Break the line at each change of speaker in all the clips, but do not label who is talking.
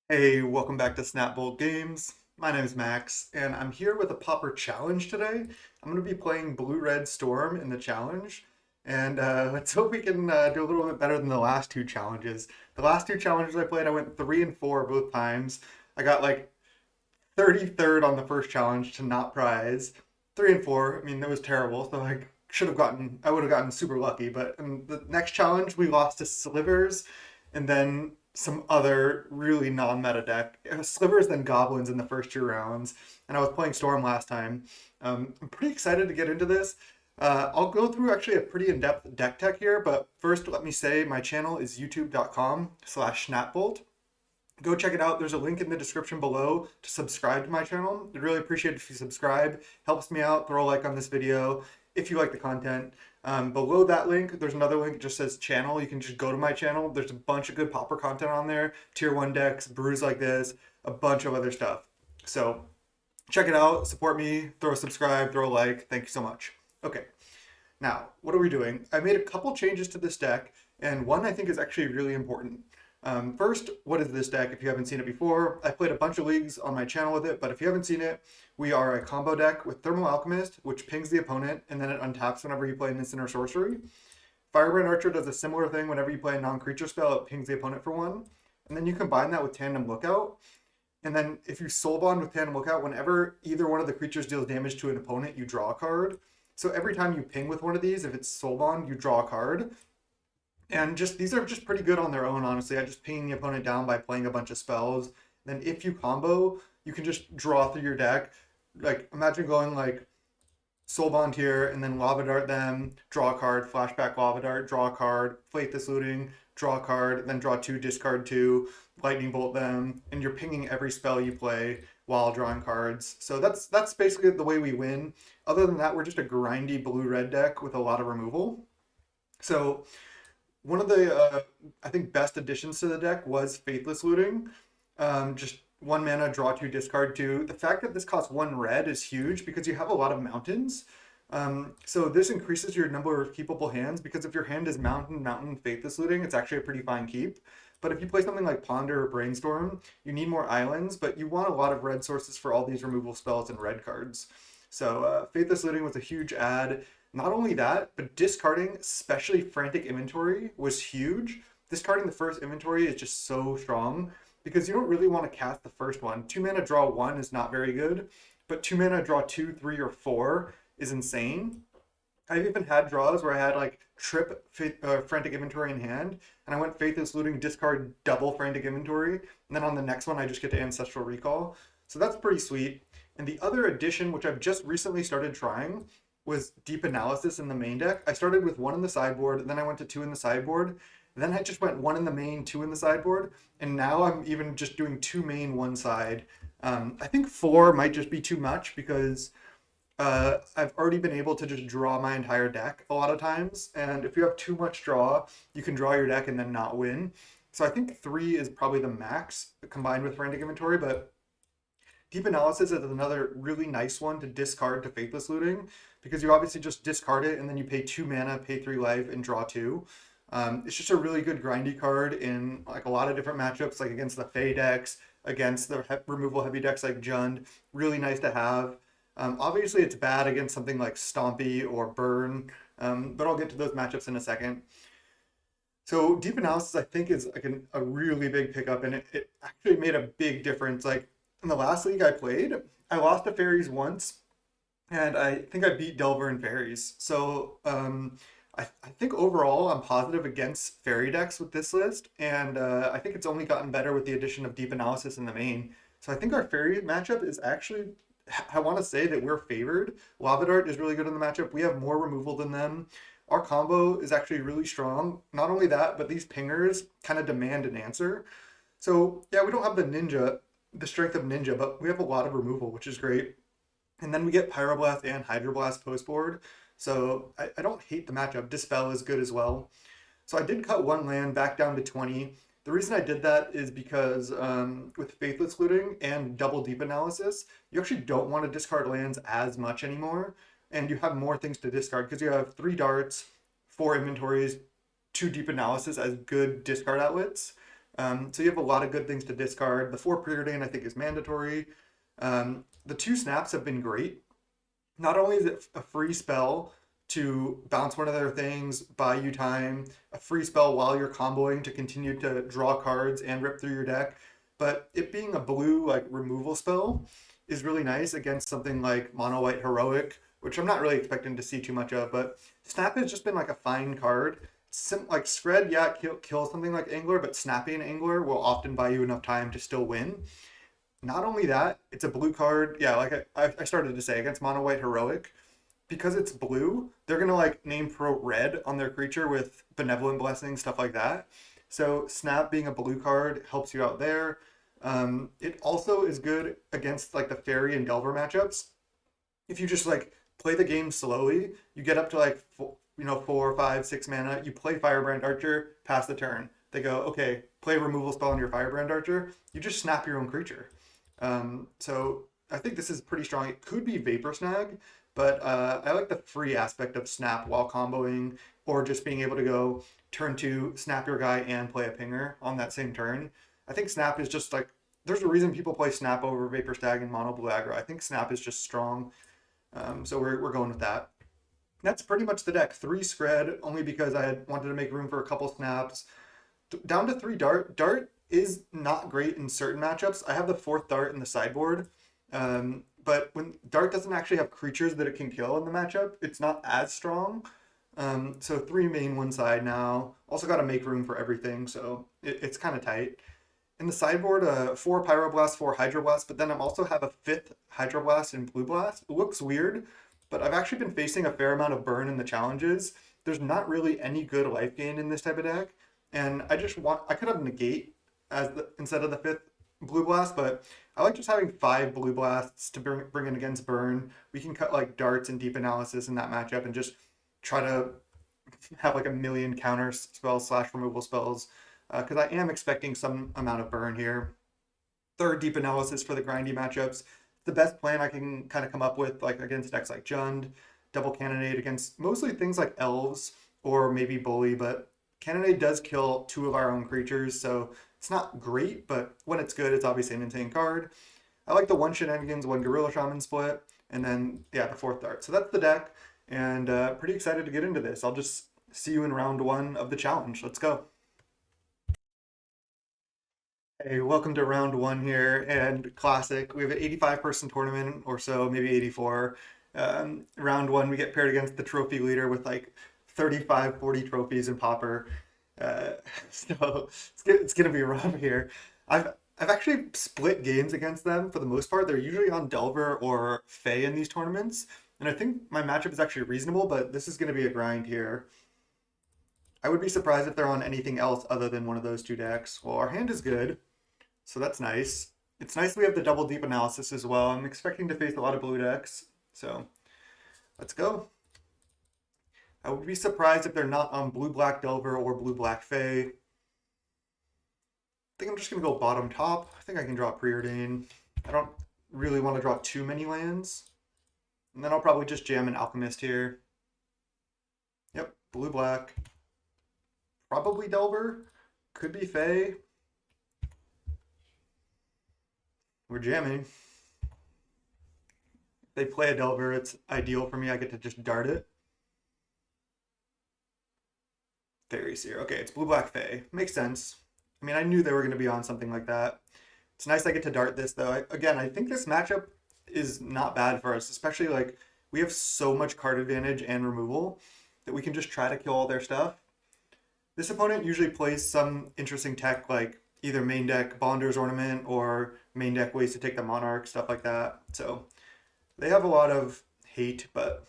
Hey, welcome back to Snapbolt Games. My name is Max, and I'm here with a Pauper challenge today. I'm going to be playing Blue-Red Storm in the challenge, and let's hope we can do a little bit better than the last two challenges. The last two challenges I played, I went 3 and 4 both times. I got like 33rd on the first challenge to not prize. 3 and 4, I mean, that was terrible, so I would have gotten super lucky, but in the next challenge, we lost to Slivers, and then some other really non-meta deck. Slivers, then Goblins in the first two rounds, and I was playing Storm last time. I'm pretty excited to get into this. I'll go through actually a pretty in-depth deck tech here, but first let me say my channel is youtube.com/snapbolt. Go check it out. There's a link in the description below to subscribe to my channel. I'd really appreciate it if you subscribe. Helps me out. Throw a like on this video if you like the content. Below that link, there's another link that just says channel. You can just go to my channel. There's a bunch of good Pauper content on there. Tier 1 decks, brews like this, a bunch of other stuff. So check it out. Support me. Throw a subscribe. Throw a like. Thank you so much. Okay. Now, what are we doing? I made a couple changes to this deck, and one I think is actually really important. First, what is this deck if you haven't seen it before? I played a bunch of leagues on my channel with it, but if you haven't seen it, we are a combo deck with Thermal Alchemist, which pings the opponent, and then it untaps whenever you play an instant or sorcery. Firebrand Archer does a similar thing whenever you play a non-creature spell, it pings the opponent for one. And then you combine that with Tandem Lookout, and then if you soul bond with Tandem Lookout, whenever either one of the creatures deals damage to an opponent, you draw a card. So every time you ping with one of these, if it's soul bond, you draw a card. And just these are just pretty good on their own, honestly. I just ping the opponent down by playing a bunch of spells. Then if you combo, you can just draw through your deck. Like imagine going like Soul Bond here and then Lava Dart them, draw a card, flashback Lava Dart, draw a card, Faithless Looting, draw a card, then draw two, discard two, Lightning Bolt them, and you're pinging every spell you play while drawing cards. So that's basically the way we win. Other than that, we're just a grindy blue-red deck with a lot of removal. So one of the I think best additions to the deck was Faithless Looting. Just one mana, draw two, discard two. The fact that this costs one red is huge because you have a lot of mountains. So this increases your number of keepable hands because if your hand is mountain, mountain, Faithless Looting, it's actually a pretty fine keep. But if you play something like Ponder or Brainstorm, you need more islands, but you want a lot of red sources for all these removal spells and red cards. So Faithless Looting was a huge add. Not only that, but discarding, especially Frantic Inventory, was huge. Discarding the first inventory is just so strong because you don't really want to cast the first one. 2 mana draw 1 is not very good, but 2 mana draw 2, 3, or 4 is insane. I've even had draws where I had like Frantic Inventory in hand, and I went Faithless Looting, discard double Frantic Inventory, and then on the next one I just get to Ancestral Recall. So that's pretty sweet. And the other addition, which I've just recently started trying, was Deep Analysis in the main deck. I started with 1 in the sideboard, then I went to 2 in the sideboard, then I just went 1 in the main, 2 in the sideboard, and now I'm even just doing 2 main, 1 side. I think 4 might just be too much because I've already been able to just draw my entire deck a lot of times, and if you have too much draw, you can draw your deck and then not win. So I think 3 is probably the max combined with Frantic Inventory, but Deep Analysis is another really nice one to discard to Faithless Looting because you obviously just discard it and then you pay 2 mana, pay 3 life, and draw 2. It's just a really good grindy card in like a lot of different matchups, like against the Fey decks, against the removal heavy decks like Jund. Really nice to have. Obviously, it's bad against something like Stompy or Burn, but I'll get to those matchups in a second. So Deep Analysis, I think, is like a really big pickup, and it actually made a big difference. Like in the last league I played, I lost to Fairies once, and I think I beat Delver and Fairies. So I think overall I'm positive against Fairy decks with this list, and I think it's only gotten better with the addition of Deep Analysis in the main. So I think our Fairy matchup is actually, I want to say that we're favored. Lava Dart is really good in the matchup. We have more removal than them. Our combo is actually really strong. Not only that, but these pingers kind of demand an answer. So yeah, we don't have the strength of Ninja, but we have a lot of removal, which is great. And then we get Pyroblast and Hydroblast post board. So I don't hate the matchup. Dispel is good as well. So I did cut one land back down to 20. The reason I did that is because with Faithless Looting and Double Deep Analysis, you actually don't want to discard lands as much anymore. And you have more things to discard because you have 3 darts, 4 inventories, 2 Deep Analysis as good discard outlets. So you have a lot of good things to discard. The 4 preordain I think is mandatory. The 2 snaps have been great. Not only is it a free spell to bounce one of their things, buy you time, a free spell while you're comboing to continue to draw cards and rip through your deck, but it being a blue like removal spell is really nice against something like mono white heroic, which I'm not really expecting to see too much of. But snap has just been like a fine card. Like Scred, yeah, kill something like Angler, but snapping Angler will often buy you enough time to still win. Not only that, it's a blue card. Yeah, like I started to say, against mono white heroic, because it's blue, they're gonna like name pro red on their creature with benevolent blessing, stuff like that. So snap being a blue card helps you out there. It also is good against like the fairy and delver matchups. If you just like play the game slowly, you get up to like 4, 5, 6 mana. You play Firebrand Archer, pass the turn. They go, okay, play removal spell on your Firebrand Archer. You just snap your own creature. So I think this is pretty strong. It could be Vapor Snag, but I like the free aspect of snap while comboing, or just being able to go turn 2, snap your guy, and play a pinger on that same turn. I think snap is just like, there's a reason people play snap over Vapor Snag and mono blue aggro. I think snap is just strong. So we're going with that. That's pretty much the deck. 3 Scred, only because I had wanted to make room for a couple snaps. Down to 3 Dart. Dart is not great in certain matchups. I have the 4th Dart in the sideboard. But when Dart doesn't actually have creatures that it can kill in the matchup, it's not as strong. So 3 main one side now. Also got to make room for everything, so it's kind of tight. In the sideboard, 4 Pyroblast, 4 Hydroblast, but then I also have a 5th Hydroblast and Blue Blast. It looks weird, but I've actually been facing a fair amount of burn in the challenges. There's not really any good life gain in this type of deck, and I could have Negate instead of the 5th Blue Blast, but I like just having 5 Blue Blasts to bring in against burn. We can cut like darts and deep analysis in that matchup and just try to have like a million counter spells / removal spells, because I am expecting some amount of burn here. 3rd deep analysis for the grindy matchups. The best plan I can kind of come up with, like against decks like Jund, double Cannonade against mostly things like elves or maybe Bully, but Cannonade does kill 2 of our own creatures, so it's not great, but when it's good, it's obviously an insane card. I like the 1 Shenanigans, 1 Gorilla Shaman split, and then, yeah, the 4th Dart. So that's the deck, and pretty excited to get into this. I'll just see you in round 1 of the challenge. Let's go. Hey, welcome to round 1 here, and classic. We have an 85-person tournament or so, maybe 84. Round 1, we get paired against the trophy leader with like 35, 40 trophies in Pauper. Uh, so it's gonna be rough here. I've actually split games against them for the most part. They're usually on Delver or Fae in these tournaments, and I think my matchup is actually reasonable, but this is gonna be a grind here. I would be surprised if they're on anything else other than one of those 2 decks. Well, our hand is good, so that's nice. It's nice we have the double deep analysis as well. I'm expecting to face a lot of blue decks, so let's go. I would be surprised if they're not on blue-black Delver or blue-black Fae. I think I'm just going to go bottom top. I think I can draw Preordain. I don't really want to draw too many lands. And then I'll probably just jam an Alchemist here. Yep, blue-black. Probably Delver. Could be Fae. We're jamming. If they play a Delver, it's ideal for me. I get to just dart it. Fairy Seer. Okay, it's blue-black Fae. Makes sense. I mean, I knew they were going to be on something like that. It's nice I get to dart this, though. Again, I think this matchup is not bad for us, especially like we have so much card advantage and removal that we can just try to kill all their stuff. This opponent usually plays some interesting tech like either main deck Bonder's Ornament or main deck ways to take the Monarch, stuff like that. So they have a lot of hate, but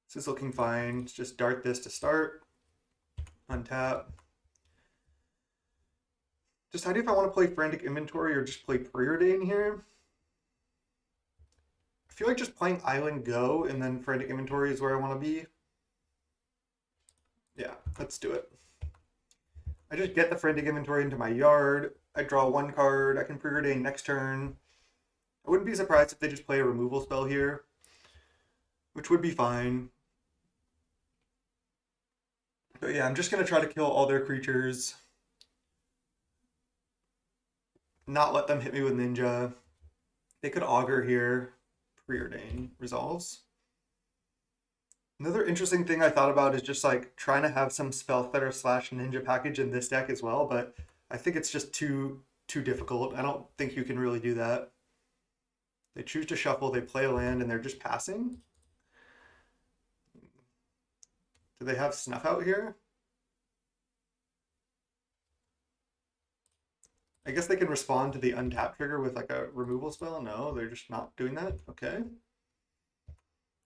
this is looking fine. Let's just dart this to start. Untap. Deciding if I want to play Frantic Inventory or just play Preordain here. I feel like just playing Island Go and then Frantic Inventory is where I want to be. Yeah, let's do it. I just get the Frantic Inventory into my yard. I draw 1 card. I can Preordain next turn. I wouldn't be surprised if they just play a removal spell here, which would be fine. But yeah, I'm just going to try to kill all their creatures. not let them hit me with Ninja. They could Augur here. Preordain resolves. Another interesting thing I thought about is just like trying to have some Spellstutter slash Ninja package in this deck as well, but I think it's just too difficult. I don't think you can really do that. They choose to shuffle, they play a land, and they're just passing. Do they have Snuff out here? I guess they can respond to the untap trigger with like a removal spell. No, they're just not doing that. Okay.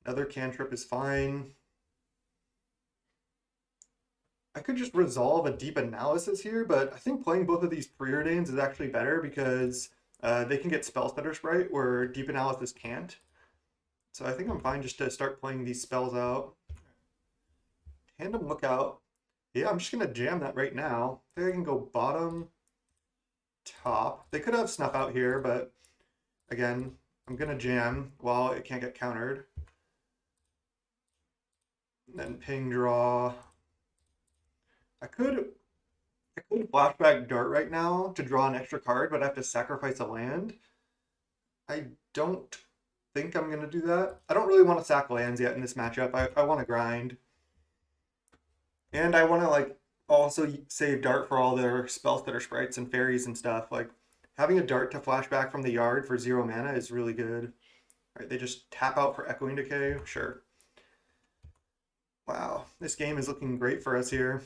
Another cantrip is fine. I could just resolve a deep analysis here, but I think playing both of these preordains is actually better because they can get Spellstutter Sprite where deep analysis can't. So I think I'm fine just to start playing these spells out. Tandem Lookout. Yeah, I'm just gonna jam that right now. I think I can go bottom, top. They could have Snuff out here, but again, I'm gonna jam while it can't get countered. And then ping draw. I could flashback Dart right now to draw an extra card, but I have to sacrifice a land. I don't think I'm gonna do that. I don't really want to sack lands yet in this matchup. I want to grind. And I want to like also save Dart for all their Spellstutter sprites and fairies and stuff. Like having a Dart to flashback from the yard for 0 mana is really good. All right, they just tap out for Echoing Decay. Sure. Wow, this game is looking great for us here.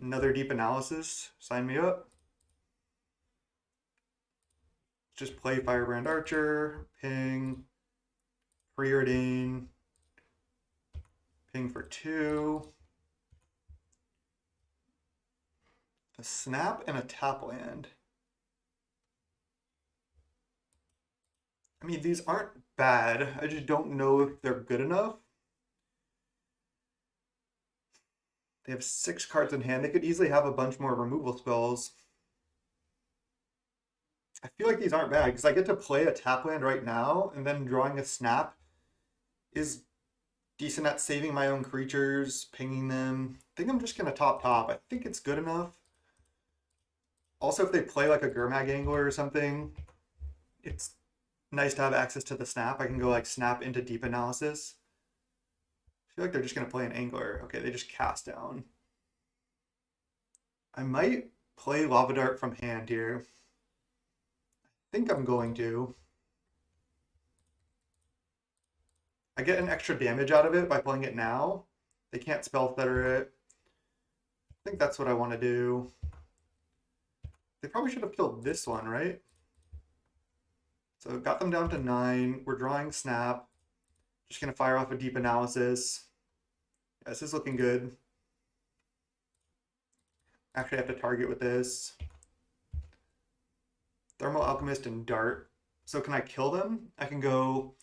Another deep analysis. Sign me up. Just play Firebrand Archer, ping, preordain, ping for 2. A snap and a tap land. I mean, these aren't bad. I just don't know if they're good enough. They have 6 cards in hand. They could easily have a bunch more removal spells. I feel like these aren't bad because I get to play a tap land right now, and then drawing a snap is decent at saving my own creatures, pinging them. I think I'm just going to top. I think it's good enough. Also, if they play like a Gurmag Angler or something, it's nice to have access to the snap. I can go like snap into deep analysis. I feel like they're just going to play an Angler. Okay, they just cast down. I might play Lava Dart from hand here. I think I'm going to. I get an extra damage out of it by playing it now. They can't Spellstutter it. I think that's what I want to do. They probably should have killed this one, right? So got them down to 9. We're drawing snap. Just going to fire off a deep analysis. Yeah, this is looking good. Actually, I have to target with this. Thermal Alchemist and Dart. So can I kill them? I can go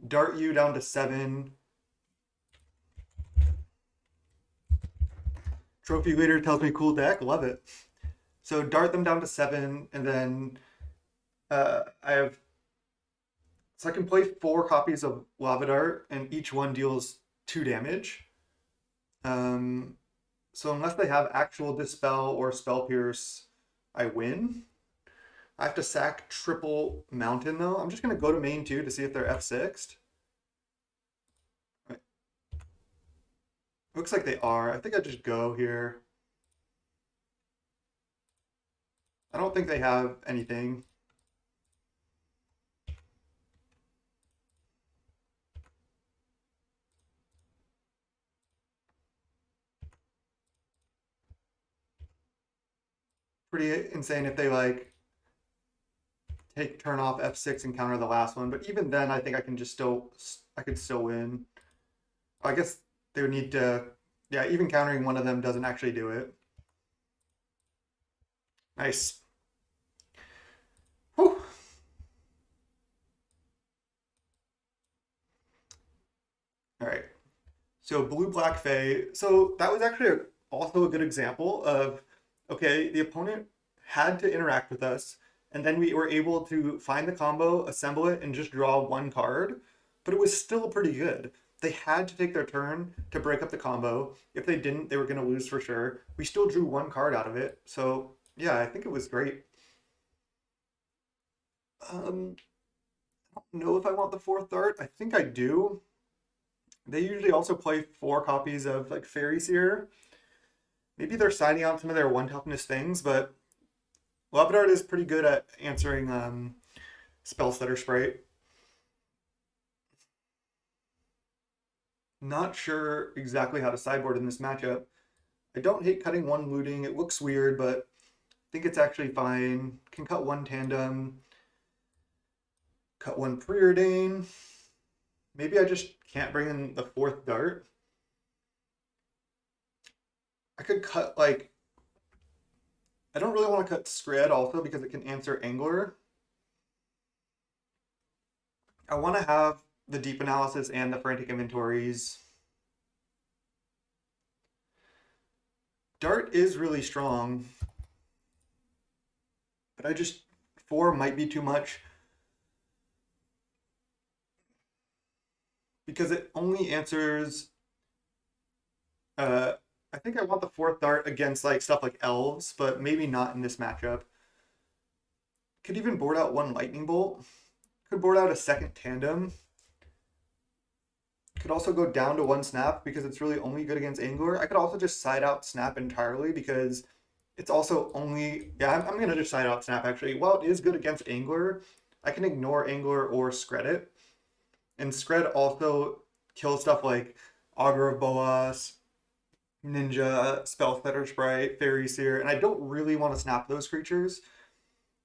Dart you down to 7. Trophy Leader tells me cool deck. Love it. So dart them down to 7, and then I have... So I can play 4 copies of Lava Dart, and each one deals 2 damage. So unless they have actual Dispel or Spell Pierce, I win. I have to sack triple Mountain, though. I'm just going to go to main 2 to see if they're F6'd. Looks like they are. I think I just go here. I don't think they have anything. Pretty insane if they like turn off F6 and counter the last one, but even then I think I can just I could still win. I guess they would need to, yeah, even countering one of them doesn't actually do it. Nice. Whew. All right. So blue-black Fae. So that was actually also a good example of, okay, the opponent had to interact with us, and then we were able to find the combo, assemble it, and just draw 1 card, but it was still pretty good. They had to take their turn to break up the combo. If they didn't, they were going to lose for sure. We still drew 1 card out of it, so Yeah, I think it was great. Um, I don't know if I want the fourth dart. I think I do. They usually also play four copies of like Fairy Seer. Maybe they're signing out some of their one toughness things, but Love Dart is pretty good at answering spell stutter sprite. Not sure exactly how to sideboard in this matchup. I don't hate cutting one looting. It looks weird, but I think it's actually fine. Can cut one tandem, cut one preordain. Maybe I just can't bring in the fourth dart. I could cut like I don't really want to cut Scred also because it can answer Angler. I want to have the deep analysis and the frantic inventories. Dart is really strong, but I just four might be too much because it only answers. Uh, I think I want the fourth dart against like stuff like elves, but maybe not in this matchup. Could even board out one lightning bolt. Could board out a second tandem. Could also go down to one snap because it's really only good against angler. I could also just side out snap entirely because it's also only yeah. I'm gonna just side out snap actually. While it is good against angler, I can ignore angler or scred it. And scred also kills stuff like Augur of Boas, Ninja, Spell Stutter Sprite, Fairy Seer, and I don't really want to snap those creatures.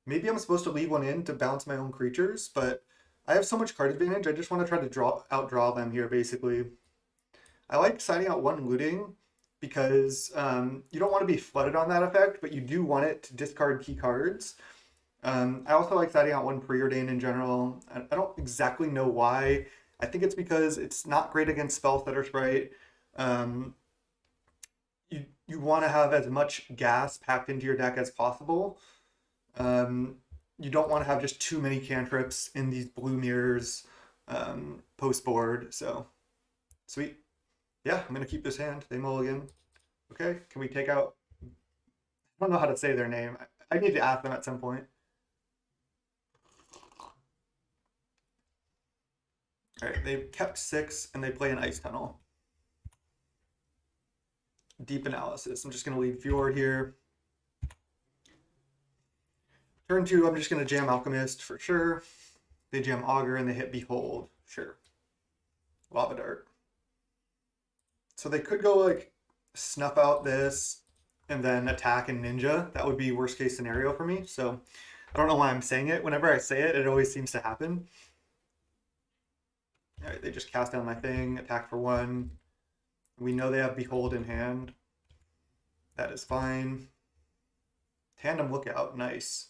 Maybe I'm supposed to leave one in to bounce my own creatures, but I have so much card advantage. I just want to try to outdraw them here, basically. I like signing out one looting because you don't want to be flooded on that effect, but you do want it to discard key cards. I also like signing out one preordain in general. I don't exactly know why. I think it's because it's not great against Spell Stutter Sprite. Um, you want to have as much gas packed into your deck as possible. Um, you don't want to have just too many cantrips in these blue mirrors post board. So sweet. Yeah, I'm gonna keep this hand. They mulligan. Okay, can we take out? I don't know how to say their name. I need to ask them at some point. All right, they kept six and they play an ice tunnel. Deep analysis. I'm just gonna leave Fjord here. Turn two, I'm just gonna jam Alchemist for sure. They jam Augur and they hit Behold. Sure. Lava Dart. So they could go like snuff out this and then attack and ninja. That would be worst case scenario for me. So I don't know why I'm saying it. Whenever I say it, it always seems to happen. All right, they just cast down my thing, attack for one. We know they have Behold in hand. That is fine. Tandem Lookout, nice.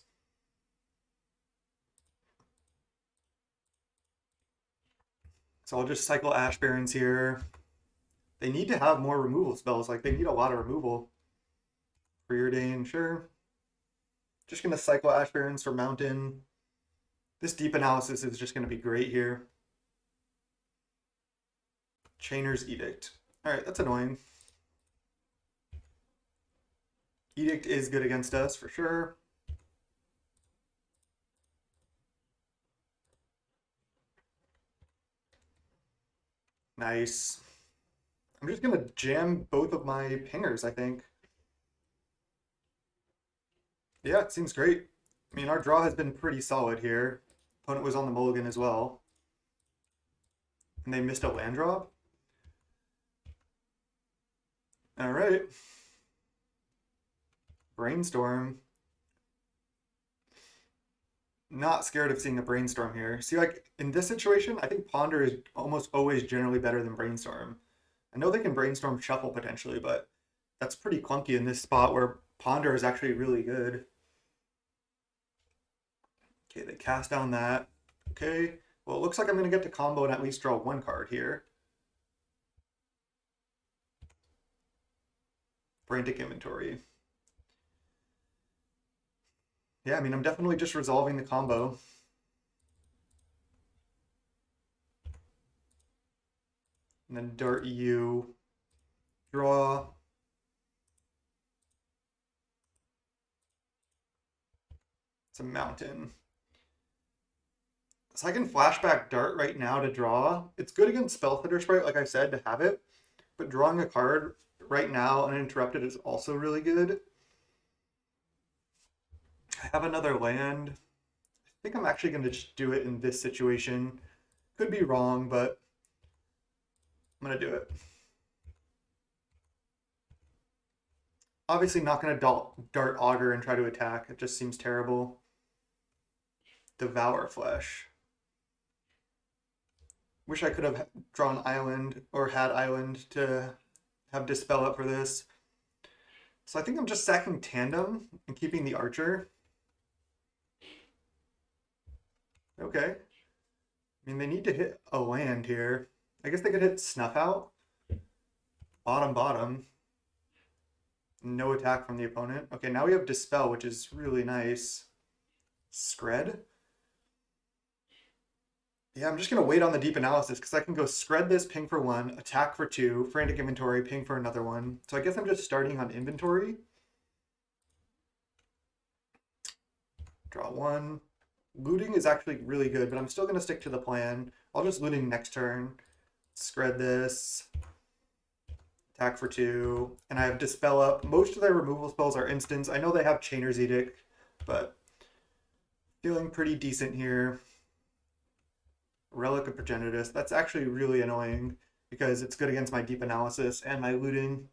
So I'll just cycle Ash Barrens here. They need to have more removal spells. Like, they need a lot of removal. Preordain, sure. Just going to cycle Ash Barrens for Mountain. This deep analysis is just going to be great here. Chainer's Edict. All right, that's annoying. Edict is good against us for sure. Nice. I'm just going to jam both of my pingers, I think. Yeah, it seems great. I mean, our draw has been pretty solid here. Opponent was on the mulligan as well. And they missed a land drop. All right. Brainstorm. Not scared of seeing a brainstorm here. See, like in this situation, I think Ponder is almost always generally better than Brainstorm. I know they can Brainstorm Shuffle potentially, but that's pretty clunky in this spot where Ponder is actually really good. Okay, they cast down that. Okay, well, it looks like I'm going to get to combo and at least draw one card here. Frantic Inventory. Yeah, I mean, I'm definitely just resolving the combo. And then Dart EU. Draw. It's a mountain. So I can flashback Dart right now to draw. It's good against Spellfitter Sprite, like I said, to have it. But drawing a card right now uninterrupted is also really good. I have another land. I think I'm actually going to just do it in this situation. Could be wrong, but I'm going to do it. Obviously not going to Dart Augur and try to attack. It just seems terrible. Devour Flesh. Wish I could have drawn Island or had Island to have Dispel up for this. So I think I'm just sacking Tandem and keeping the Archer. Okay. I mean, they need to hit a land here. I guess they could hit Snuff Out. Bottom. No attack from the opponent. Okay, now we have Dispel, which is really nice. Scred? Yeah, I'm just going to wait on the deep analysis because I can go Scred this, ping for 1, attack for 2, frantic inventory, ping for another 1. So I guess I'm just starting on inventory. Draw 1. Looting is actually really good, but I'm still going to stick to the plan. I'll just looting next turn. Scred this. Attack for 2. And I have Dispel up. Most of their removal spells are instants. I know they have Chainer's Edict, but feeling pretty decent here. Relic of Progenitus. That's actually really annoying because it's good against my deep analysis and my looting.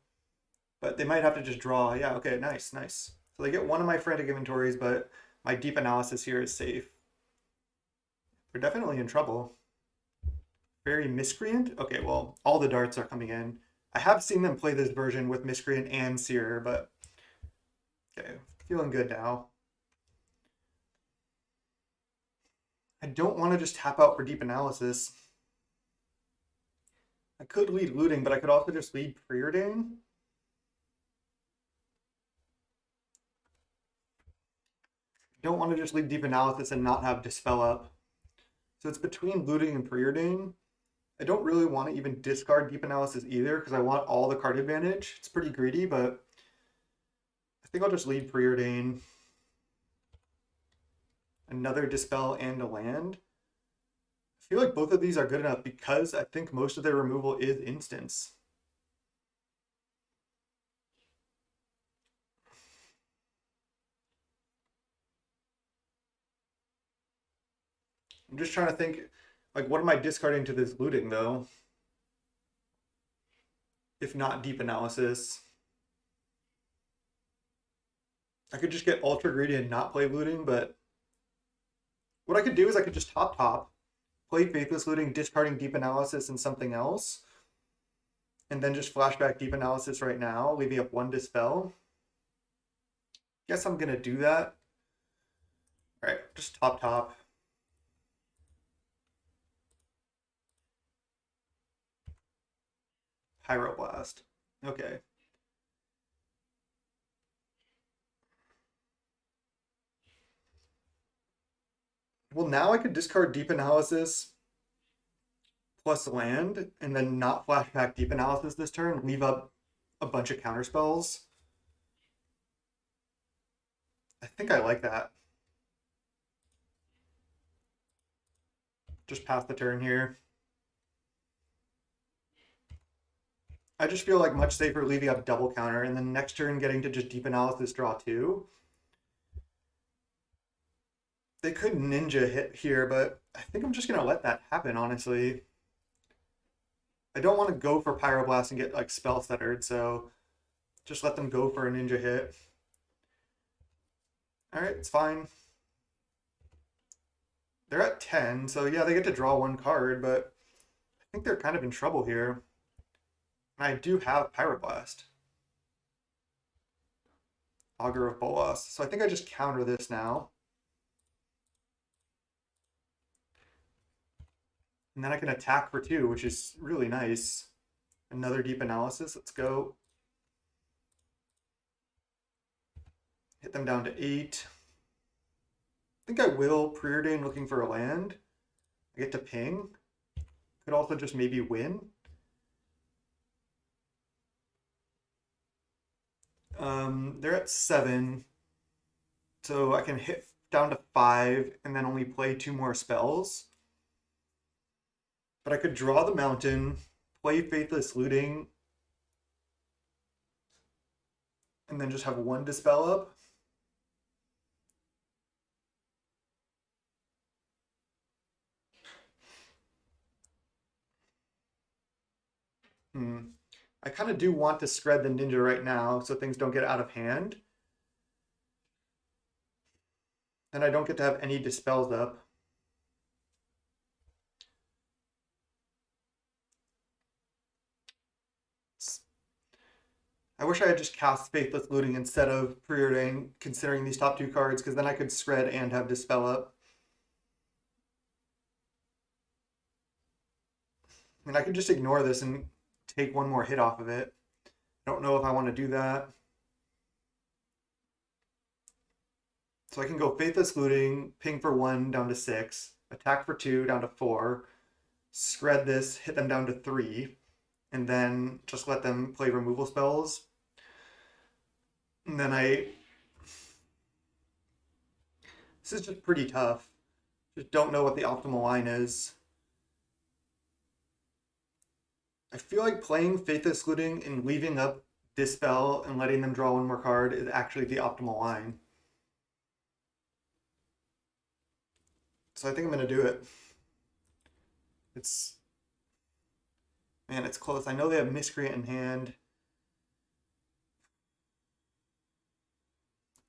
But they might have to just draw. Yeah, okay, nice. So they get one of my frantic inventories, but my deep analysis here is safe. They're definitely in trouble. Very Miscreant? Okay, well, all the darts are coming in. I have seen them play this version with Miscreant and Seer, but okay, feeling good now. I don't want to just tap out for deep analysis. I could lead looting, but I could also just lead Preordain. Don't want to just lead deep analysis and not have Dispel up. So it's between looting and Preordain. I don't really want to even discard deep analysis either because I want all the card advantage. It's pretty greedy, but I think I'll just lead Preordain. Another Dispel and a land. I feel like both of these are good enough because I think most of their removal is instants. I'm just trying to think, like, what am I discarding to this looting, though? If not deep analysis. I could just get ultra greedy and not play looting, but what I could do is I could just top, play Faithless Looting, discarding deep analysis and something else, and then just flashback deep analysis right now, leaving up 1 Dispel. Guess I'm gonna do that. All right, just top. Pyroblast. Okay. Well, now I could discard deep analysis plus land and then not flashback deep analysis this turn, leave up a bunch of counterspells. I think I like that. Just pass the turn here. I just feel like much safer leaving up double counter and then next turn getting to just deep analysis draw 2. They could ninja hit here, but I think I'm just gonna let that happen, honestly. I don't want to go for Pyroblast and get like spell centered, so just let them go for a ninja hit. Alright, it's fine. They're at 10, so yeah, they get to draw 1 card, but I think they're kind of in trouble here. I do have Pyroblast. Augur of Bolas. So I think I just counter this now. And then I can attack for 2, which is really nice. Another deep analysis. Let's go. Hit them down to 8. I think I will Preordain looking for a land. I get to ping. Could also just maybe win. They're at 7. So I can hit down to 5 and then only play 2 more spells. But I could draw the mountain, play Faithless Looting, and then just have 1 Dispel up. I kind of do want to spread the ninja right now so things don't get out of hand. And I don't get to have any dispels up. I wish I had just cast Faithless Looting instead of Preordain, considering these top 2 cards, because then I could spread and have Dispel up. And I could just ignore this and take 1 more hit off of it. I don't know if I want to do that. So I can go Faithless Looting, ping for 1 down to 6, attack for 2 down to 4, spread this, hit them down to 3, and then just let them play removal spells. And then this is just pretty tough. Just don't know what the optimal line is. I feel like playing Faithless Looting and leaving up Dispel and letting them draw 1 more card is actually the optimal line. So I think I'm going to do it. Man, it's close. I know they have Miscreant in hand.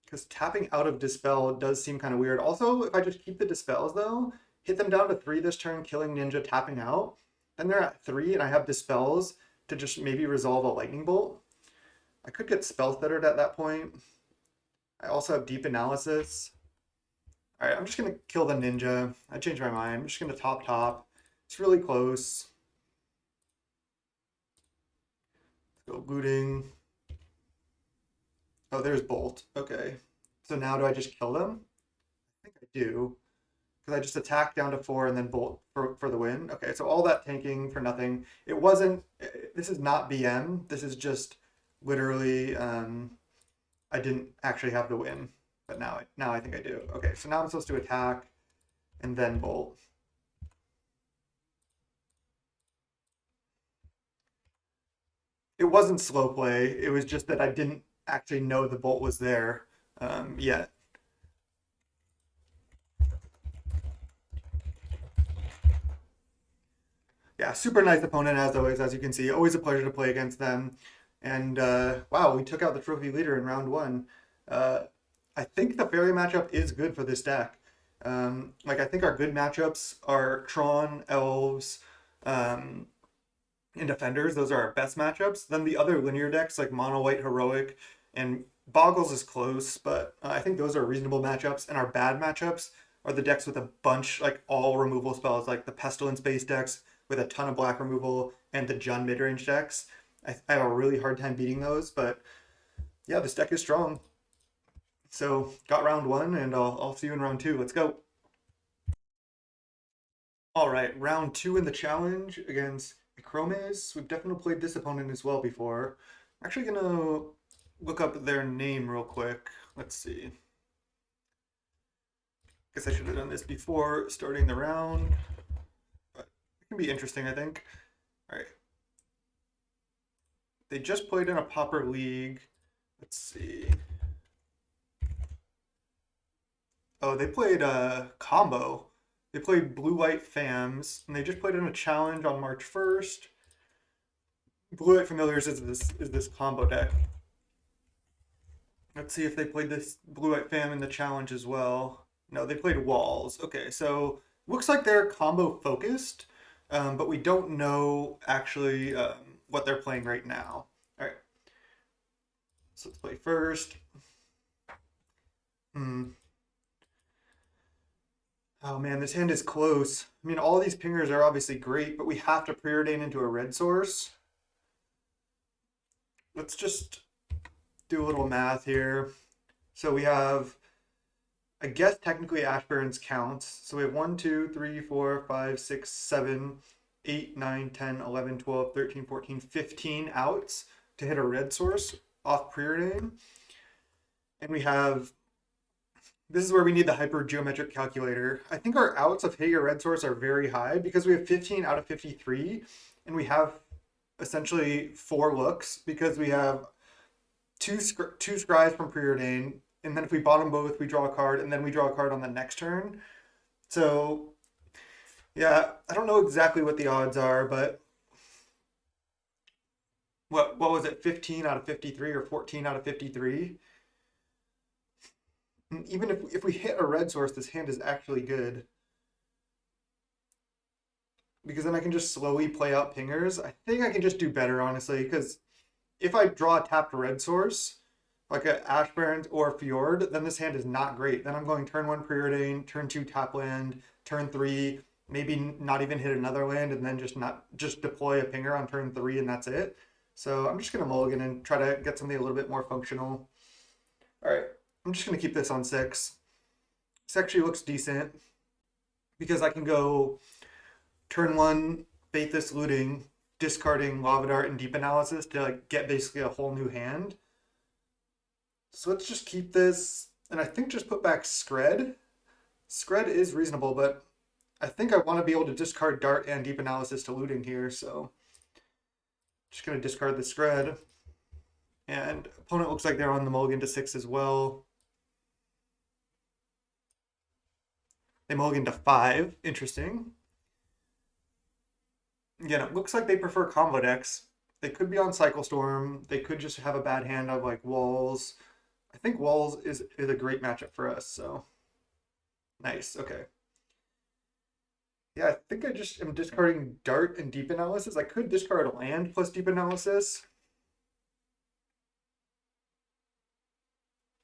Because tapping out of Dispel does seem kind of weird. Also, if I just keep the Dispels though, hit them down to 3 this turn, killing Ninja, tapping out, then they're at 3 and I have Dispels to just maybe resolve a Lightning Bolt. I could get Spell Stuttered at that point. I also have Deep Analysis. Alright, I'm just going to kill the Ninja. I changed my mind. I'm just going to top. It's really close. Let's go Looting. Oh, there's Bolt. Okay. So now do I just kill them? I think I do. Because I just attack down to 4 and then Bolt for the win. Okay, so all that tanking for nothing. It wasn't... This is not BM. This is just literally... I didn't actually have the win. But now I think I do. Okay, so now I'm supposed to attack and then Bolt. It wasn't slow play. It was just that I didn't actually know the Bolt was there yet. Yeah, super nice opponent as always, as you can see. Always a pleasure to play against them. And wow, we took out the trophy leader in round 1. I think the fairy matchup is good for this deck. Like I think our good matchups are Tron, Elves, and Defenders. Those are our best matchups. Then the other linear decks like Mono White, Heroic, and Boggles is close, but I think those are reasonable matchups. And our bad matchups are the decks with a bunch, like all removal spells, like the Pestilence based decks with a ton of black removal, and the Jund midrange decks. I have a really hard time beating those, but yeah, this deck is strong. So got round 1, and I'll see you in round 2. Let's go. All right, round 2 in the challenge against Chromes. We've definitely played this opponent as well before. I'm actually gonna look up their name real quick. Let's see. Guess I should have done this before starting the round, but it can be interesting, I think. All right. They just played in a Pauper league. Let's see. Oh, they played combo. They played Blue-White Fams, and they just played in a challenge on March 1st. Blue-White Familiars is this combo deck. Let's see if they played this Blue-White Fam in the challenge as well. No, they played Walls. Okay, so looks like they're combo focused, but we don't know actually what they're playing right now. All right, so let's play first. Oh man, this hand is close. I mean, all these pingers are obviously great, but we have to preordain into a red source. Let's just do a little math here. So we have, I guess technically Ashburns counts. So we have 1, 2, 3, 4, 5, 6, 7, 8, 9, 10, 11, 12, 13, 14, 15 outs to hit a red source off preordain. And we have This is where we need the hypergeometric calculator. I think our outs of Hager red source are very high because we have 15 out of 53, and we have essentially 4 looks because we have two scries from preordain, and then if we bottom both, we draw a card, and then we draw a card on the next turn. So yeah, I don't know exactly what the odds are, but what was it, 15 out of 53 or 14 out of 53? And even if we hit a red source, this hand is actually good because then I can just slowly play out pingers. I think I can just do better, honestly, because if I draw a tapped red source, like a Ashburn or Fjord, then this hand is not great. Then I'm going turn 1 preordain, turn 2 tap land, turn 3, maybe not even hit another land, and then just deploy a pinger on turn 3, and that's it. So I'm just gonna mulligan and try to get something a little bit more functional. All right, I'm just gonna keep this on 6. This actually looks decent because I can go turn 1 Faithless Looting, discarding Lava Dart and Deep Analysis to like get basically a whole new hand. So let's just keep this, and I think just put back Scred. Scred is reasonable, but I think I want to be able to discard Dart and Deep Analysis to Looting here, so just going to discard the Scred. And opponent looks like they're on the mulligan to 6 as well. They mulligan to 5. Interesting. Again, it looks like they prefer combo decks. They could be on Cycle Storm. They could just have a bad hand of like Walls. I think Walls is a great matchup for us, so nice. Okay. Yeah, I think I just am discarding Dart and Deep Analysis. I could discard land plus Deep Analysis.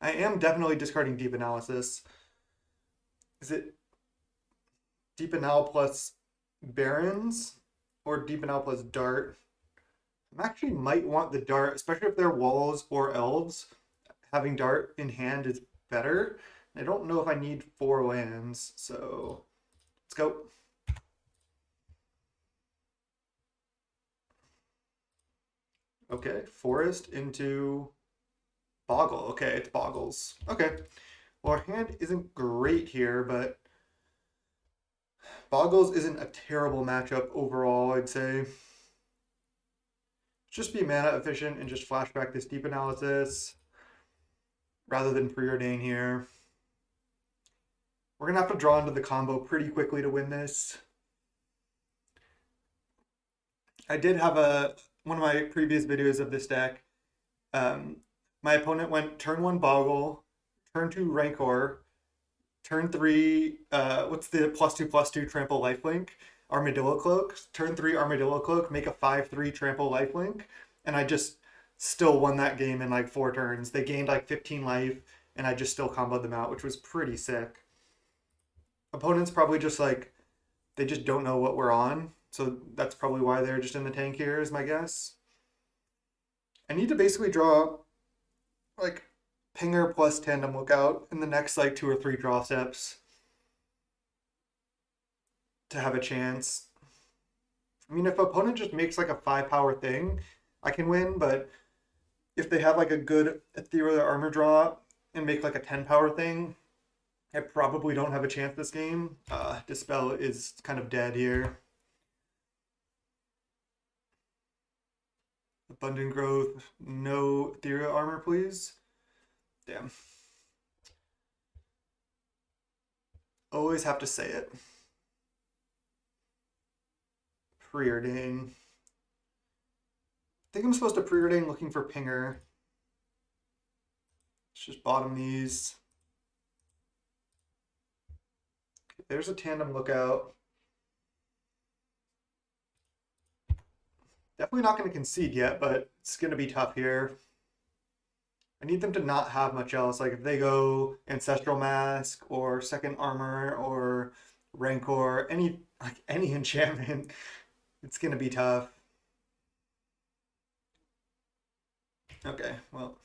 I am definitely discarding Deep Analysis. Is it Deep Anal plus Barons or Deep Anal plus Dart? I actually might want the Dart, especially if they're Walls or Elves. Having Dart in hand is better. I don't know if I need 4 lands, so let's go. Okay, Forest into Boggle. Okay, it's Boggles. Okay. Well, our hand isn't great here, but Boggles isn't a terrible matchup overall, I'd say. Just be mana efficient and just flashback this Deep Analysis rather than preordain here. We're going to have to draw into the combo pretty quickly to win this. I did have one of my previous videos of this deck. My opponent went turn 1 Boggle, turn 2 Rancor, turn 3, what's the +2/+2 trample lifelink? Armadillo Cloak. Turn 3 Armadillo Cloak, make a 5/3 trample lifelink, and I just still won that game in like 4 turns. They gained like 15 life, and I just still comboed them out, which was pretty sick. Opponents probably just like, they just don't know what we're on, so that's probably why they're just in the tank here, is my guess. I need to basically draw like Pinger plus Tandem Lookout in the next like 2 or 3 draw steps to have a chance. I mean, if opponent just makes like a 5 power thing, I can win, but if they have like a good Ethereal Armor draw and make like a 10 power thing, I probably don't have a chance this game. Dispel is kind of dead here. Abundant Growth, no Ethereal Armor, please. Damn. Always have to say it. Preordain. I think I'm supposed to preordain looking for Pinger. Let's just bottom these. Okay, there's a Tandem Lookout. Definitely not going to concede yet, but it's going to be tough here. I need them to not have much else. Like if they go Ancestral Mask or Second Armor or Rancor, any enchantment, it's going to be tough. Okay, well.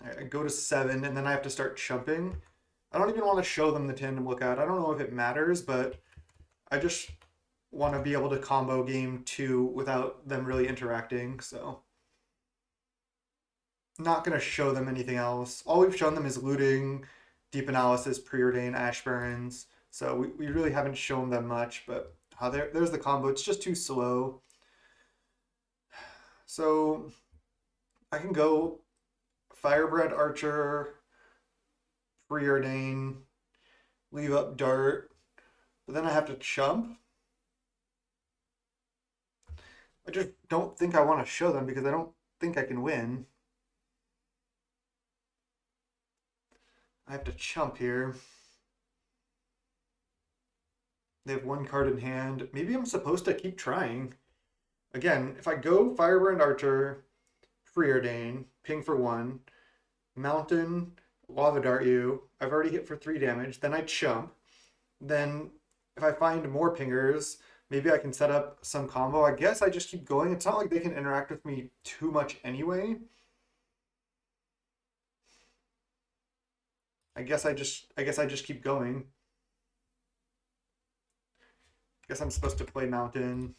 All right, I go to 7, and then I have to start chumping. I don't even want to show them the Tandem Lookout. I don't know if it matters, but I just want to be able to combo game 2 without them really interacting, so not going to show them anything else. All we've shown them is looting, deep analysis, preordain, ash barons. So we really haven't shown them much, but there's the combo. It's just too slow. So I can go Firebrand Archer, preordain, leave up Dart, but then I have to chump. I just don't think I want to show them because I don't think I can win. I have to chump here. They have one card in hand. Maybe I'm supposed to keep trying. Again, if I go Firebrand Archer, Preordain, ping for 1, Mountain, Lava Dart you, I've already hit for 3 damage, then I chump. Then if I find more pingers, maybe I can set up some combo. I guess I just keep going. It's not like they can interact with me too much anyway. I guess I just keep going. I guess I'm supposed to play Mountain.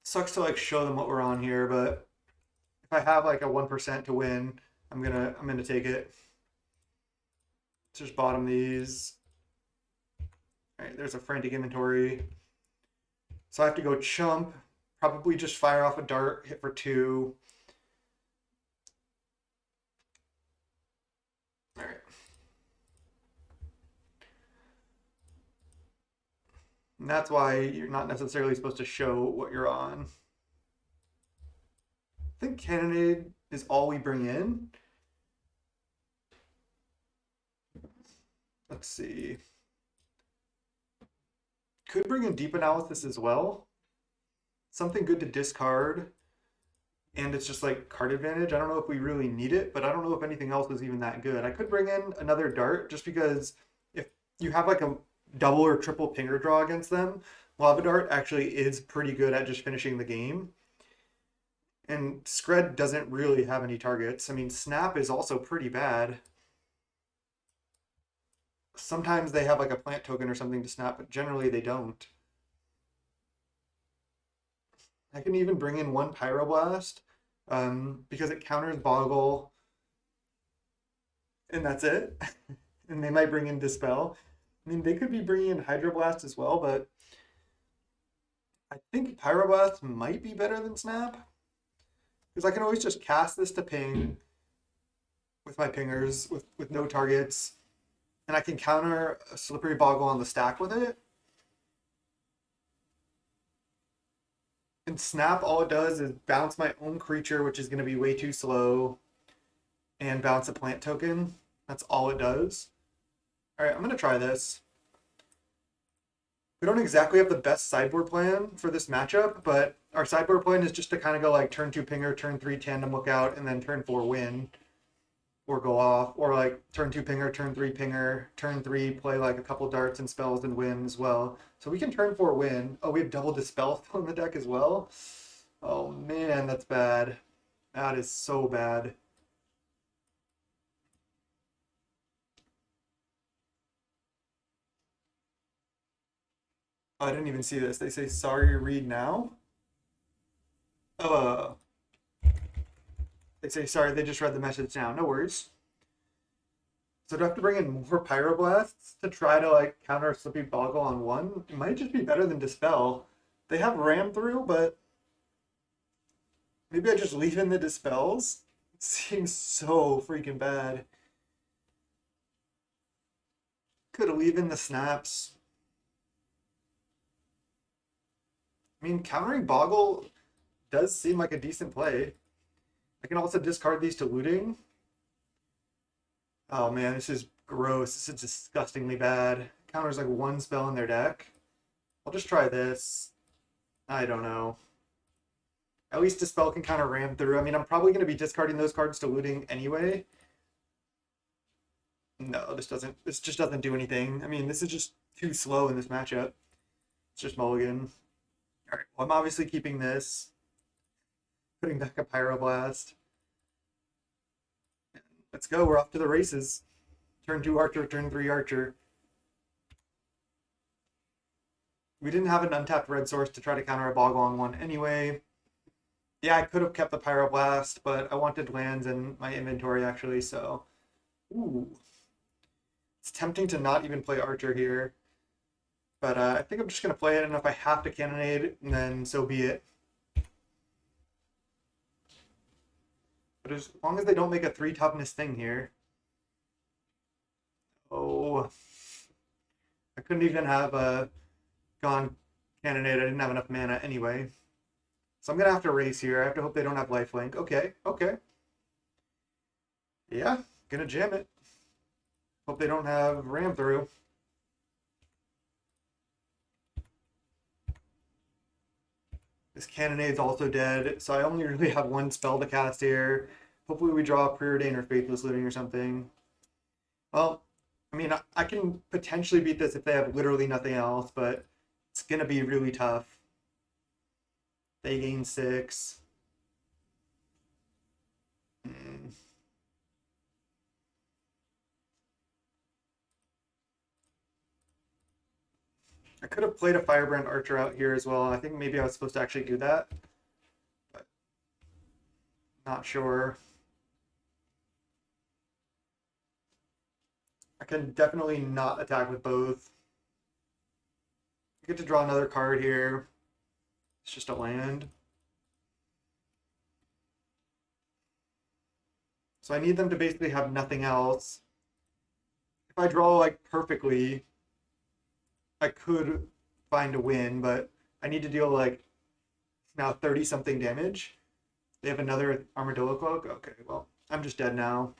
Sucks to like show them what we're on here, but if I have like a 1% to win, I'm gonna take it. Let's just bottom these. All right, there's a frantic inventory. So I have to go chump, probably just fire off a dart, hit for 2. All right. And that's why you're not necessarily supposed to show what you're on. I think Cannonade is all we bring in. Let's see. Could bring in deep analysis as well. Something good to discard. And it's just like card advantage. I don't know if we really need it, but I don't know if anything else is even that good. I could bring in another dart just because if you have like a double or triple pinger draw against them, Lava Dart actually is pretty good at just finishing the game. And Scred doesn't really have any targets. I mean, Snap is also pretty bad. Sometimes they have like a plant token or something to snap, but generally they don't. I can even bring in 1 Pyroblast because it counters Boggle, and that's it. And they might bring in Dispel. I mean, they could be bringing in Hydroblast as well, but I think Pyroblast might be better than Snap because I can always just cast this to ping with my pingers with no targets, and I can counter a Slippery Boggle on the stack with it. And Snap, all it does is bounce my own creature, which is going to be way too slow, and bounce a plant token. That's all it does. All right, I'm going to try this. We don't exactly have the best sideboard plan for this matchup, but our sideboard plan is just to kind of go like turn 2 pinger, turn 3 tandem lookout, and then turn 4 win. Or go off, or like turn 2 pinger, turn 3 pinger, turn 3 play like a couple darts and spells and win as well. So we can turn 4 win. Oh, we have double Dispel still in the deck as well. Oh man, that's bad. That is so bad. Oh, I didn't even see this. They say sorry, read now. Uh, they say sorry. They just read the message now. No worries. So do I have to bring in more Pyroblasts to try to like counter Slippy Boggle on 1? It might just be better than Dispel. They have Ram through, but maybe I just leave in the Dispels. It seems so freaking bad. Could leave in the Snaps. I mean, countering Boggle does seem like a decent play. I can also discard these to looting. Oh man, this is gross. This is disgustingly bad. Counters like 1 spell in their deck. I'll just try this. I don't know. At least Dispel can kind of ram through. I mean, I'm probably going to be discarding those cards to looting anyway. No, this just doesn't do anything. I mean, this is just too slow in this matchup. It's just mulligan. All right, well, I'm obviously keeping this. Putting back a Pyroblast. Let's go, we're off to the races. Turn 2 Archer, turn 3 Archer. We didn't have an untapped red source to try to counter a boggle on one anyway. Yeah, I could have kept the Pyroblast, but I wanted lands in my inventory actually, so. Ooh. It's tempting to not even play Archer here. But I think I'm just going to play it, and if I have to Cannonade, then so be it. But as long as they don't make a 3 toughness thing here. Oh. I couldn't even have gone Cannonade. I didn't have enough mana anyway. So I'm going to have to race here. I have to hope they don't have lifelink. Okay, okay. Yeah, gonna jam it. Hope they don't have ram through. This Cannonade's also dead, so I only really have one spell to cast here. Hopefully we draw Preordain or Faithless Looting or something. Well, I mean, I can potentially beat this if they have literally nothing else, but it's gonna be really tough. They gain 6. I could have played a Firebrand Archer out here as well. I think maybe I was supposed to actually do that, but not sure. I can definitely not attack with both. I get to draw another card here. It's just a land. So I need them to basically have nothing else. If I draw like perfectly, I could find a win, but I need to deal like now 30 something damage. They have another Armadillo Cloak? Okay, well, I'm just dead now.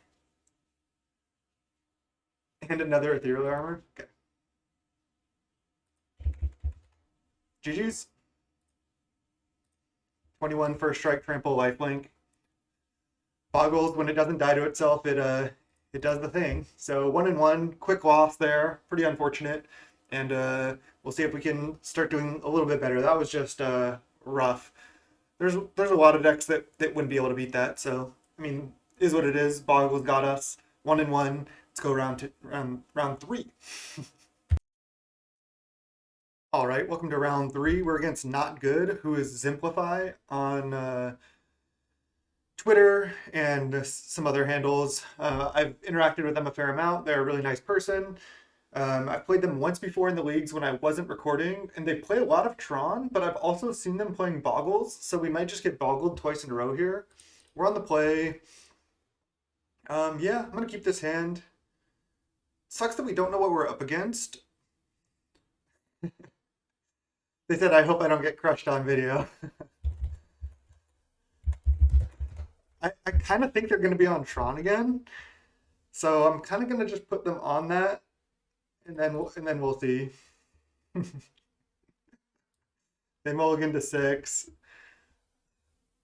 And another Ethereal Armor? Okay. GG's. 21 first strike, trample, lifelink. Boggles, when it doesn't die to itself, it does the thing. So 1-1, quick loss there, pretty unfortunate. And we'll see if we can start doing a little bit better. That was just rough. There's a lot of decks that wouldn't be able to beat that. So I mean, is what it is. Boggles got us 1-1. Let's go round 3. All right, welcome to round 3. We're against Not Good, who is Zimplify on Twitter and some other handles. I've interacted with them a fair amount. They're a really nice person. I've played them once before in the leagues when I wasn't recording, and they play a lot of Tron, but I've also seen them playing Boggles, so we might just get boggled twice in a row here. We're on the play. Yeah, I'm going to keep this hand. Sucks that we don't know what we're up against. They said, I hope I don't get crushed on video. I kind of think they're going to be on Tron again, so I'm kind of going to just put them on that. And then we'll see. They mulligan to 6.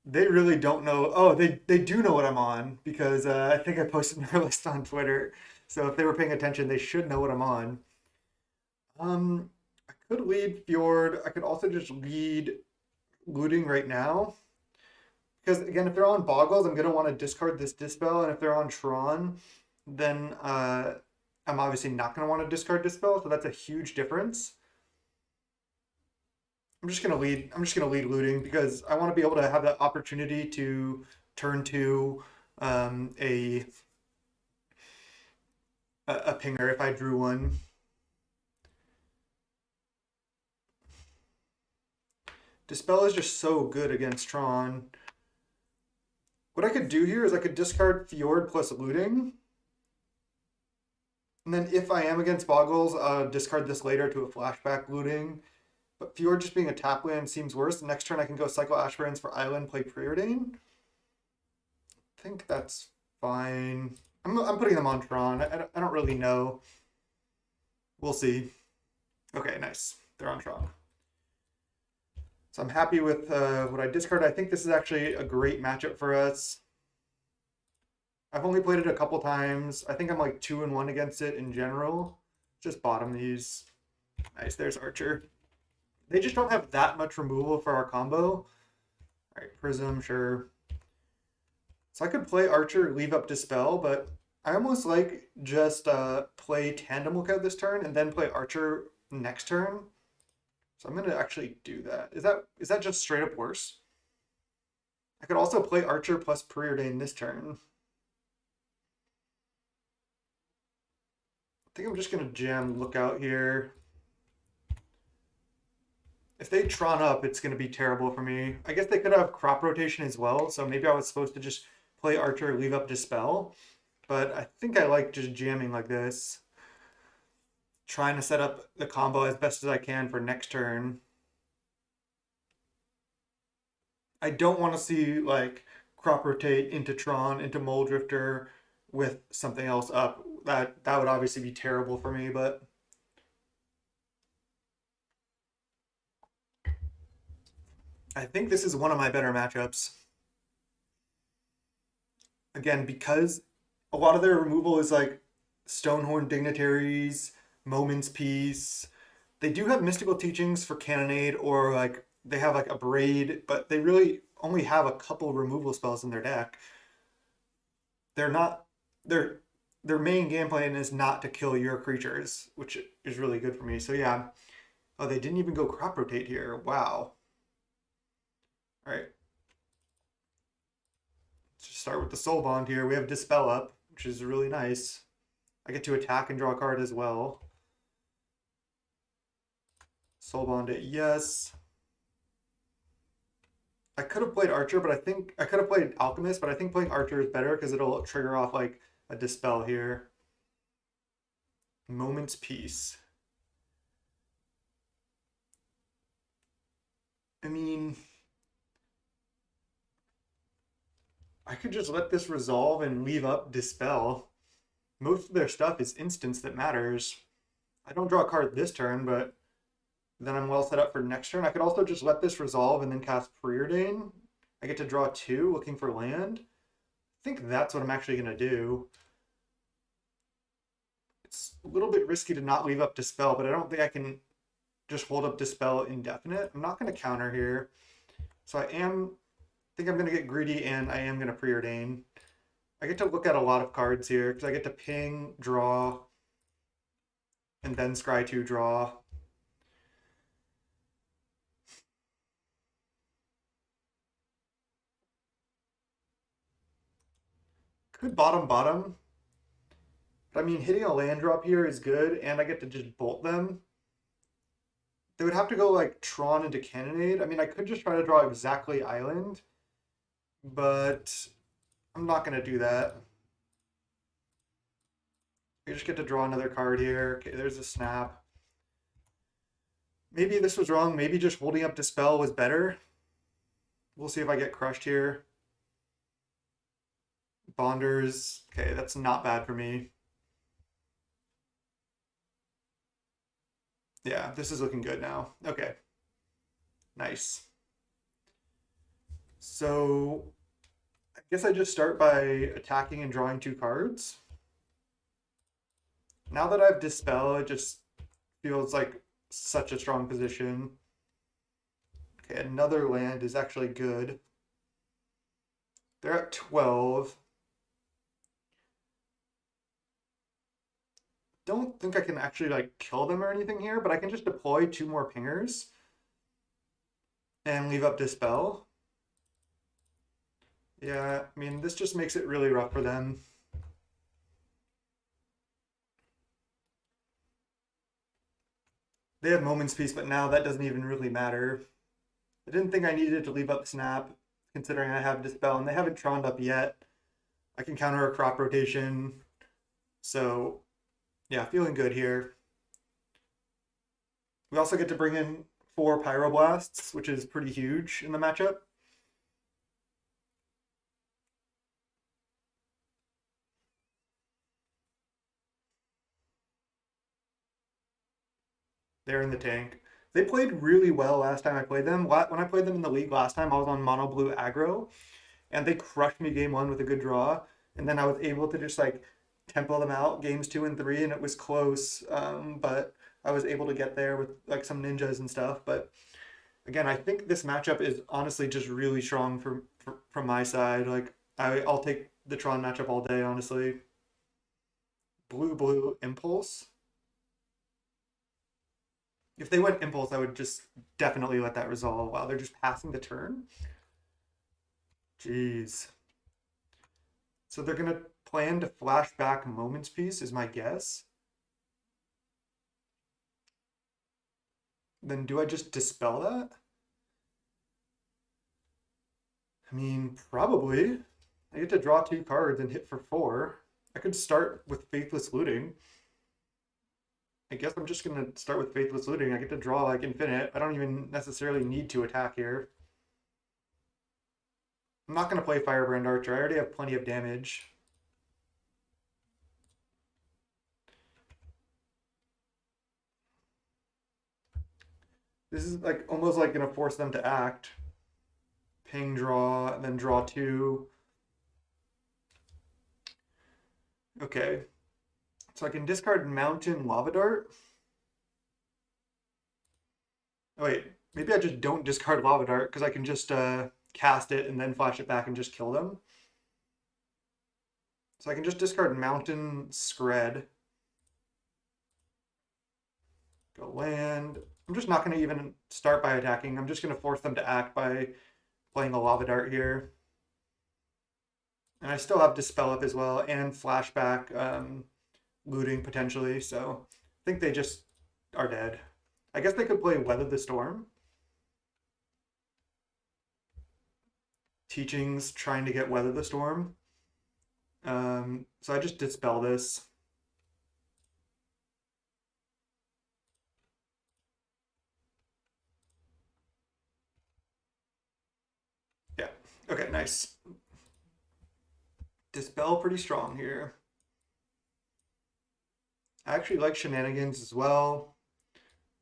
They really don't know. Oh, they do know what I'm on because I think I posted their list on Twitter. So if they were paying attention, they should know what I'm on. I could lead Fjord. I could also just lead Looting right now. Because again, if they're on Boggles, I'm gonna want to discard this Dispel, and if they're on Tron, then I'm obviously not going to want to discard Dispel, so that's a huge difference. I'm just going to lead Looting because I want to be able to have that opportunity to turn to a pinger if I drew one. Dispel is just so good against Tron. What I could do here is I could discard Fjord plus Looting. And then if I am against Boggles, discard this later to a flashback Looting. But Fjord just being a tap land seems worse. Next turn I can go cycle Ashbrands for Island, play Preordain. I think that's fine. I'm putting them on Tron. I don't really know. We'll see. Okay, nice. They're on Tron. So I'm happy with what I discard. I think this is actually a great matchup for us. I've only played it a couple times. I think I'm like 2-1 against it in general. Just bottom these. Nice, there's Archer. They just don't have that much removal for our combo. All right, Prism, sure. So I could play Archer, leave up Dispel, but I almost like just play Tandem Lookout this turn and then play Archer next turn. So I'm gonna actually do that. Is that just straight up worse? I could also play Archer plus Preordain this turn. I think I'm just gonna jam Lookout here. If they Tron up, it's gonna be terrible for me. I guess they could have crop rotation as well, so maybe I was supposed to just play Archer, leave up Dispel. But I think I like just jamming like this. Trying to set up the combo as best as I can for next turn. I don't want to see like crop rotate into Tron, into Mole Drifter with something else up. That would obviously be terrible for me, but I think this is one of my better matchups. Again, because a lot of their removal is like Stonehorn Dignitaries, Moment's Peace. They do have mystical teachings for Cannonade, or like they have like a Braid, but they really only have a couple removal spells in their deck. They're not their their main game plan is not to kill your creatures, which is really good for me. So yeah. Oh, they didn't even go crop rotate here. Wow. All right. Let's just start with the Soul Bond here. We have Dispel up, which is really nice. I get to attack and draw a card as well. Soul Bond it, yes. I could have played Archer, but I think I could have played Alchemist, but I think playing Archer is better because it'll trigger off like a Dispel here. Moment's Peace. I mean, I could just let this resolve and leave up Dispel. Most of their stuff is instance that matters. I don't draw a card this turn, but then I'm well set up for next turn. I could also just let this resolve and then cast Preordain. I get to draw two, looking for land. I think that's what I'm actually going to do. It's a little bit risky to not leave up Dispel, but I don't think I can just hold up Dispel indefinite. I'm not going to counter here. So I think I'm going to get greedy, and I am going to Preordain. I get to look at a lot of cards here because I get to ping, draw, and then scry 2 draw. Could bottom. But I mean, hitting a land drop here is good, and I get to just bolt them. They would have to go like Tron into Cannonade. I mean, I could just try to draw exactly Island, but I'm not going to do that. I just get to draw another card here. Okay, there's a snap. Maybe this was wrong. Maybe just holding up Dispel was better. We'll see if I get crushed here. Bonders. Okay, that's not bad for me. Yeah, this is looking good now. Okay. Nice. So I guess I just start by attacking and drawing 2 cards. Now that I've Dispel, it just feels like such a strong position. Okay, another land is actually good. They're at 12. Don't think I can actually like kill them or anything here, but I can just deploy 2 more pingers and leave up Dispel. Yeah, I mean, this just makes it really rough for them. They have Moment's Peace, but now that doesn't even really matter. I didn't think I needed to leave up Snap, considering I have Dispel, and they haven't Troned up yet. I can counter a crop rotation. So, yeah, feeling good here. We also get to bring in 4 Pyroblasts, which is pretty huge in the matchup. They're in the tank. They played really well last time I played them. When I played them in the league last time, I was on mono blue aggro, and they crushed me game 1 with a good draw. And then I was able to just like tempo them out games 2 and 3, and it was close. But I was able to get there with like some ninjas and stuff. But again, I think this matchup is honestly just really strong from my side. Like I'll take the Tron matchup all day, honestly. Blue impulse. If they went Impulse, I would just definitely let that resolve. Wow, they're just passing the turn? Jeez. So they're gonna plan to flash back Moment's Peace, is my guess. Then do I just dispel that? I mean, probably. I get to draw 2 cards and hit for 4. I could start with Faithless Looting. I guess I'm just gonna start with Faithless Looting. I get to draw like infinite. I don't even necessarily need to attack here. I'm not gonna play Firebrand Archer. I already have plenty of damage. This is like almost like gonna force them to act. Ping draw, and then draw 2. Okay. So I can discard Mountain Lava Dart. Oh wait, maybe I just don't discard Lava Dart because I can just cast it and then flash it back and just kill them. So I can just discard Mountain Scred. Go land. I'm just not going to even start by attacking. I'm just going to force them to act by playing a Lava Dart here. And I still have Dispel up as well and Flashback looting potentially. So I think they just are dead. I guess they could play Weather the Storm. Teachings trying to get Weather the Storm. So I just dispel this. Yeah. Okay, nice. Dispel pretty strong here. I actually like Shenanigans as well.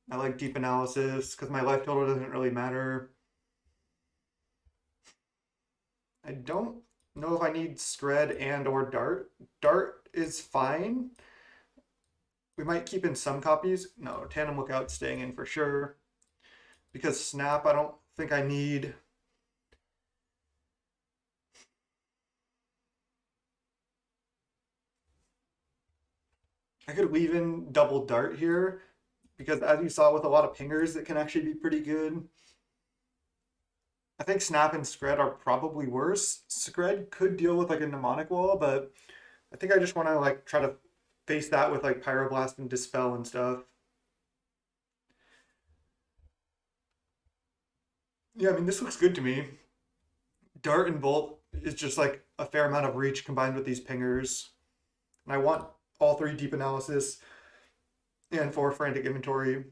I like Deep Analysis because my life total doesn't really matter. I don't know if I need Scred and or Dart. Dart is fine. We might keep in some copies. No, Tandem Lookout staying in for sure. Because Snap, I don't think I need. I could leave in double Dart here because as you saw with a lot of pingers, it can actually be pretty good. I think Snap and Scred are probably worse. Scred could deal with like a mnemonic wall, but I think I just want to like try to face that with like Pyroblast and Dispel and stuff. Yeah, I mean this looks good to me. Dart and Bolt is just like a fair amount of reach combined with these pingers. And I want all 3 Deep Analysis and 4 Frantic Inventory.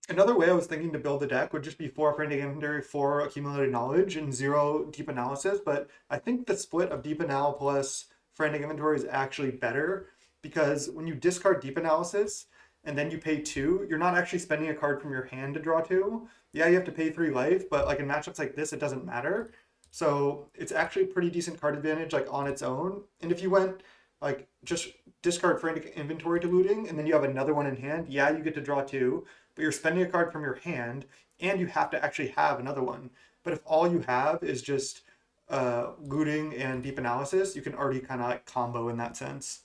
Another way I was thinking to build the deck would just be 4 Frantic Inventory, 4 Accumulated Knowledge, and 0 Deep Analysis. But I think the split of Deep Anal plus Frantic Inventory is actually better because when you discard Deep Analysis and then you pay 2, you're not actually spending a card from your hand to draw 2. Yeah, you have to pay 3 life, but like in matchups like this, it doesn't matter. So it's actually a pretty decent card advantage like on its own. And if you went like just discard Frantic Inventory to looting and then you have another one in hand, yeah, you get to draw 2, but you're spending a card from your hand and you have to actually have another one. But if all you have is just looting and Deep Analysis, you can already kind of like combo in that sense.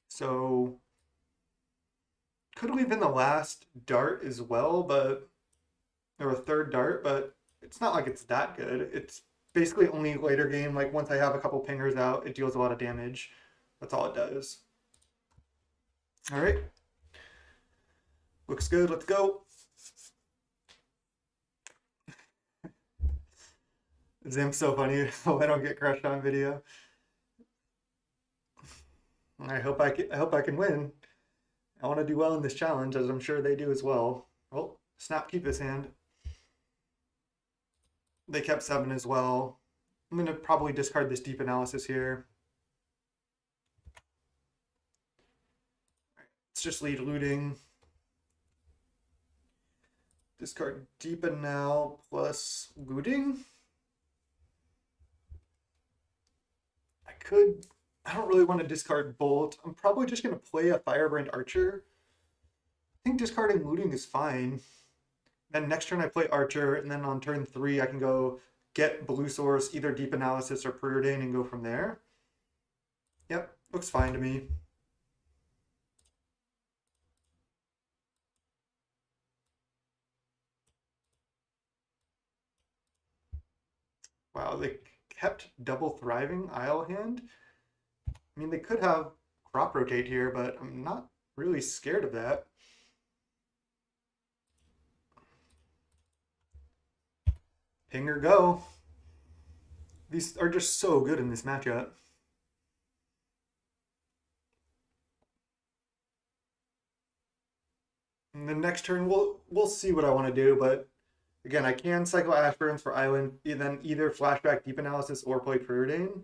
So could have been the last Dart as well, but or a third Dart, but it's not like it's that good. It's basically only later game. Like once I have a couple pingers out, it deals a lot of damage. That's all it does. All right. Looks good. Let's go. Zim's so funny. Hope I don't get crushed on video. I hope I can win. I want to do well in this challenge, as I'm sure they do as well. Oh, Snap keep his hand. They kept 7 as well. I'm gonna probably discard this Deep Analysis here. Let's just lead looting. Discard Deep Anal plus looting. I don't really want to discard Bolt. I'm probably just going to play a Firebrand Archer. I think discarding looting is fine. Then next turn I play Archer, and then on turn 3 I can go get Blue Source, either Deep Analysis or Preordain, and go from there. Yep, looks fine to me. Wow, they kept double thriving Isle hand. I mean, they could have crop rotate here, but I'm not really scared of that. Ping or go. These are just so good in this matchup. And the next turn, we'll see what I want to do, but again, I can cycle Ashburns for Island, then either flashback Deep Analysis or play Preordain.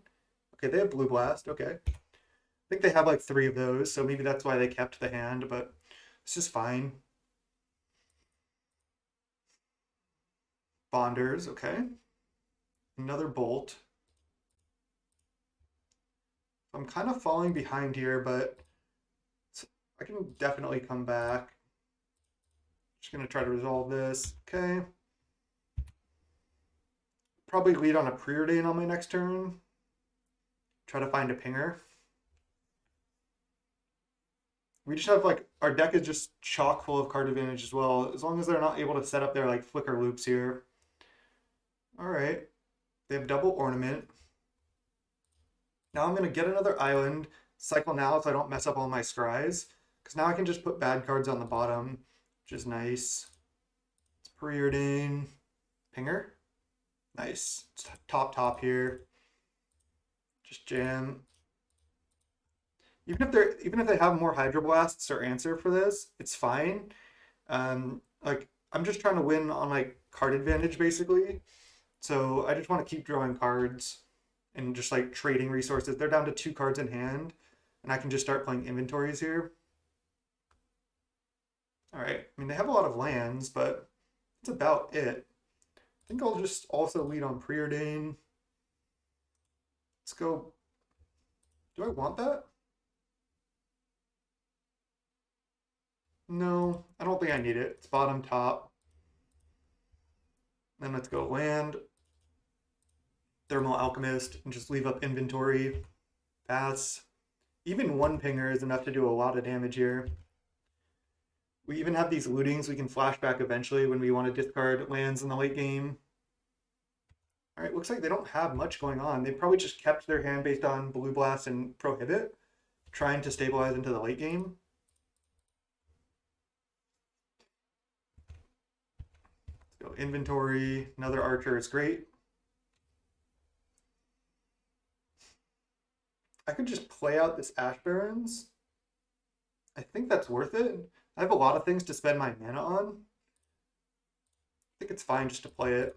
Okay, they have Blue Blast. Okay. I think they have like 3 of those, so maybe that's why they kept the hand, but it's just fine. Bonders, okay. Another Bolt. I'm kind of falling behind here, but I can definitely come back. Just gonna try to resolve this. Okay. Probably lead on a Preordain on my next turn. Try to find a pinger. We just have like our deck is just chock full of card advantage as well. As long as they're not able to set up their like flicker loops here. All right. They have double ornament. Now I'm gonna get another island, cycle now so I don't mess up all my scries. Because now I can just put bad cards on the bottom, which is nice. It's Preordain. Pinger. Nice. It's top here. Just jam. Even if they have more Hydroblasts or answer for this, it's fine. Like I'm just trying to win on like card advantage basically. So I just want to keep drawing cards and just like trading resources. They're down to 2 cards in hand, and I can just start playing inventories here. All right. I mean, they have a lot of lands, but that's about it. I think I'll just also lead on Preordain. Let's go. Do I want that? No, I don't think I need it. It's bottom top. Then let's go land. Thermal Alchemist and just leave up inventory. Pass. Even 1 pinger is enough to do a lot of damage here. We even have these lootings we can flashback eventually when we want to discard lands in the late game. All right, looks like they don't have much going on. They probably just kept their hand based on Blue Blast and Prohibit, trying to stabilize into the late game. Let's go inventory. Another archer is great. I could just play out this Ash Barrens. I think that's worth it. I have a lot of things to spend my mana on. I think it's fine just to play it.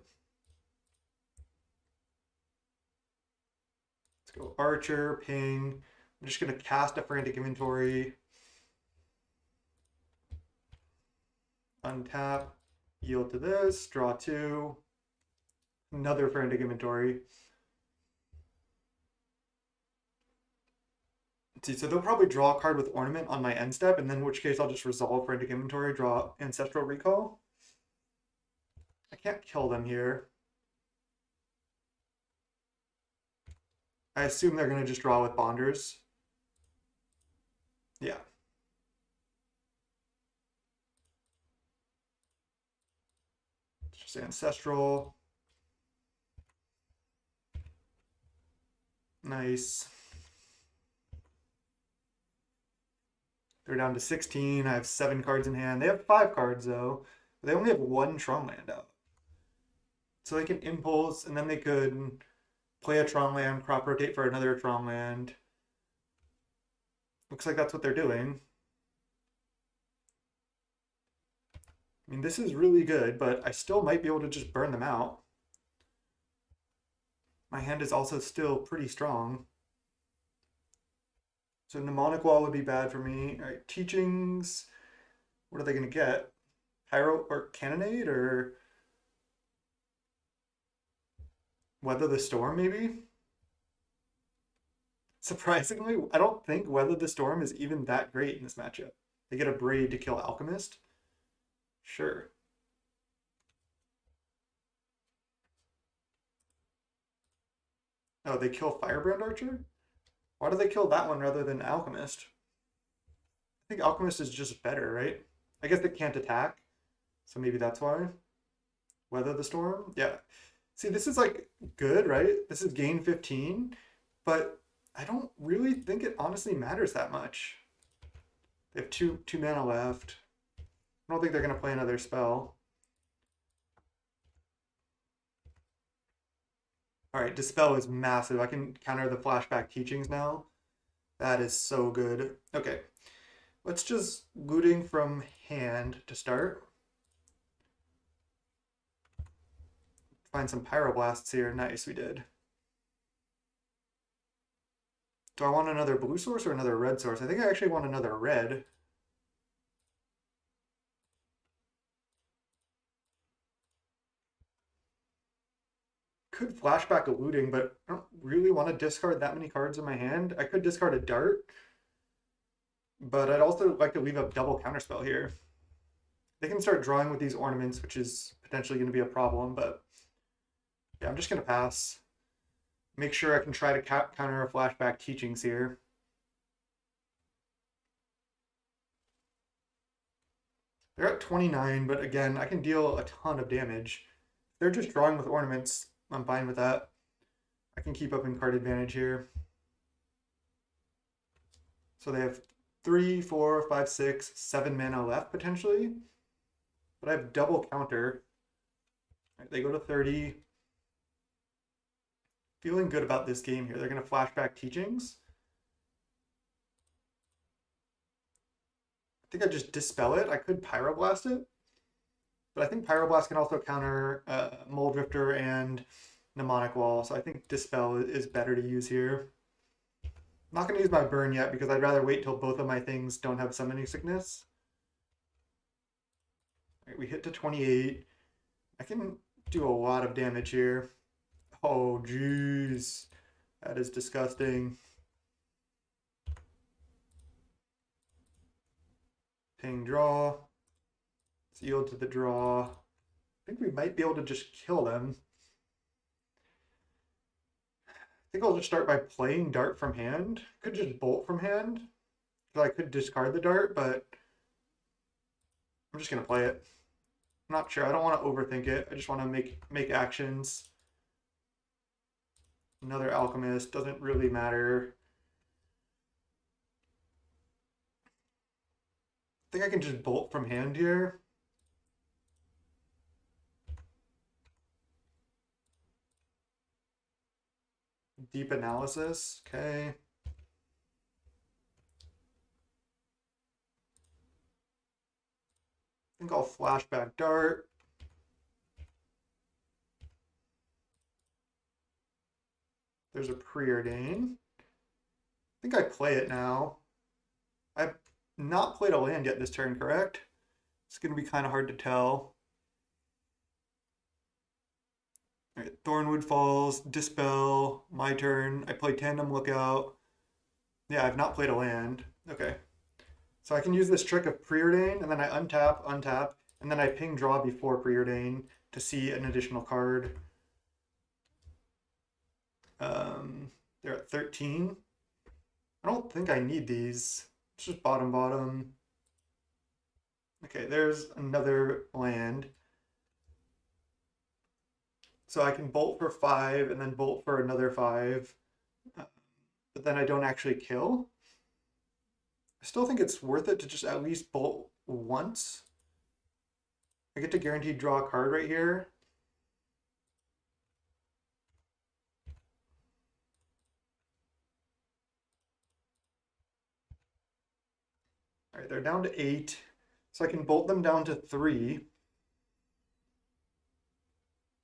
Let's go Archer, Ping. I'm just going to cast a Frantic Inventory. Untap, yield to this, draw 2. Another Frantic Inventory. See, so they'll probably draw a card with Ornament on my end step, and then in which case I'll just resolve Frantic Inventory, draw Ancestral Recall. I can't kill them here. I assume they're going to just draw with Bonders. Yeah. It's just Ancestral. Nice. They're down to 16. I have 7 cards in hand. They have 5 cards though. But they only have 1 Tron land out. So they can impulse, and then they could play a Tron land, crop rotate for another Tron land. Looks like that's what they're doing. I mean, this is really good, but I still might be able to just burn them out. My hand is also still pretty strong. So Mnemonic Wall would be bad for me. All right, Teachings. What are they going to get? Pyro or Cannonade or Weather the Storm, maybe? Surprisingly, I don't think Weather the Storm is even that great in this matchup. They get a Braid to kill Alchemist. Sure. Oh, they kill Firebrand Archer? Why do they kill that one rather than Alchemist? I think Alchemist is just better, right? I guess they can't attack, so maybe that's why. Weather the Storm? Yeah. See, this is like good, right? This is gain 15, but I don't really think it honestly matters that much. They have two mana left. I don't think they're gonna play another spell. All right, Dispel is massive. I can counter the flashback teachings now. That is so good. Okay, let's just looting from hand to start. Find some Pyroblasts here. Nice, we did. Do I want another blue source or another red source? I think I actually want another red. Could flashback a looting, but I don't really want to discard that many cards in my hand. I could discard a dart, but I'd also like to leave a double counterspell here. They can start drawing with these ornaments, which is potentially going to be a problem, but yeah, I'm just going to pass. Make sure I can try to counter a flashback teachings here. They're at 29, but again, I can deal a ton of damage. If they're just drawing with ornaments, I'm fine with that. I can keep up in card advantage here. So they have 3, 4, 5, 6, 7 mana left potentially. But I have double counter. Right, they go to 30. Feeling good about this game here. They're going to flashback teachings. I think I just dispel it. I could Pyroblast it. But I think Pyroblast can also counter Mold Drifter and Mnemonic Wall. So I think Dispel is better to use here. I'm not going to use my Burn yet because I'd rather wait till both of my things don't have Summoning Sickness. All right, we hit to 28. I can do a lot of damage here. Oh, jeez. That is disgusting. Ping draw. Let's yield to the draw. I think we might be able to just kill them. I think I'll just start by playing Dart from hand. Could just Bolt from hand. Because I could discard the Dart, but I'm just going to play it. I'm not sure. I don't want to overthink it. I just want to make actions. Another Alchemist. Doesn't really matter. I think I can just Bolt from hand here. Deep Analysis. Okay. I think I'll flashback Dart. There's a Preordain. I think I play it now. I've not played a land yet this turn, correct? It's going to be kind of hard to tell. All right, Thornwood Falls, Dispel, my turn. I play Tandem Lookout. Yeah, I've not played a land. Okay. So I can use this trick of Preordain, and then I untap, and then I ping draw before Preordain to see an additional card. They're at 13. I don't think I need these. It's just bottom. Okay, there's another land. So I can bolt for 5 and then bolt for another 5. But then I don't actually kill. I still think it's worth it to just at least bolt once. I get to guaranteed draw a card right here. All right, they're down to 8. So I can bolt them down to 3.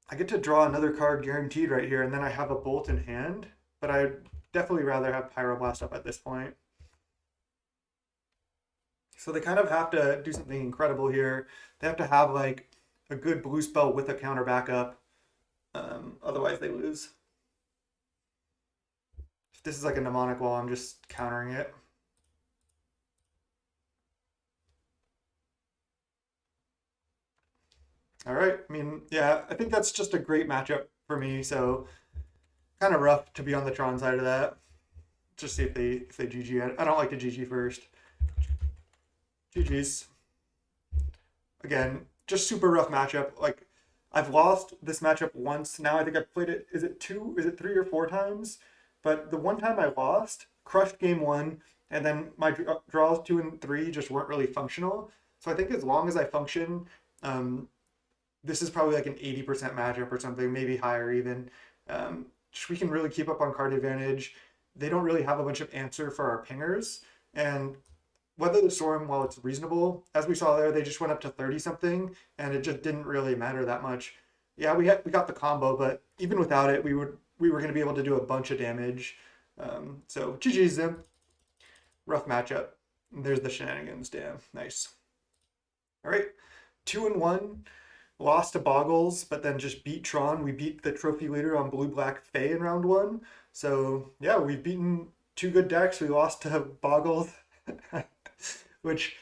I get to draw another card guaranteed right here, and then I have a bolt in hand. But I'd definitely rather have Pyroblast up at this point. So they kind of have to do something incredible here. They have to have like a good blue spell with a counter backup. Otherwise they lose. If this is like a Mnemonic Wall, I'm just countering it. All right. I mean, yeah, I think that's just a great matchup for me. So kind of rough to be on the Tron side of that. Just see if they GG. I don't like to GG first. GG's. Again, just super rough matchup. Like I've lost this matchup once. Now I think I've played it. Is it 3 or 4 times? But the one time I lost, crushed game one, and then my draws 2 and 3 just weren't really functional. So I think as long as I function, um, this is probably like an 80% matchup or something, maybe higher even. We can really keep up on card advantage. They don't really have a bunch of answer for our pingers. And Weather the Storm, while it's reasonable, as we saw there, they just went up to 30 something, and it just didn't really matter that much. Yeah, we got the combo, but even without it, we were going to be able to do a bunch of damage. So GG's them. Rough matchup. There's the shenanigans. Damn, nice. All right, 2-1. Lost to Boggles, but then just beat Tron. We beat the trophy leader on Blue Black Fae in round one. So yeah, we've beaten two good decks. We lost to Boggles, which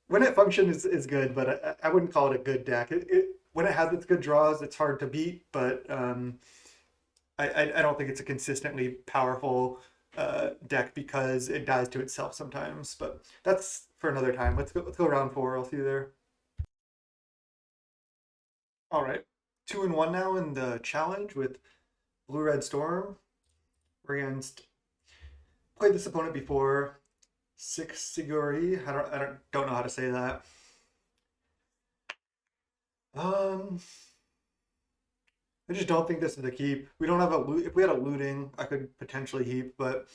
when it functions is good, but I wouldn't call it a good deck. When it has its good draws, it's hard to beat, but I don't think it's a consistently powerful deck because it dies to itself sometimes. But that's for another time. Let's go round four. I'll see you there. All right, 2-1 now in the challenge with Blue Red Storm. We're against played this opponent before. 16'D. I don't know how to say that. Um, I just don't think this is a keep. We don't have a loot. If we had a looting, I could potentially heap, but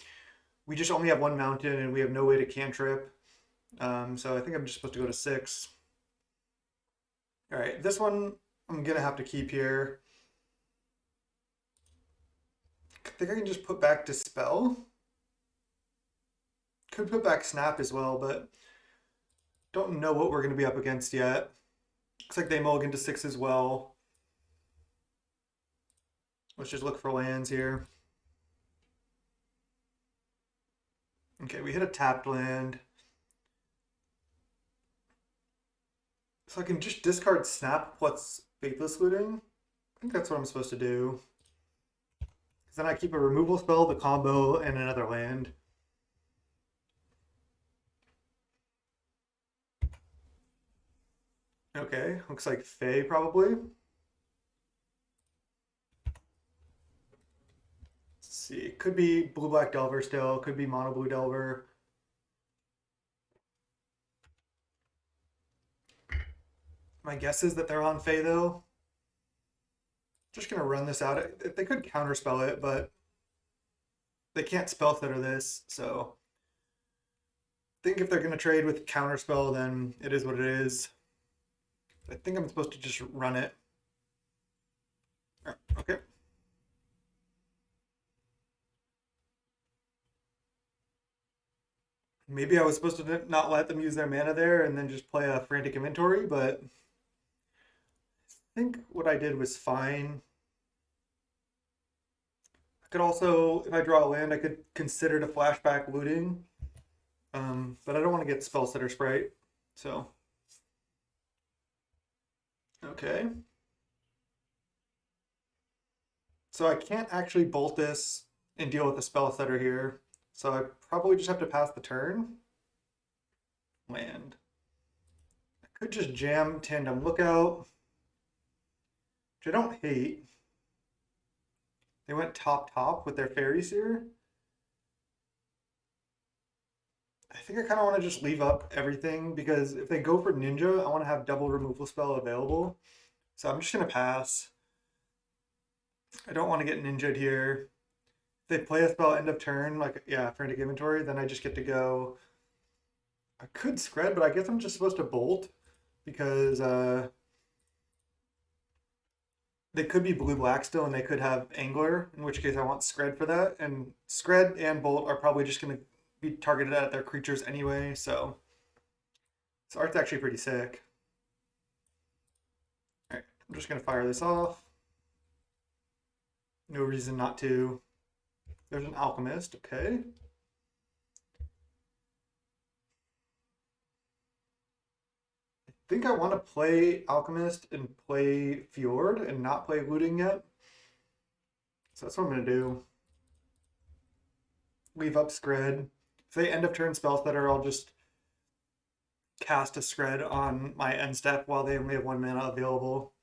we just only have one mountain and we have no way to cantrip. So I think I'm just supposed to go to 6. All right, this one I'm gonna have to keep here. I think I can just put back Dispel. Could put back Snap as well, but don't know what we're gonna be up against yet. Looks like they mulligan to 6 as well. Let's just look for lands here. Okay, we hit a tapped land. So I can just discard Snap plus Faithless Looting. I think that's what I'm supposed to do. Because then I keep a removal spell, the combo, and another land. Okay, looks like Fae probably. Let's see, it could be Blue-Black Delver still, could be Mono-Blue Delver. My guess is that they're on Fae though. Just gonna run this out. They could counterspell it, but they can't spell stutter this, so I think if they're gonna trade with counterspell, then it is what it is. I think I'm supposed to just run it. Okay. Maybe I was supposed to not let them use their mana there and then just play a frantic inventory, but I think what I did was fine. I could also, if I draw a land, I could consider to flashback looting, but I don't want to get spell setter sprite, so okay. So I can't actually bolt this and deal with the spell setter here, so I probably just have to pass the turn. Land. I could just jam Tandem Lookout, which I don't hate. They went top with their fairies here. I think I kind of want to just leave up everything because if they go for ninja, I want to have double removal spell available. So I'm just going to pass. I don't want to get ninja'd here. If they play a spell end of turn, like, yeah, frantic inventory, then I just get to go. I could scred, but I guess I'm just supposed to bolt because they could be blue-black still, and they could have Angler, in which case I want Scred for that. And Scred and Bolt are probably just going to be targeted at their creatures anyway, so this art's actually pretty sick. Alright, I'm just going to fire this off. No reason not to. There's an Alchemist, okay. I think I want to play Alchemist and play Fjord and not play Looting yet. So that's what I'm going to do. Leave up Scred. If they end of turn spell stutter, I'll just cast a Scred on my end step while they only have 1 mana available.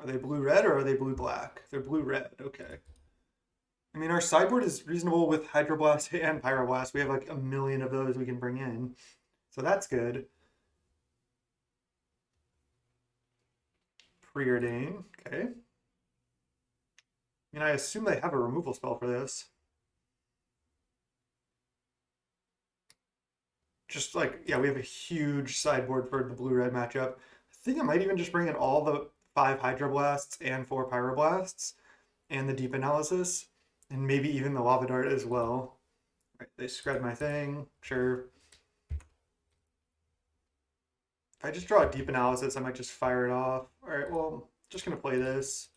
Are they blue-red or are they blue-black? They're blue-red, okay. I mean, our sideboard is reasonable with Hydroblast and Pyroblast. We have like a million of those we can bring in. So that's good. Preordain, okay. I mean, I assume they have a removal spell for this. Just like, yeah, we have a huge sideboard for the blue-red matchup. I think I might even just bring in all the 5 Hydroblasts and 4 Pyroblasts and the Deep Analysis, and maybe even the Lava Dart as well. Right, they scred my thing, sure. If I just draw a Deep Analysis, I might just fire it off. All right, well, just gonna play this.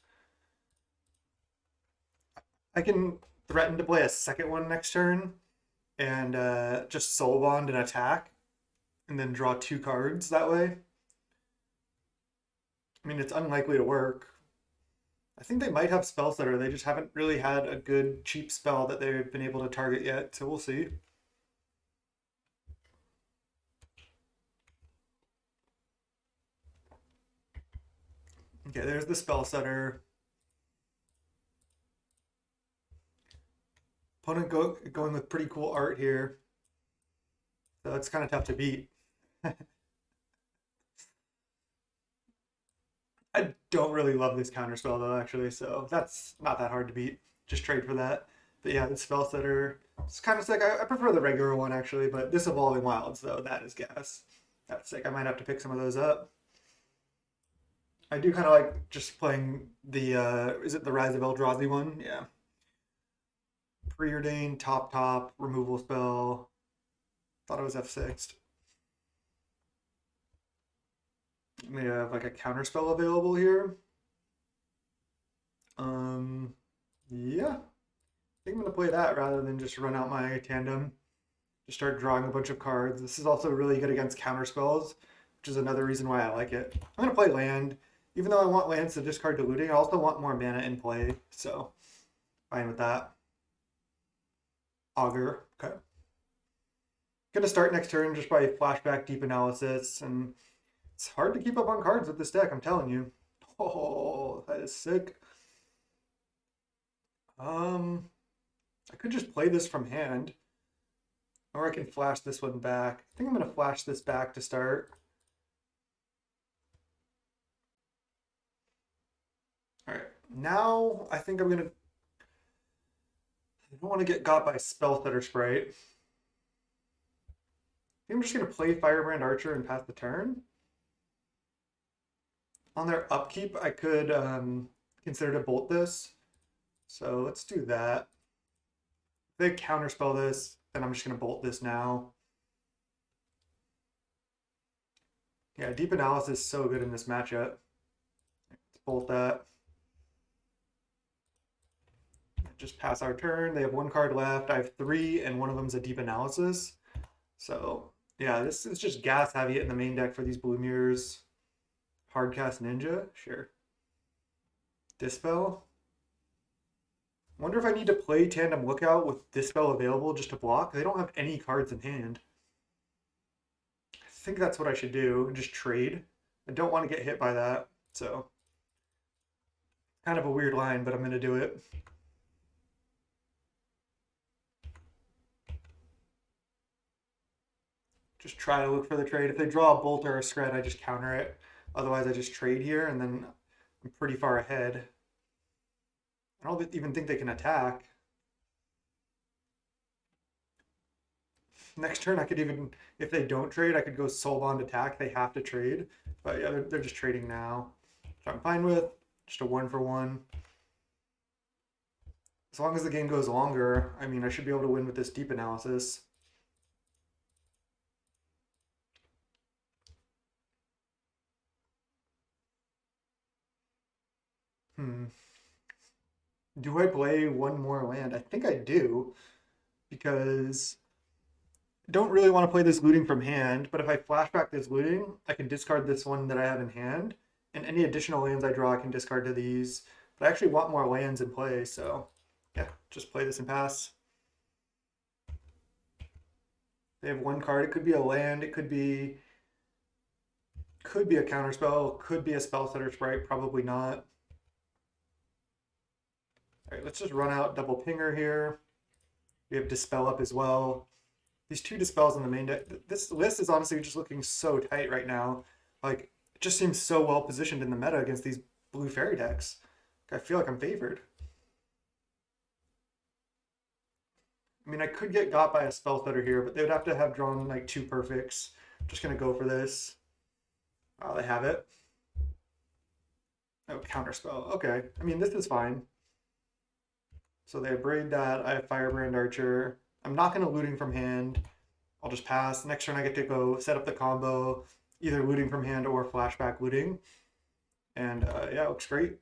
I can threaten to play a second one next turn and just Soul Bond and attack, and then draw 2 cards that way. I mean, it's unlikely to work. I think they might have Spell Stutter. They just haven't really had a good cheap spell that they've been able to target yet, so we'll see. Okay, there's the Spell Stutter. Opponent going with pretty cool art here. So it's kind of tough to beat. I don't really love this counterspell though, actually, so that's not that hard to beat. Just trade for that. But yeah, the Spell Setter, it's kind of sick. I prefer the regular one actually, but this Evolving Wilds though, that is gas. That's sick. I might have to pick some of those up. I do kind of like just playing the, is it the Rise of Eldrazi one? Yeah. Preordain, top, removal spell. Thought it was F6'd. We have like a counter spell available here. Yeah. I think I'm gonna play that rather than just run out my tandem. Just start drawing a bunch of cards. This is also really good against counter spells, which is another reason why I like it. I'm gonna play land. Even though I want lands to discard diluting, I also want more mana in play, so fine with that. Augur, okay. Gonna start next turn just by flashback Deep Analysis, and it's hard to keep up on cards with this deck, I'm telling you. Oh, that is sick. I could just play this from hand, or I can flash this one back. I think I'm gonna flash this back to start. All right, now I think I'm gonna. I don't want to get got by Spell Stutter Sprite. I think I'm just gonna play Firebrand Archer and pass the turn. On their upkeep, I could consider to bolt this. So let's do that. If they counterspell this, then I'm just going to bolt this now. Yeah, Deep Analysis is so good in this matchup. Let's bolt that. Just pass our turn. They have 1 card left. I have 3, and one of them is a Deep Analysis. So yeah, this is just gas heavy in the main deck for these blue mirrors. Hardcast Ninja, sure. Dispel. Wonder if I need to play Tandem Lookout with Dispel available just to block. They don't have any cards in hand. I think that's what I should do, just trade. I don't want to get hit by that, so kind of a weird line, but I'm gonna do it. Just try to look for the trade. If they draw a bolt or a scred, I just counter it. Otherwise, I just trade here, and then I'm pretty far ahead. I don't even think they can attack. Next turn, I could even, if they don't trade, I could go Soul Bond attack. They have to trade. But yeah, they're just trading now. So I'm fine with just a 1-for-1. As long as the game goes longer, I mean, I should be able to win with this Deep Analysis. Do I play one more land? I think I do, because I don't really want to play this looting from hand, but if I flashback this looting, I can discard this one that I have in hand, and any additional lands I draw I can discard to these. But I actually want more lands in play, so yeah, just play this and pass. They have 1 card. It could be a land, it could be a counterspell, could be a Spell Setter Sprite, probably not. All right, let's just run out double pinger here. We have Dispel up as well. These two Dispels on the main deck. This list is honestly just looking so tight right now. Like, it just seems so well positioned in the meta against these blue fairy decks. I feel like I'm favored. I mean, I could get got by a spell stutter here, but they would have to have drawn like two perfects. I'm just gonna go for this. Oh, they have it. Oh, counterspell. Okay. I mean, this is fine. So they braid that. I have Firebrand Archer. I'm not going to looting from hand. I'll just pass. Next turn I get to go set up the combo, either looting from hand or flashback looting. And yeah, it looks great.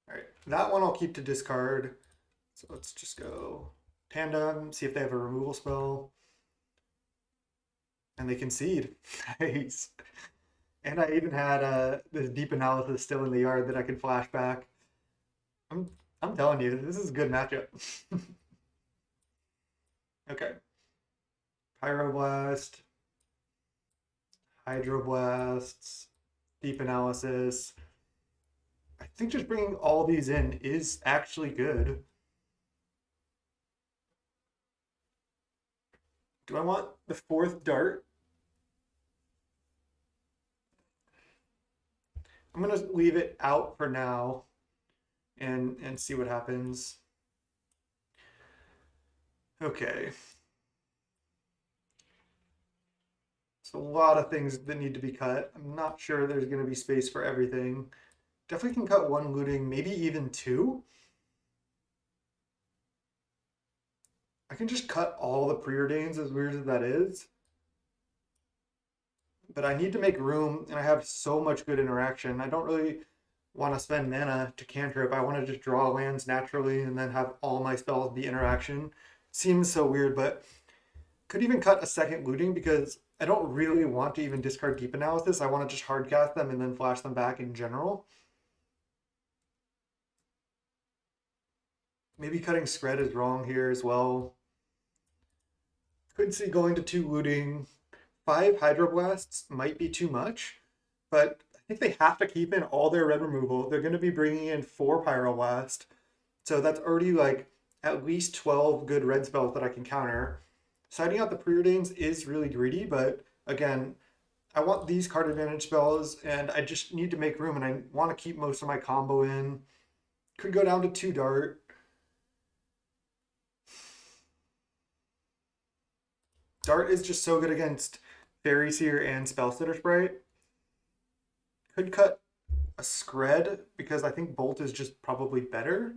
All right, that one I'll keep to discard. So let's just go tandem, see if they have a removal spell. And they concede. Nice. And I even had this deep analysis still in the yard that I could flash back. I'm telling you, this is a good matchup. Okay. Pyroblast, Hydroblasts, deep analysis. I think just bringing all these in is actually good. Do I want the fourth dart? I'm gonna leave it out for now and see what happens. Okay. So a lot of things that need to be cut. I'm not sure there's gonna be space for everything. Definitely can cut one looting, maybe even two. I can just cut all the preordains, as weird as that is. But I need to make room, and I have so much good interaction. I don't really want to spend mana to cantrip. I want to just draw lands naturally and then have all my spells be interaction. Seems so weird, but could even cut a second looting because I don't really want to even discard deep analysis. I want to just hard cast them and then flash them back in general. Maybe cutting Scred is wrong here as well. Could see going to two looting. 5 Hydroblasts might be too much, but I think they have to keep in all their red removal. They're going to be bringing in 4 Pyroblast. So that's already like at least 12 good red spells that I can counter. Siding out the preordains is really greedy, but again, I want these card advantage spells and I just need to make room and I want to keep most of my combo in. Could go down to 2 dart. Dart is just so good against Fairy Seer and Spellstutter Sprite. Could cut a Scred because I think Bolt is just probably better.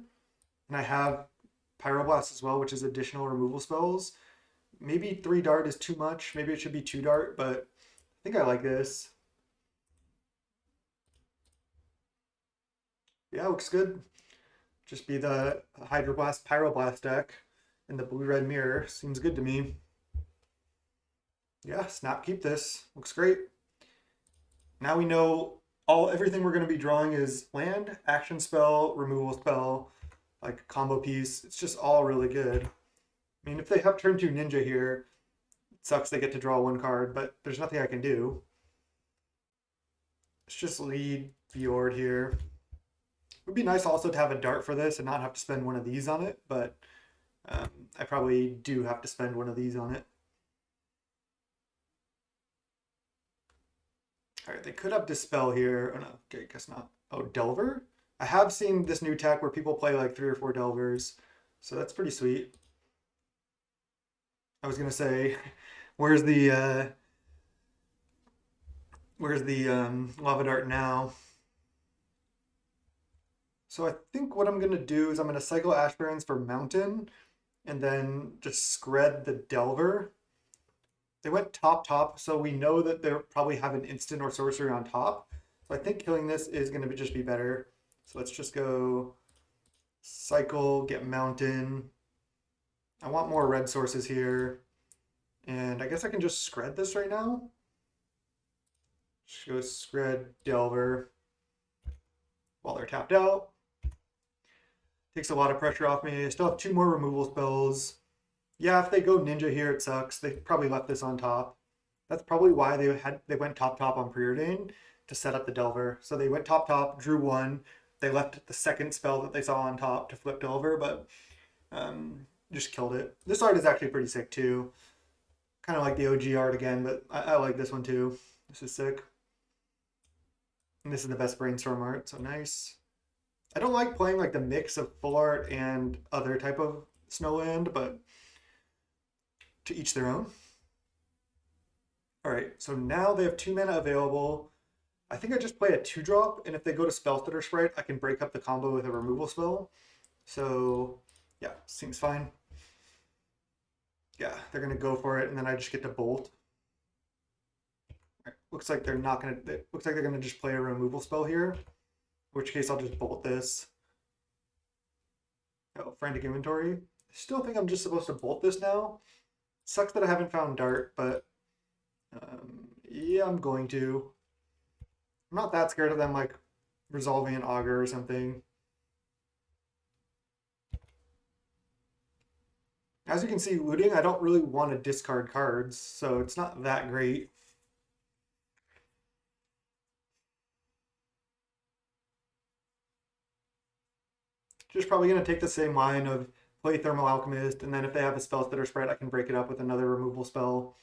And I have Pyroblast as well, which is additional removal spells. Maybe 3 dart is too much. Maybe it should be 2 dart, but I think I like this. Yeah, looks good. Just be the Hydroblast Pyroblast deck in the blue-red mirror. Seems good to me. Yeah, snap, keep this. Looks great. Now we know everything we're going to be drawing is land, action spell, removal spell, like combo piece. It's just all really good. I mean, if they have turn 2 ninja here, it sucks they get to draw 1 card, but there's nothing I can do. Let's just lead Fjord here. It would be nice also to have a dart for this and not have to spend one of these on it, but I probably do have to spend one of these on it. All right, they could have Dispel here. Oh, no, okay, guess not. Oh, Delver? I have seen this new tech where people play like 3 or 4 Delvers, so that's pretty sweet. I was gonna say, where's the Lava Dart now? So I think what I'm gonna do is I'm gonna cycle Ash Barrens for Mountain, and then just Scred the Delver. They went top, so we know that they'll probably have an instant or sorcery on top. So I think killing this is going to just be better. So let's just go cycle, get Mountain. I want more red sources here. And I guess I can just Scred this right now. Just go Scred Delver while they're tapped out. Takes a lot of pressure off me. I still have 2 more removal spells. Yeah, if they go ninja here, it sucks. They probably left this on top. That's probably why they went top on Preordain to set up the Delver. So they went top, drew 1, they left the second spell that they saw on top to flip over, but just killed it. This art is actually pretty sick too. Kind of like the OG art again, but I like this one too. This is sick. And this is the best brainstorm art, so nice. I don't like playing like the mix of full art and other type of Snowland, but to each their own. All right, so now they have 2 mana available. I think I just play a 2-drop, and if they go to Spell Stutter Sprite, I can break up the combo with a removal spell. So yeah, seems fine. Yeah, they're gonna go for it, and then I just get to bolt. Right, looks like they're not gonna. Looks like they're gonna just play a removal spell here, in which case I'll just bolt this. Oh, Frantic Inventory. I still think I'm just supposed to bolt this now. Sucks that I haven't found Dart, but yeah, I'm going to. I'm not that scared of them like resolving an Augur or something. As you can see, looting, I don't really want to discard cards, so it's not that great. Just probably going to take the same line of play Thermal Alchemist, and then if they have a Spell Stutter Sprite, I can break it up with another removal spell.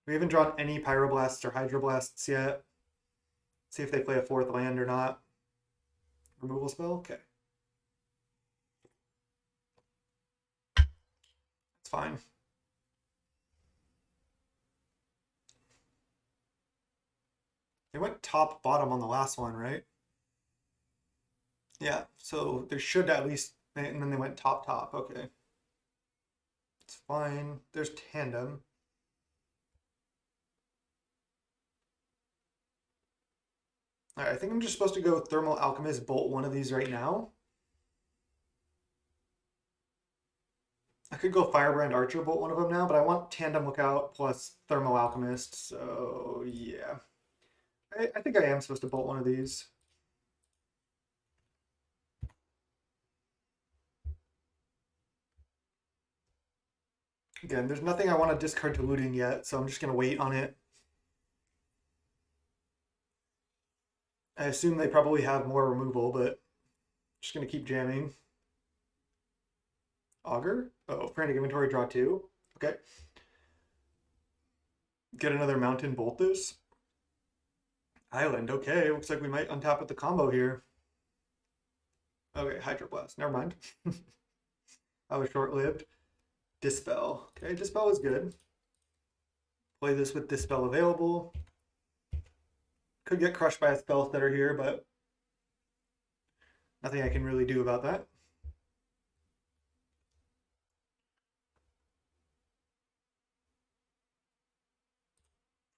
We haven't drawn any Pyroblasts or Hydroblasts yet. See if they play a 4th land or not. Removal spell? Okay. It's fine. They went top bottom on the last one, right? Yeah, so there should at least, and then they went top top. Okay. It's fine. There's tandem. All right, I think I'm just supposed to go Thermal Alchemist, bolt one of these right now. I could go Firebrand Archer, bolt one of them now, but I want Tandem Lookout plus Thermal Alchemist, so yeah. I think I am supposed to bolt one of these. Again, there's nothing I want to discard to looting yet, so I'm just going to wait on it. I assume they probably have more removal, but just going to keep jamming. Augur? Oh, Frantic Inventory, draw 2. Okay. Get another Mountain, bolt this. Island, okay. Looks like we might untap with the combo here. Okay, Hydroblast. Never mind. That was short-lived. Dispel. Okay, Dispel is good. Play this with Dispel available. Could get crushed by a Spell Stutter here, but nothing I can really do about that.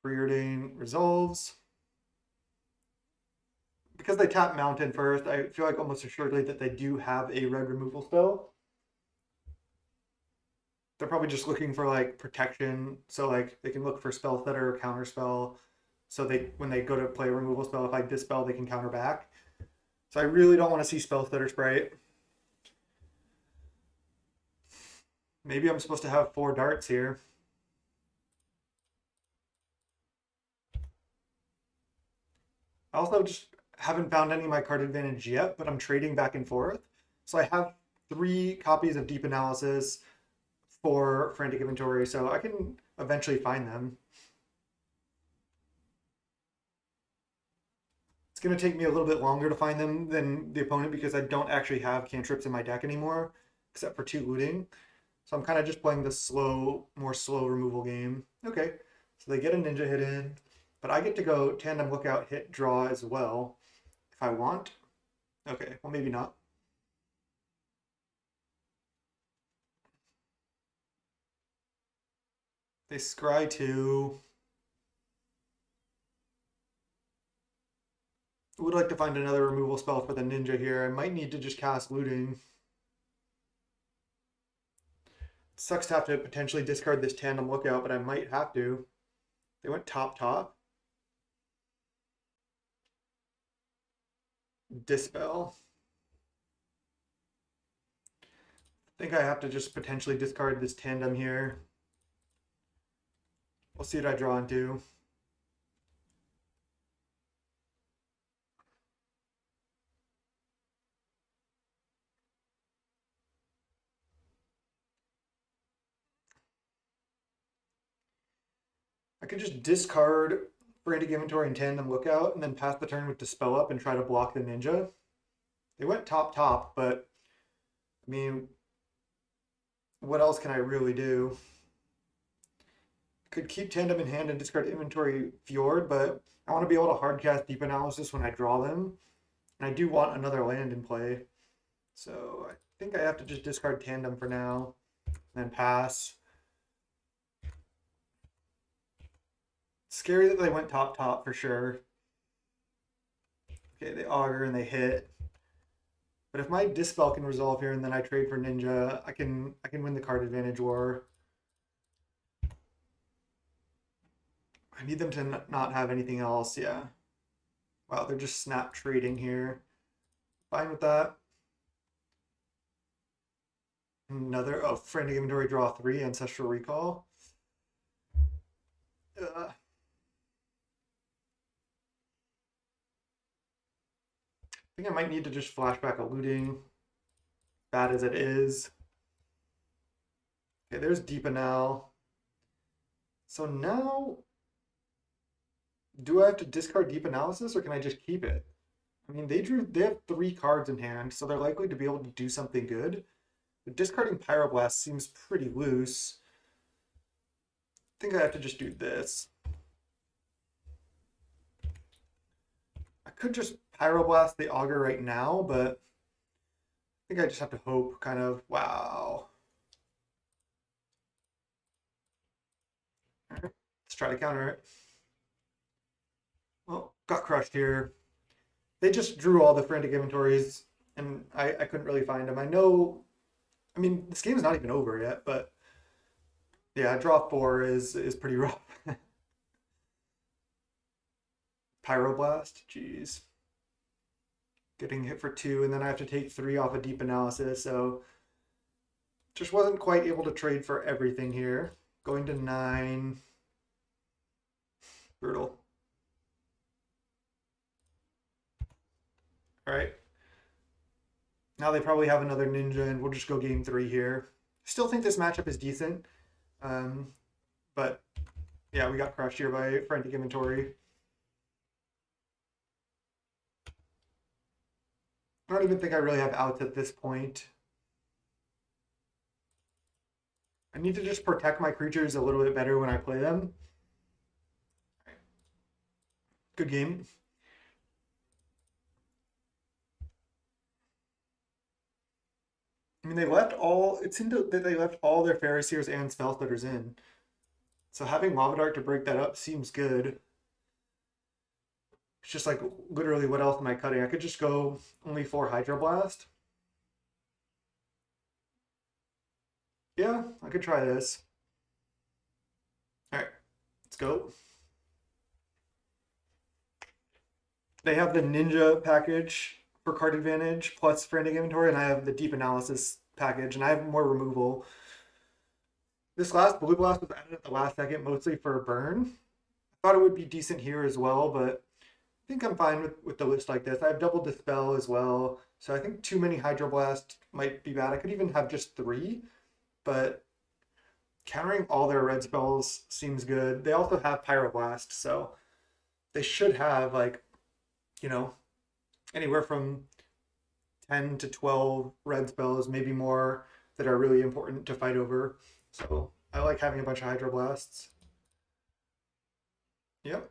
Preordain resolves. Because they tap Mountain first, I feel like almost assuredly that they do have a red removal spell. They're probably just looking for like protection, so like they can look for Spell Stutter or Counterspell. So they, when they go to play a removal spell, if I dispel, they can counter back. So I really don't want to see Spell Stutter Sprite. Maybe I'm supposed to have 4 darts here. I also just haven't found any of my card advantage yet, but I'm trading back and forth. So I have 3 copies of Deep Analysis, 4 Frantic Inventory, so I can eventually find them. It's going to take me a little bit longer to find them than the opponent because I don't actually have cantrips in my deck anymore, except for 2 looting. So I'm kind of just playing the slow, more slow removal game. Okay, so they get a ninja hit in, but I get to go Tandem Lookout, hit, draw as well if I want. Okay, well maybe not. They scry 2. Would like to find another removal spell for the ninja here. I might need to just cast looting. Sucks to have to potentially discard this Tandem Lookout, but I might have to. They went top top. Dispel. I think I have to just potentially discard this Tandem here. We'll see what I draw into. could just discard Frantic Inventory and Tandem Lookout and then pass the turn with Dispel Up and try to block the ninja. They went top, but I mean, what else can I really do? Could keep Tandem in hand and discard Inventory Fjord, but I want to be able to hardcast Deep Analysis when I draw them. And I do want another land in play. So I think I have to just discard Tandem for now, and then pass. Scary that they went top for sure. Okay, they augur and they hit. But if my Dispel can resolve here and then I trade for Ninja, I can win the card advantage war. I need them to not have anything else, yeah. Wow, they're just snap trading here. Fine with that. Another, oh, Frantic Inventory, draw 3, Ancestral Recall. I think I might need to just flashback a looting, bad as it is. Okay, there's Deep Anal. So now, do I have to discard Deep Analysis or can I just keep it? I mean, they have 3 cards in hand, so they're likely to be able to do something good. But discarding Pyroblast seems pretty loose. I think I have to just do this. I could just Pyroblast the Augur right now, but I think I just have to hope, kind of. Wow. All right, let's try to counter it. Well, got crushed here. They just drew all the Frantic Inventories, and I couldn't really find them. I mean, this game's not even over yet, but yeah, draw 4 is pretty rough. Pyroblast, jeez. Getting hit for 2, and then I have to take 3 off a Deep Analysis, so just wasn't quite able to trade for everything here. Going to 9. Brutal. All right. Now they probably have another ninja, and we'll just go game 3 here. Still think this matchup is decent, but yeah, we got crushed here by Frantic Inventory. I don't even think I really have outs at this point. I need to just protect my creatures a little bit better when I play them. Good game. I mean, it seemed that they left all their Phariseers and Spellsplitters in. So having Lava Dart to break that up seems good. It's just like, literally, what else am I cutting? I could just go only 4 Hydroblast. Yeah, I could try this. All right, let's go. They have the Ninja package for card advantage plus Frantic Inventory, and I have the Deep Analysis package, and I have more removal. This last Blue Blast was added at the last second, mostly for a burn. I thought it would be decent here as well, but I think I'm fine with the list like this. I have double Dispel as well, so I think too many Hydroblast might be bad. I could even have just 3, but countering all their red spells seems good. They also have Pyroblast, so they should have, like, you know, anywhere from 10 to 12 red spells, maybe more, that are really important to fight over. So I like having a bunch of Hydroblasts. Yep.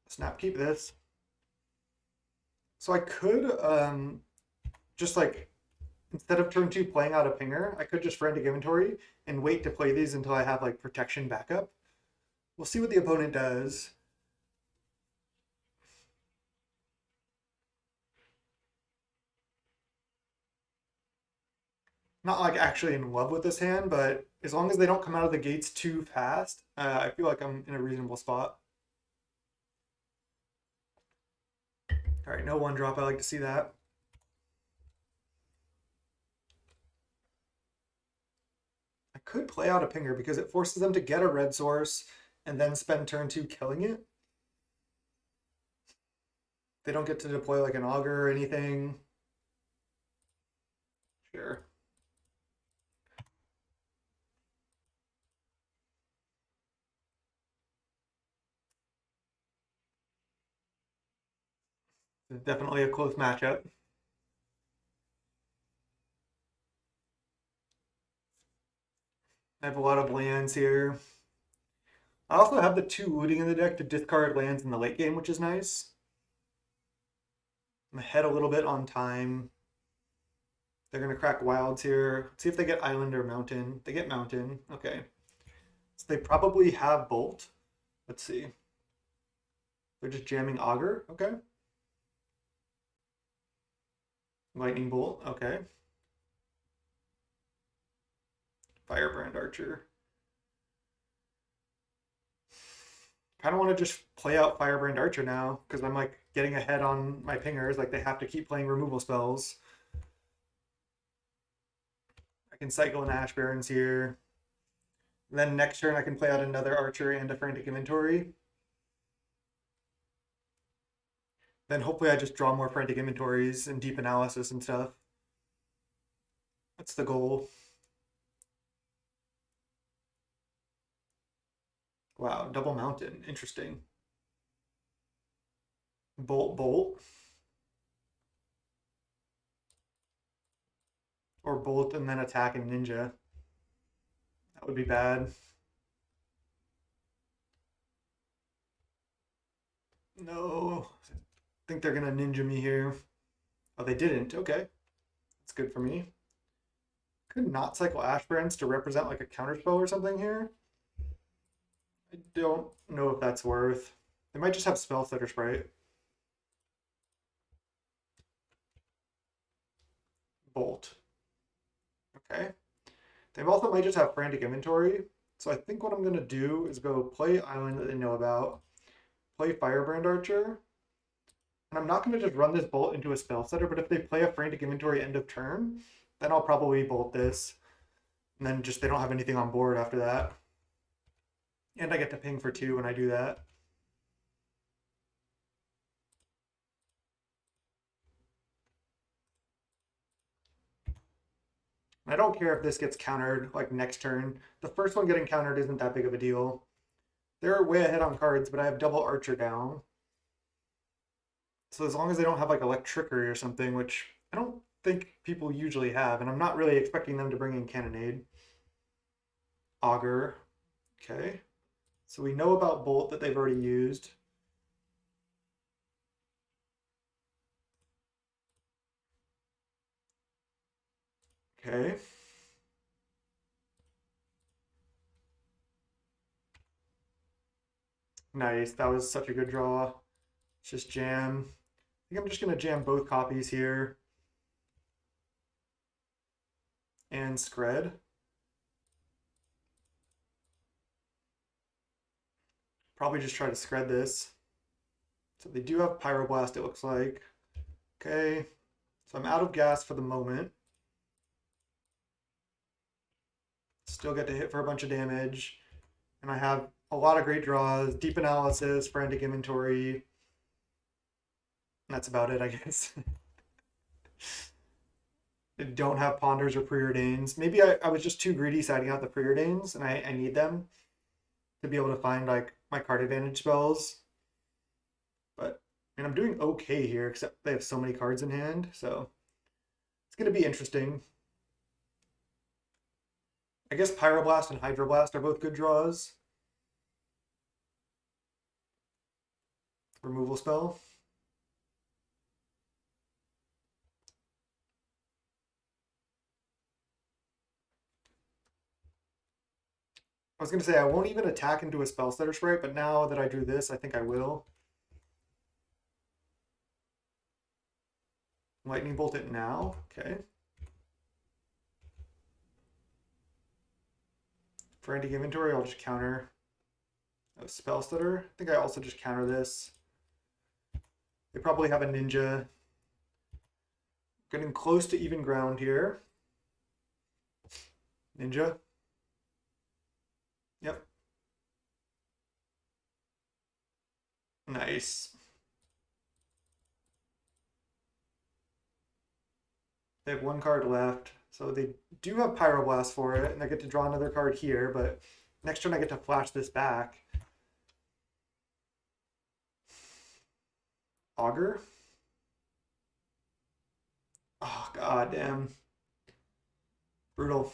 Snap keep this. So I could just, like, instead of turn 2 playing out a pinger, I could just Frantic Inventory and wait to play these until I have, like, protection backup. We'll see what the opponent does. Not like actually in love with this hand, but as long as they don't come out of the gates too fast, I feel like I'm in a reasonable spot. All right, no 1-drop. I like to see that. I could play out a pinger because it forces them to get a red source and then spend turn 2 killing it. They don't get to deploy like an augur or anything. Sure. It's definitely a close matchup. I have a lot of lands here. I also have the 2 looting in the deck to discard lands in the late game, which is nice. I'm ahead a little bit on time. They're going to crack wilds here. Let's see if they get island or mountain. They get mountain. Okay. So they probably have bolt. Let's see. They're just jamming augur. Okay. Lightning bolt. Okay. Firebrand archer. Kind of want to just play out Firebrand Archer now because I'm like getting ahead on my pingers. Like they have to keep playing removal spells. I can cycle an Ash Barrens here. Then next turn I can play out another Archer and a Frantic Inventory. Then hopefully I just draw more Frantic Inventories and deep analysis and stuff. That's the goal. Wow, double mountain. Interesting. Bolt, bolt. Or bolt and then attack and ninja. That would be bad. No. I think they're gonna ninja me here. Oh, they didn't. Okay. That's good for me. Could not cycle Ashbrands to represent like a counterspell or something here. I don't know if that's worth. They might just have Spell Stutter Sprite. Bolt. Okay. They also might just have Frantic Inventory. So I think what I'm going to do is go play Island that they know about, play Firebrand Archer, and I'm not going to just run this bolt into a Spell Stutter, but if they play a Frantic Inventory end of turn, then I'll probably bolt this. And then just they don't have anything on board after that. And I get to ping for 2 when I do that. I don't care if this gets countered like next turn. The first one getting countered isn't that big of a deal. They're way ahead on cards, but I have double Archer down. So as long as they don't have like Electrickery or something, which I don't think people usually have, and I'm not really expecting them to bring in Cannonade. Augur. Okay. So we know about Bolt that they've already used. Okay. Nice. That was such a good draw. Let's just jam. I think I'm just going to jam both copies here. And Scred. Probably just try to Scred this. So they do have Pyroblast, it looks like. Okay. So I'm out of gas for the moment. Still get to hit for a bunch of damage. And I have a lot of great draws, deep analysis, frantic inventory. That's about it, I guess. I don't have ponders or preordains. Maybe I was just too greedy siding out the preordains, and I need them to be able to find like my card advantage spells. But I mean, I'm doing okay here, except they have so many cards in hand, so it's gonna be interesting. I guess Pyroblast and Hydroblast are both good draws. Removal spell. I was going to say I won't even attack into a Spell Stutter Sprite, but now that I drew this, I think I will. Lightning Bolt it now. Okay. Frantic Inventory, I'll just counter. Oh, Spell Stutter. I think I also just counter this. They probably have a Ninja. Getting close to even ground here. Ninja. Yep. Nice. They have one card left. So they do have Pyroblast for it, and I get to draw another card here, but next turn I get to flash this back. Augur. Oh, god damn. Brutal.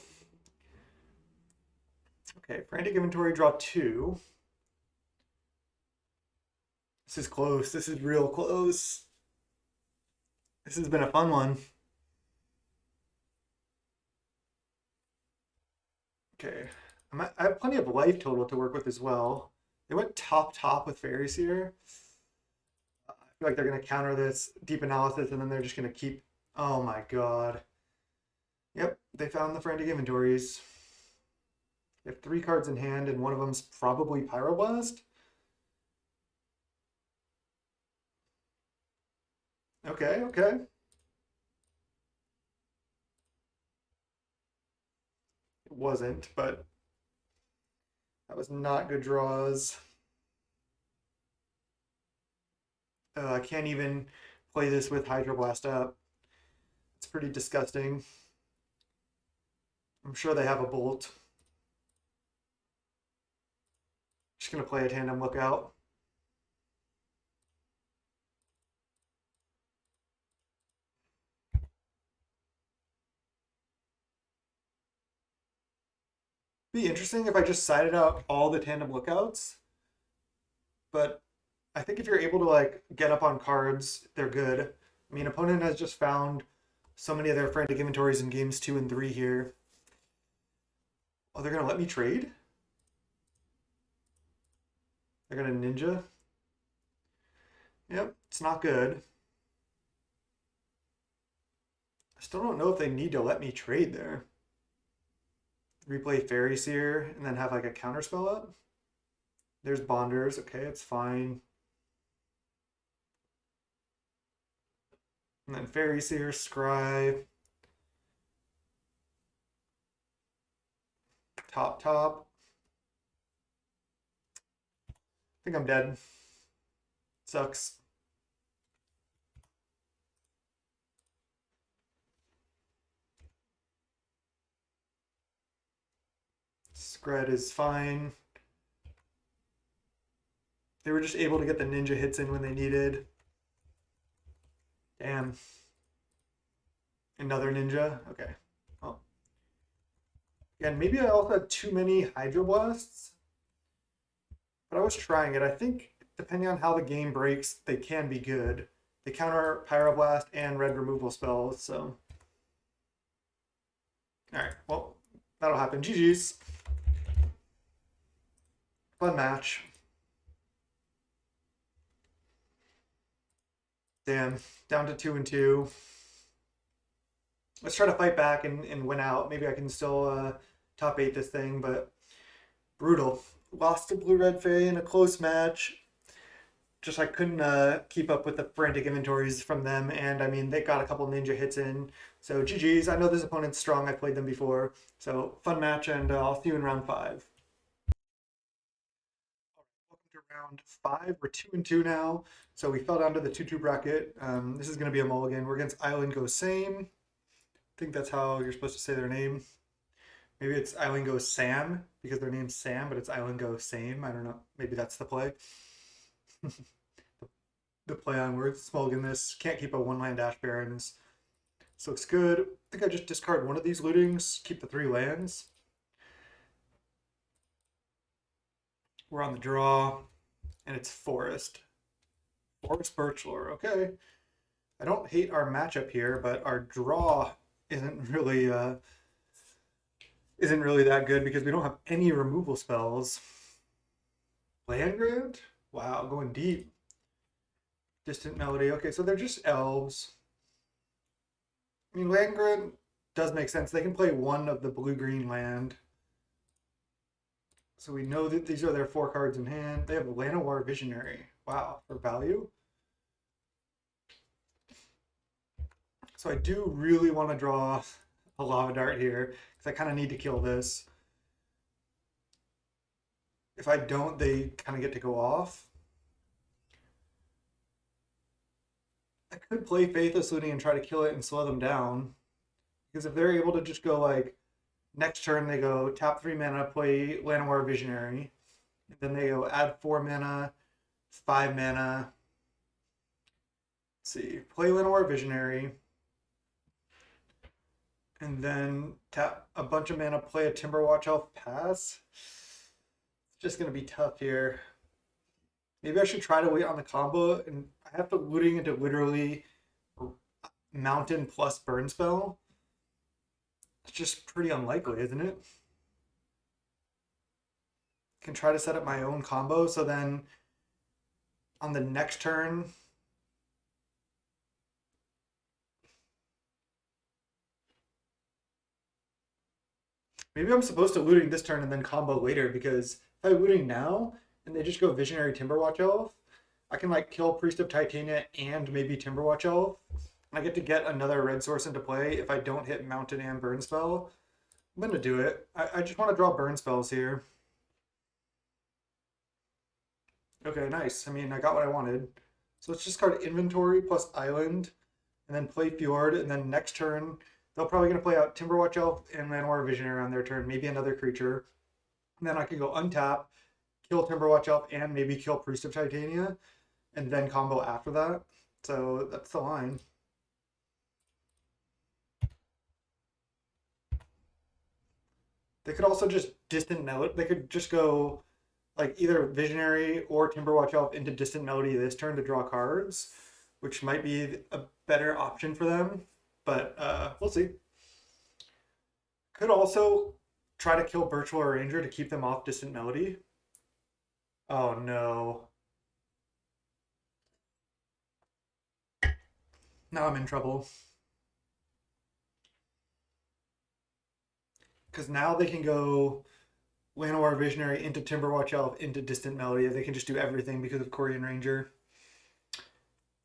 Okay, frantic inventory, draw two. This is close. This is real close. This has been a fun one. Okay. I have plenty of life total to work with as well. They went top with Fairies here. I feel like they're going to counter this deep analysis and then they're just going to keep. Oh my god. Yep, they found the frantic inventories. They have three cards in hand and one of them's probably Pyroblast. Okay, okay. It wasn't, but that was not good draws. I can't even play this with Hydroblast up. It's pretty disgusting. I'm sure they have a Bolt. Just gonna play a Tandem Lookout. Be interesting if I just sided out all the Tandem Lookouts, but I think if you're able to like get up on cards, they're good. I mean, opponent has just found so many of their frantic inventories in games 2 and 3 here. Oh, they're gonna let me trade? They're gonna ninja? Yep, it's not good. I still don't know if they need to let me trade there. Replay Fairy Seer and then have like a counter spell up. There's Bonders. Okay, it's fine. And then Fairy Seer, Scry. Top. I think I'm dead. Sucks. Scred is fine. They were just able to get the ninja hits in when they needed. Damn. Another ninja? Okay. Well. Again, maybe I also had too many Hydroblasts. But I was trying it. I think depending on how the game breaks, they can be good. They counter Pyroblast and red removal spells, so. Alright, well, that'll happen. GG's. Fun match. Damn, down to 2-2. Let's try to fight back and win out. Maybe I can still top 8 this thing, but brutal. Lost to Blue Red Fae in a close match. Just I couldn't keep up with the frantic inventories from them, and I mean they got a couple ninja hits in. So GG's. I know this opponent's strong. I played them before. So fun match, and I'll see you in round 5. Welcome to round 5. We're 2-2 now. So we fell down to the 2-2 bracket. This is going to be a mulligan. We're against Island Go Same. I think that's how you're supposed to say their name. Maybe it's Island Go Sam because their name's Sam, but it's Island Go Same. I don't know. Maybe that's the play. The play on words. Mulligan this. Can't keep a one-land Ash Barrens. This looks good. I think I just discard one of these lootings. Keep the 3 lands. We're on the draw, and it's Forest. Forest Birchlore. Okay. I don't hate our matchup here, but our draw isn't really that good because we don't have any removal spells. Land Grant? Wow, going deep. Distant Melody. Okay, so they're just elves. I mean, Land Grant does make sense. They can play one of the blue-green land. So we know that these are their 4 cards in hand. They have Llanowar Visionary. Wow, for value. So I do really want to draw a Lava Dart here because I kind of need to kill this. If I don't, they kind of get to go off. I could play Faithless Looting and try to kill it and slow them down. Because if they're able to just go like, next turn they go tap 3 mana, play Llanowar Visionary. And then they go add 4 mana, 5 mana. Let's see, play Llanowar Visionary. and then tap a bunch of mana, play a Timberwatch Elf, pass. It's just gonna be tough here. Maybe I should try to wait on the combo, and I have to looting into literally Mountain plus Burn Spell. It's just pretty unlikely, isn't it? Can try to set up my own combo, so then on the next turn, maybe I'm supposed to looting this turn and then combo later, because if I looting now and they just go Visionary Timberwatch Elf, I can like kill Priest of Titania and maybe Timberwatch Elf. And I get to get another red source into play if I don't hit Mountain and Burn Spell. I'm gonna do it. I just want to draw burn spells here. Okay, nice. I mean, I got what I wanted. So let's just card Inventory plus Island, and then play Fjord, and then next turn, they're probably going to play out Timberwatch Elf and Llanowar Visionary on their turn, maybe another creature. And then I can go untap, kill Timberwatch Elf, and maybe kill Priest of Titania, and then combo after that. So that's the line. They could also just distant note. They could just go like either Visionary or Timberwatch Elf into Distant Melody this turn to draw cards, which might be a better option for them. But we'll see. Could also try to kill Virtual Arranger to keep them off Distant Melody. Oh no. Now I'm in trouble. Because now they can go Llanowar Visionary into Timberwatch Elf into Distant Melody. They can just do everything because of Corian Ranger.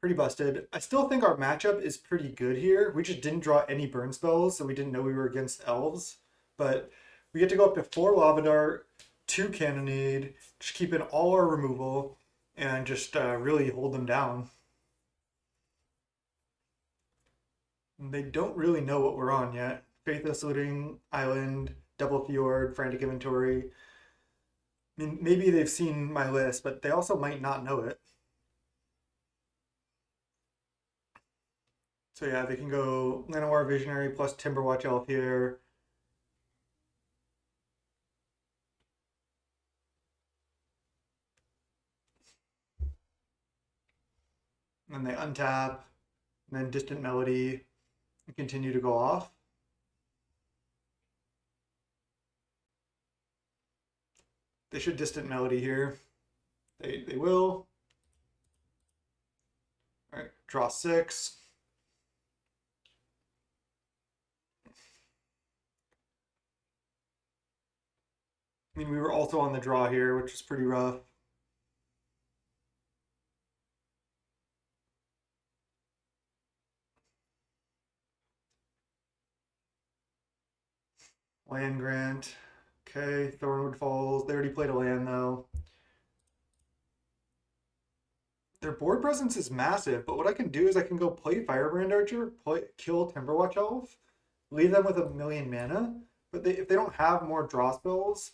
Pretty busted. I still think our matchup is pretty good here. We just didn't draw any burn spells, so we didn't know we were against elves. But we get to go up to 4 Lava Dart, 2 Cannonade, just keep in all our removal, and just really hold them down. And they don't really know what we're on yet. Faithless Looting, Island, Double Fjord, Frantic Inventory. I mean, maybe they've seen my list, but they also might not know it. So yeah, they can go Llanowar Visionary plus Timberwatch Elf here. And then they untap, and then Distant Melody, and continue to go off. They should Distant Melody here. They will. All right, draw 6. I mean, we were also on the draw here, which is pretty rough. Land Grant. Okay, Thornwood Falls. They already played a land, though. Their board presence is massive, but what I can do is I can go play Firebrand Archer, kill Timberwatch Elf, leave them with a million mana. But if they don't have more draw spells,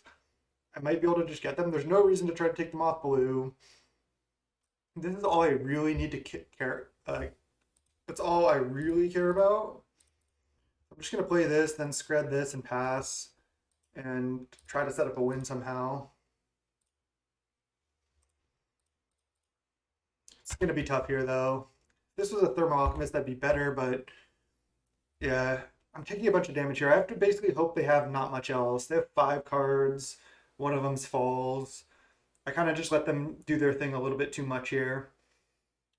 I might be able to just get them. There's no reason to try to take them off blue. This is all I really need to care. That's all I really care about. I'm just gonna play this, then scred this and pass, and try to set up a win somehow. It's gonna be tough here though. If this was a Thermal Alchemist, that'd be better, but yeah, I'm taking a bunch of damage here. I have to basically hope they have not much else. They have 5 cards. One of them's falls. I kind of just let them do their thing a little bit too much here.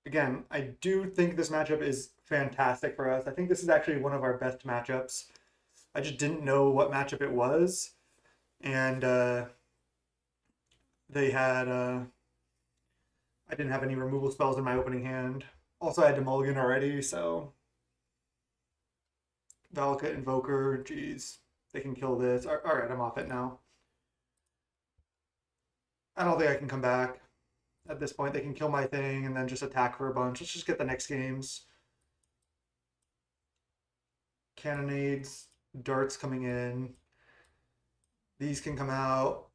Again, I do think this matchup is fantastic for us. I think this is actually one of our best matchups. I just didn't know what matchup it was. And they had... I didn't have any removal spells in my opening hand. Also, I had to mulligan already, so... Valakut Invoker, geez. They can kill this. Alright, I'm off it now. I don't think I can come back. At this point, they can kill my thing and then just attack for a bunch. Let's just get the next games. Cannonades, darts coming in. These can come out.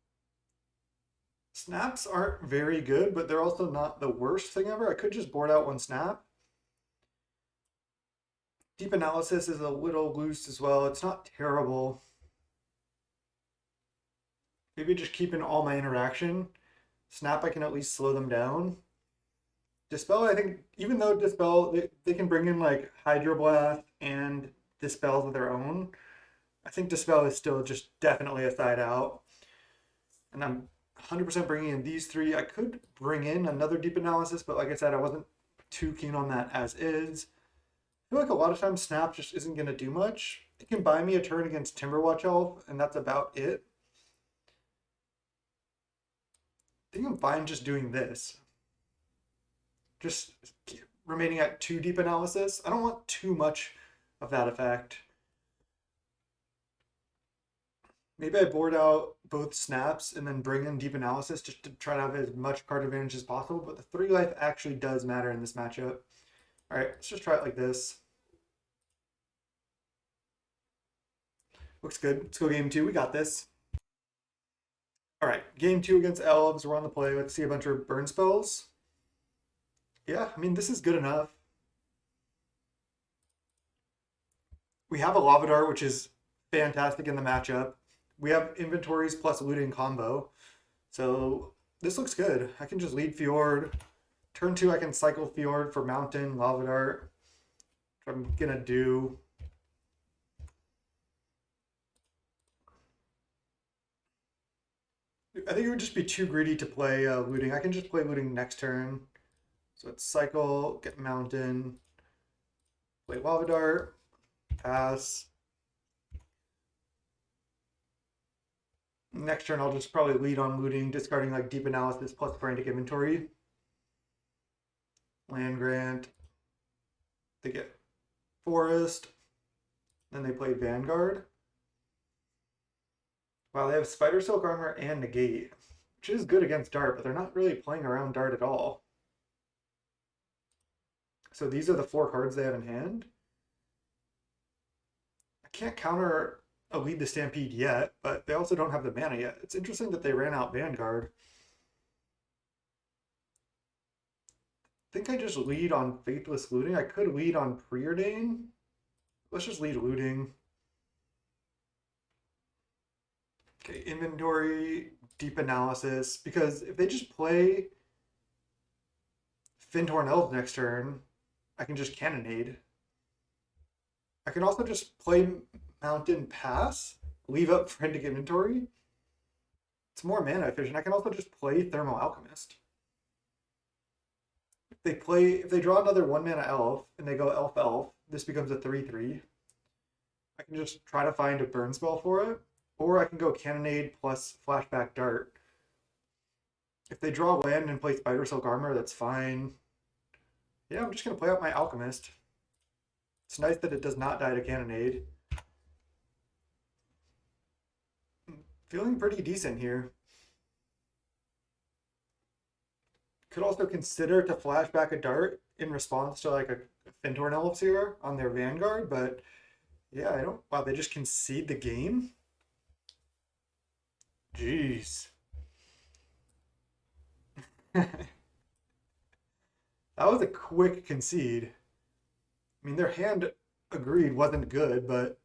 Snaps aren't very good, but they're also not the worst thing ever. I could just board out 1 snap. Deep analysis is a little loose as well. It's not terrible. Maybe just keeping all my interaction. Snap, I can at least slow them down. Dispel, I think, even though Dispel, they can bring in like Hydroblast and Dispels of their own. I think Dispel is still just definitely a side out. And I'm 100% bringing in these three. I could bring in another Deep Analysis, but like I said, I wasn't too keen on that as is. I feel like a lot of times Snap just isn't going to do much. It can buy me a turn against Timberwatch Elf, and that's about it. I think I'm fine just doing this. Just remaining at 2 Deep Analysis. I don't want too much of that effect. Maybe I board out both snaps and then bring in Deep Analysis just to try to have as much card advantage as possible, but the 3 life actually does matter in this matchup. Alright, let's just try it like this. Looks good. Let's go game 2. We got this. Alright, game 2 against Elves. We're on the play. Let's see a bunch of burn spells. Yeah, I mean, this is good enough. We have a Lava Dart, which is fantastic in the matchup. We have inventories plus looting combo. So this looks good. I can just lead Fjord. Turn 2, I can cycle Fjord for Mountain, Lava Dart. Which I'm going to do. I think it would just be too greedy to play looting. I can just play looting next turn. So it's cycle, get Mountain, play Lava Dart, pass. Next turn, I'll just probably lead on looting, discarding like Deep Analysis plus Frantic Inventory. Land Grant. They get Forest. Then they play Vanguard. Wow, they have Spider Silk Armor and Negate, which is good against Dart, but they're not really playing around Dart at all. So these are the 4 cards they have in hand. I can't counter a Lead the Stampede yet, but they also don't have the mana yet. It's interesting that they ran out Vanguard. I think I just lead on Faithless Looting. I could lead on Preordain. Let's just lead Looting. Okay, inventory, Deep Analysis, because if they just play Fyndhorn Elves next turn, I can just Cannonade. I can also just play Mountain Pass, leave up Frantic Inventory. It's more mana efficient. I can also just play Thermal Alchemist. If they draw another 1 mana elf and they go elf elf, this becomes a 3/3. I can just try to find a burn spell for it. Or I can go Cannonade plus Flashback Dart. If they draw land and play Spider Silk Armor, that's fine. Yeah, I'm just going to play out my Alchemist. It's nice that it does not die to Cannonade. Feeling pretty decent here. Could also consider to flashback a Dart in response to like a Fyndhorn Elves here on their Vanguard, but yeah, I don't... Wow, they just concede the game? Jeez. That was a quick concede. I mean, their hand agreed wasn't good, but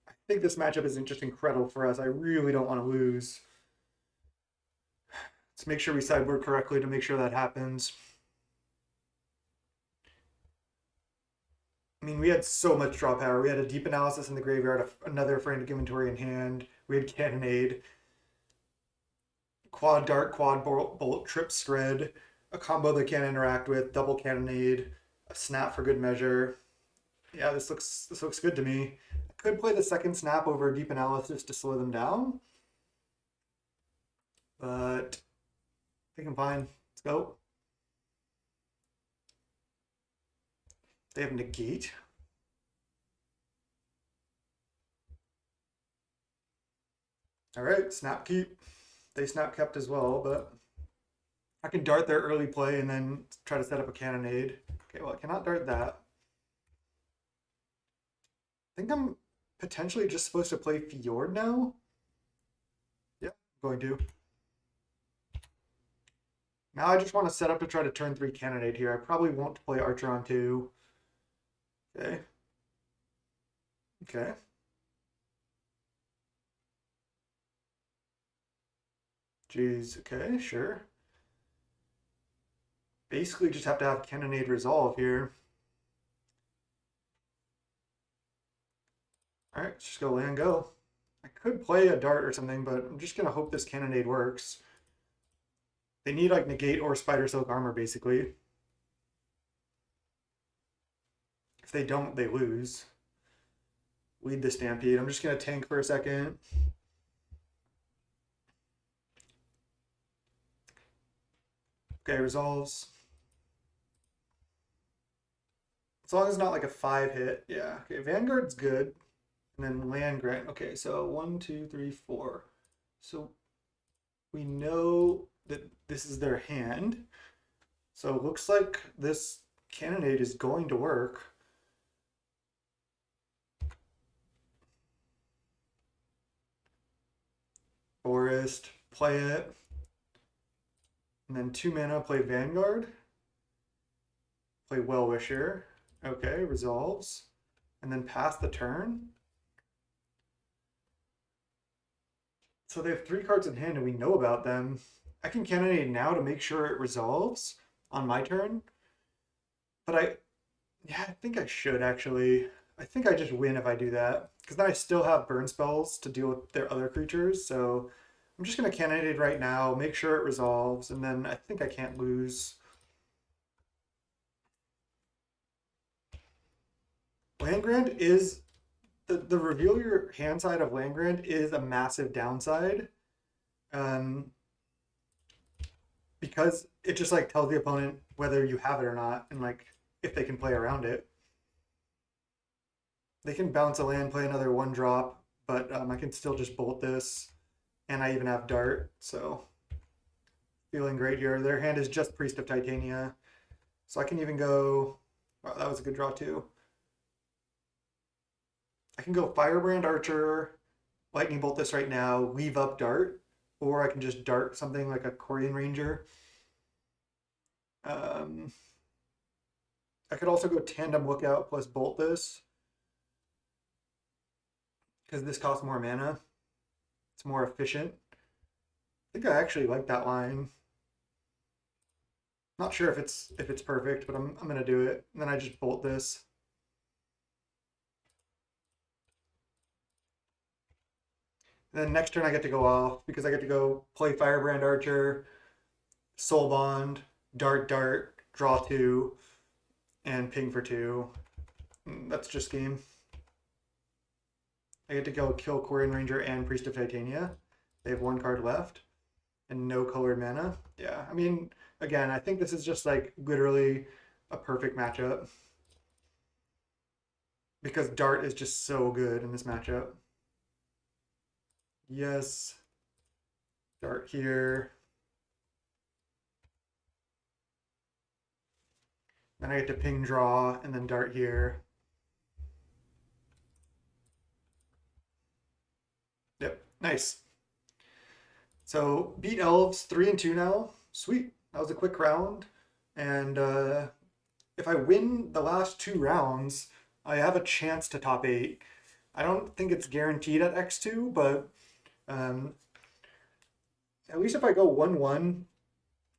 I think this matchup is just incredible for us. I really don't want to lose. Let's make sure we sideboard correctly to make sure that happens. I mean, we had so much draw power. We had a Deep Analysis in the graveyard, another Frantic Inventory in hand. We had Cannonade, Quad Dart, Quad Bolt, Trip Shred, a combo they can't interact with, double Cannonade, a Snap for good measure. Yeah, this looks good to me. I could play the second Snap over Deep Analysis to slow them down, but I think I'm fine. Let's go. They have Negate. All right, Snap Keep. They Snap Kept as well, but I can Dart their early play and then try to set up a Cannonade. Okay, well, I cannot Dart that. I think I'm potentially just supposed to play Fjord now. Yeah, I'm going to. Now I just want to set up to try to turn 3 Cannonade here. I probably won't play Archer on 2. Okay. Okay. Jeez. Okay. Sure. Basically, just have to have Cannonade resolve here. All right. Let's just go land go. I could play a dart or something, but I'm just gonna hope this Cannonade works. They need like negate or spider silk armor basically. If they don't, they lose. Lead the Stampede. I'm just gonna tank for a second. Okay, resolves. As long as it's not like a 5-hit. Yeah. Okay, Vanguard's good. And then land grant. Okay, so 1, 2, 3, 4. So we know that this is their hand. So it looks like this Cannonade is going to work. Forest, play it. And then 2 mana, play Vanguard. Play Well-Wisher. Okay, resolves. And then pass the turn. So they have 3 cards in hand and we know about them. I can Cannonade now to make sure it resolves on my turn. But I think I should actually. I think I just win if I do that. Because then I still have burn spells to deal with their other creatures. So I'm just going to Cannonade right now, make sure it resolves, and then I think I can't lose. Land Grant is the reveal your hand side of Land Grant is a massive downside. Because it just like tells the opponent whether you have it or not, and like if they can play around it. They can bounce a land, play another 1-drop, but I can still just bolt this, and I even have Dart, so feeling great here. Their hand is just Priest of Titania, so I can even go. Wow, that was a good draw too. I can go Firebrand Archer, Lightning Bolt this right now, leave up Dart, or I can just Dart something like a Korean Ranger. I could also go Tandem Lookout plus Bolt this, because this costs more mana. It's more efficient. I think I actually like that line. Not sure if it's perfect, but I'm gonna do it. And then I just bolt this. And then next turn I get to go off because I get to go play Firebrand Archer, Soul Bond, Dart, draw 2, and ping for 2. That's just game. I get to go kill Korean Ranger and Priest of Titania. They have 1 card left and no colored mana. Yeah, I mean, again, I think this is just like literally a perfect matchup because Dart is just so good in this matchup. Yes. Dart here. Then I get to ping draw and then Dart here. Yep, nice. So beat Elves 3-2 now. Sweet. That was a quick round. And if I win the last 2 rounds, I have a chance to top 8. I don't think it's guaranteed at X2, but at least if I go 1-1,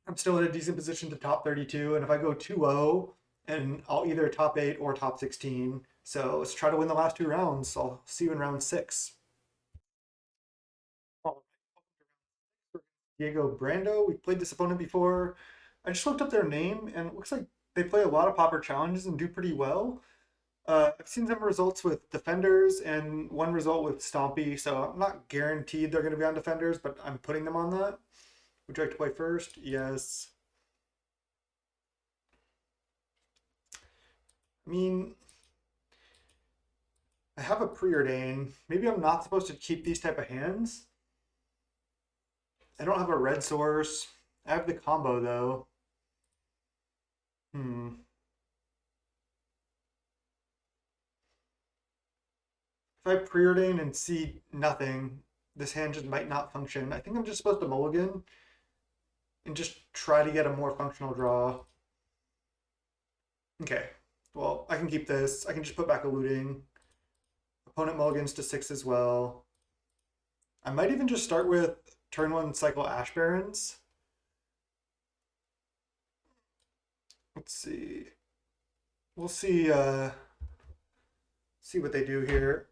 I'm still in a decent position to top 32. And if I go 2-0, and I'll either top 8 or top 16. So let's try to win the last 2 rounds. I'll see you in round 6. Diego Brando. We played this opponent before. I just looked up their name, and it looks like they play a lot of Pauper challenges and do pretty well. I've seen some results with Defenders and 1 result with Stompy, so I'm not guaranteed they're going to be on Defenders, but I'm putting them on that. Would you like to play first? Yes. I mean, I have a Preordain. Maybe I'm not supposed to keep these type of hands. I don't have a red source. I have the combo though. Hmm. If I preordain and see nothing, this hand just might not function. I think I'm just supposed to mulligan and just try to get a more functional draw. Okay. Well, I can keep this. I can just put back a looting. Opponent mulligans to 6 as well. I might even just start with turn 1 cycle Ash Barrens. Let's see. We'll see what they do here.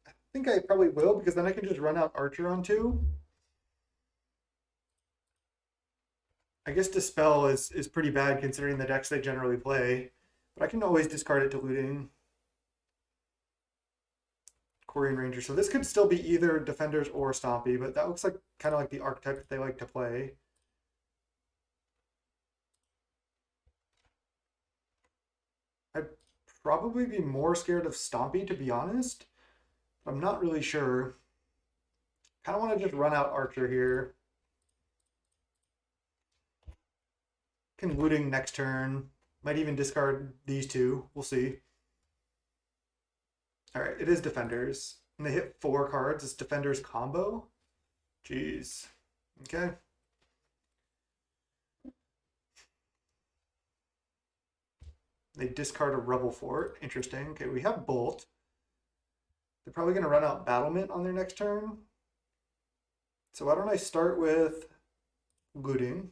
I think I probably will, because then I can just run out Archer on 2. I guess Dispel is pretty bad considering the decks they generally play, but I can always discard it to looting. Quarian Ranger. So this could still be either Defenders or Stompy, but that looks like kind of like the archetype that they like to play. I'd probably be more scared of Stompy, to be honest. But I'm not really sure. Kind of want to just run out Archer here. Can looting next turn. Might even discard these two. We'll see. All right, it is Defenders. And they hit 4 cards. It's Defenders combo. Jeez. Okay. They discard a Rebel Fort. Interesting. Okay, we have Bolt. They're probably going to run out Battlement on their next turn. So why don't I start with looting?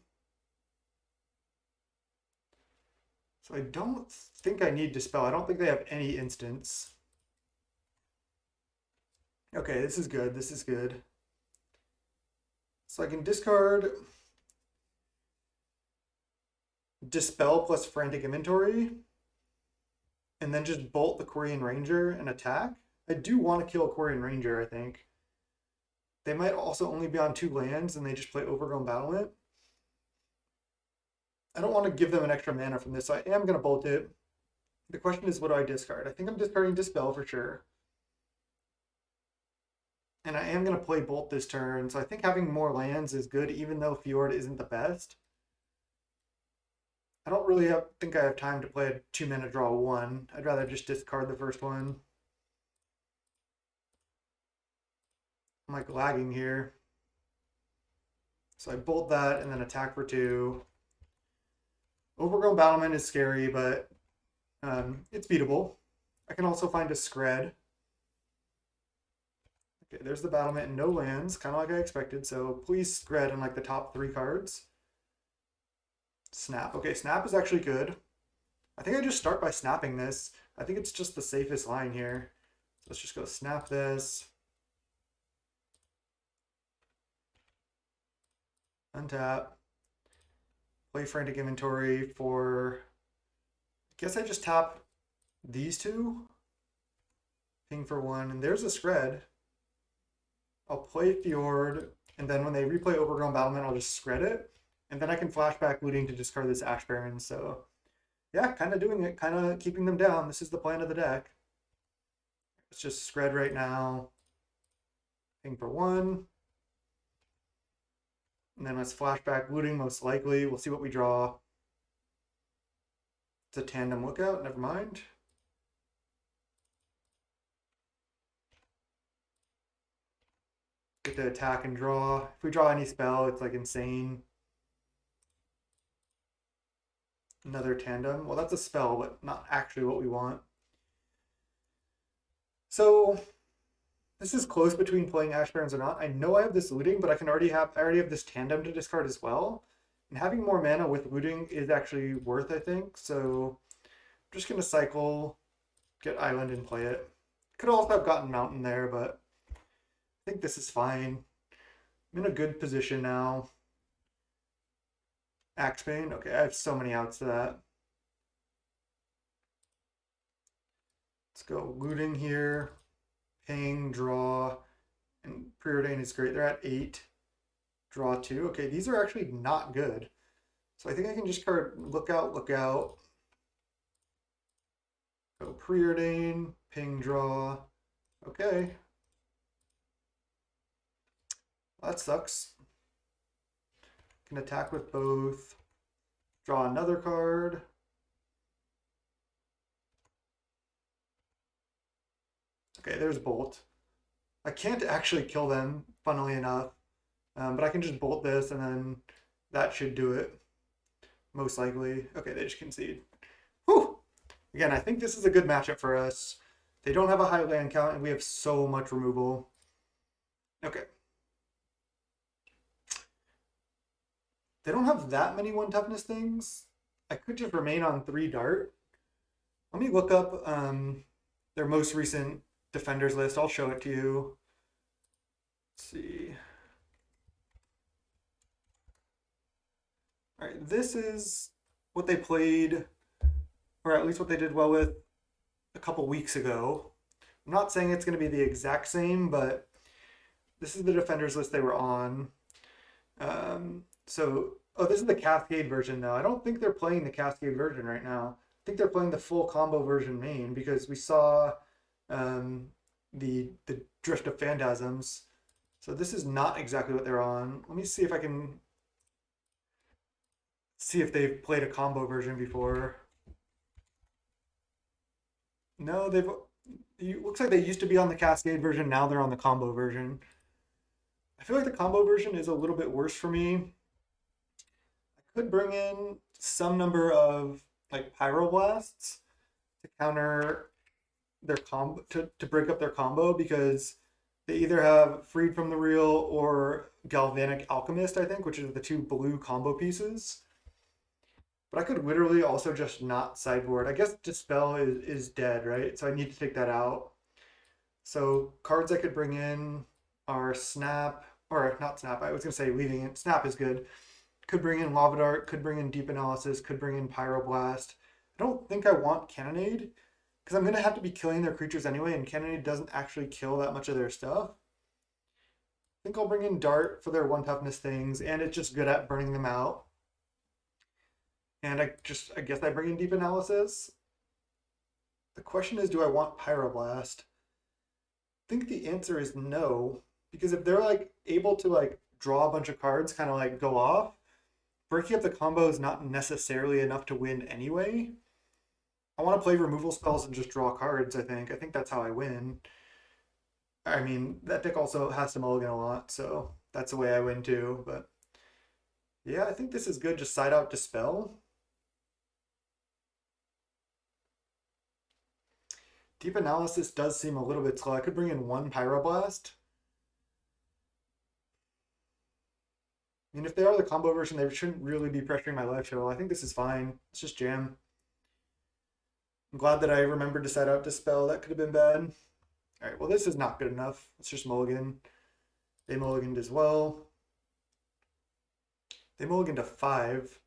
So I don't think I need Dispel. I don't think they have any instants. Okay, this is good. This is good. So I can discard Dispel plus Frantic Inventory, and then just bolt the Quarian Ranger and attack. I do want to kill Quarian Ranger, I think. They might also only be on 2 lands, and they just play Overgrown Battlement. I don't want to give them an extra mana from this, so I am going to bolt it. The question is, what do I discard? I think I'm discarding Dispel for sure. And I am going to play Bolt this turn, so I think having more lands is good, even though Fjord isn't the best. I don't really think I have time to play a 2-mana draw 1. I'd rather just discard the first one. I'm like lagging here. So I bolt that and then attack for 2. Overgrown Battlement is scary, but it's beatable. I can also find a Scred. Okay, there's the Battlement and no lands, kind of like I expected. So please Scred in like the top 3 cards. Snap. Okay, Snap is actually good. I think I just start by snapping this. I think it's just the safest line here. So let's just go snap this. Untap. Play Frantic Inventory for... I guess I just tap these 2. Ping for 1, and there's a Scred. I'll play Fjord, and then when they replay Overgrown Battlement, I'll just Scred it. And then I can flashback looting to discard this Ash Baron. So yeah, kind of doing it, kind of keeping them down. This is the plan of the deck. Let's just Scred right now. Ping for 1. And then let's flashback looting most likely. We'll see what we draw. It's a Tandem Lookout, never mind. Get to attack and draw. If we draw any spell, it's like insane. Another Tandem. Well, that's a spell, but not actually what we want. So this is close between playing Ash Barrens or not. I know I have this looting, but I already have this Tandem to discard as well. And having more mana with looting is actually worth, I think. So I'm just gonna cycle, get Island and play it. Could also have gotten Mountain there, but I think this is fine. I'm in a good position now. Axebane. Okay, I have so many outs to that. Let's go looting here. Ping, draw, and Preordain is great. They're at 8. Draw 2. Okay, these are actually not good. So I think I can just card Lookout, Lookout. Go Preordain, Ping, draw. Okay. Well, that sucks. Can attack with both. Draw another card. Okay, there's Bolt. I can't actually kill them, funnily enough. But I can just bolt this, and then that should do it. Most likely. Okay, they just concede. Whew! Again, I think this is a good matchup for us. They don't have a high land count, and we have so much removal. Okay. They don't have that many one toughness things. I could just remain on 3 dart. Let me look up their most recent defenders list. I'll show it to you. Let's see. All right, this is what they played, or at least what they did well with a couple weeks ago. I'm not saying it's going to be the exact same, but this is the defenders list they were on. Oh, this is the Cascade version though. I don't think they're playing the Cascade version right now. I think they're playing the full combo version main because we saw the Drift of Phantasms. So this is not exactly what they're on. Let me see if I can see if they've played a combo version before. No, they've. It looks like they used to be on the Cascade version. Now they're on the combo version. I feel like the combo version is a little bit worse for me. I could bring in some number of like Pyroblasts to counter their combo to break up their combo because they either have Freed from the Real or Galvanic Alchemist, I think, which are the 2 blue combo pieces. But I could literally also just not sideboard. I guess Dispel is dead, right? So I need to take that out. So cards I could bring in are Snap, or not Snap, I was going to say leaving it. Snap is good. Could bring in Lava Dart, could bring in Deep Analysis, could bring in Pyroblast. I don't think I want Cannonade, because I'm going to have to be killing their creatures anyway, and Cannonade doesn't actually kill that much of their stuff. I think I'll bring in Dart for their 1 toughness things, and it's just good at burning them out. And I guess I bring in Deep Analysis. The question is, do I want Pyroblast? I think the answer is no, because if they're like able to like draw a bunch of cards, kind of like go off, breaking up the combo is not necessarily enough to win anyway. I want to play removal spells and just draw cards, I think that's how I win. I mean, that deck also has to mulligan a lot, so that's the way I win too. But yeah, I think this is good. Just side out Dispel. Deep Analysis does seem a little bit slow. I could bring in 1 Pyroblast. I mean, if they are the combo version, they shouldn't really be pressuring my life total. I think this is fine. It's just jam. I'm glad that I remembered to side out Dispel. That could have been bad. All right, well, this is not good enough. It's just mulligan. They mulliganed as well. They mulliganed to 5.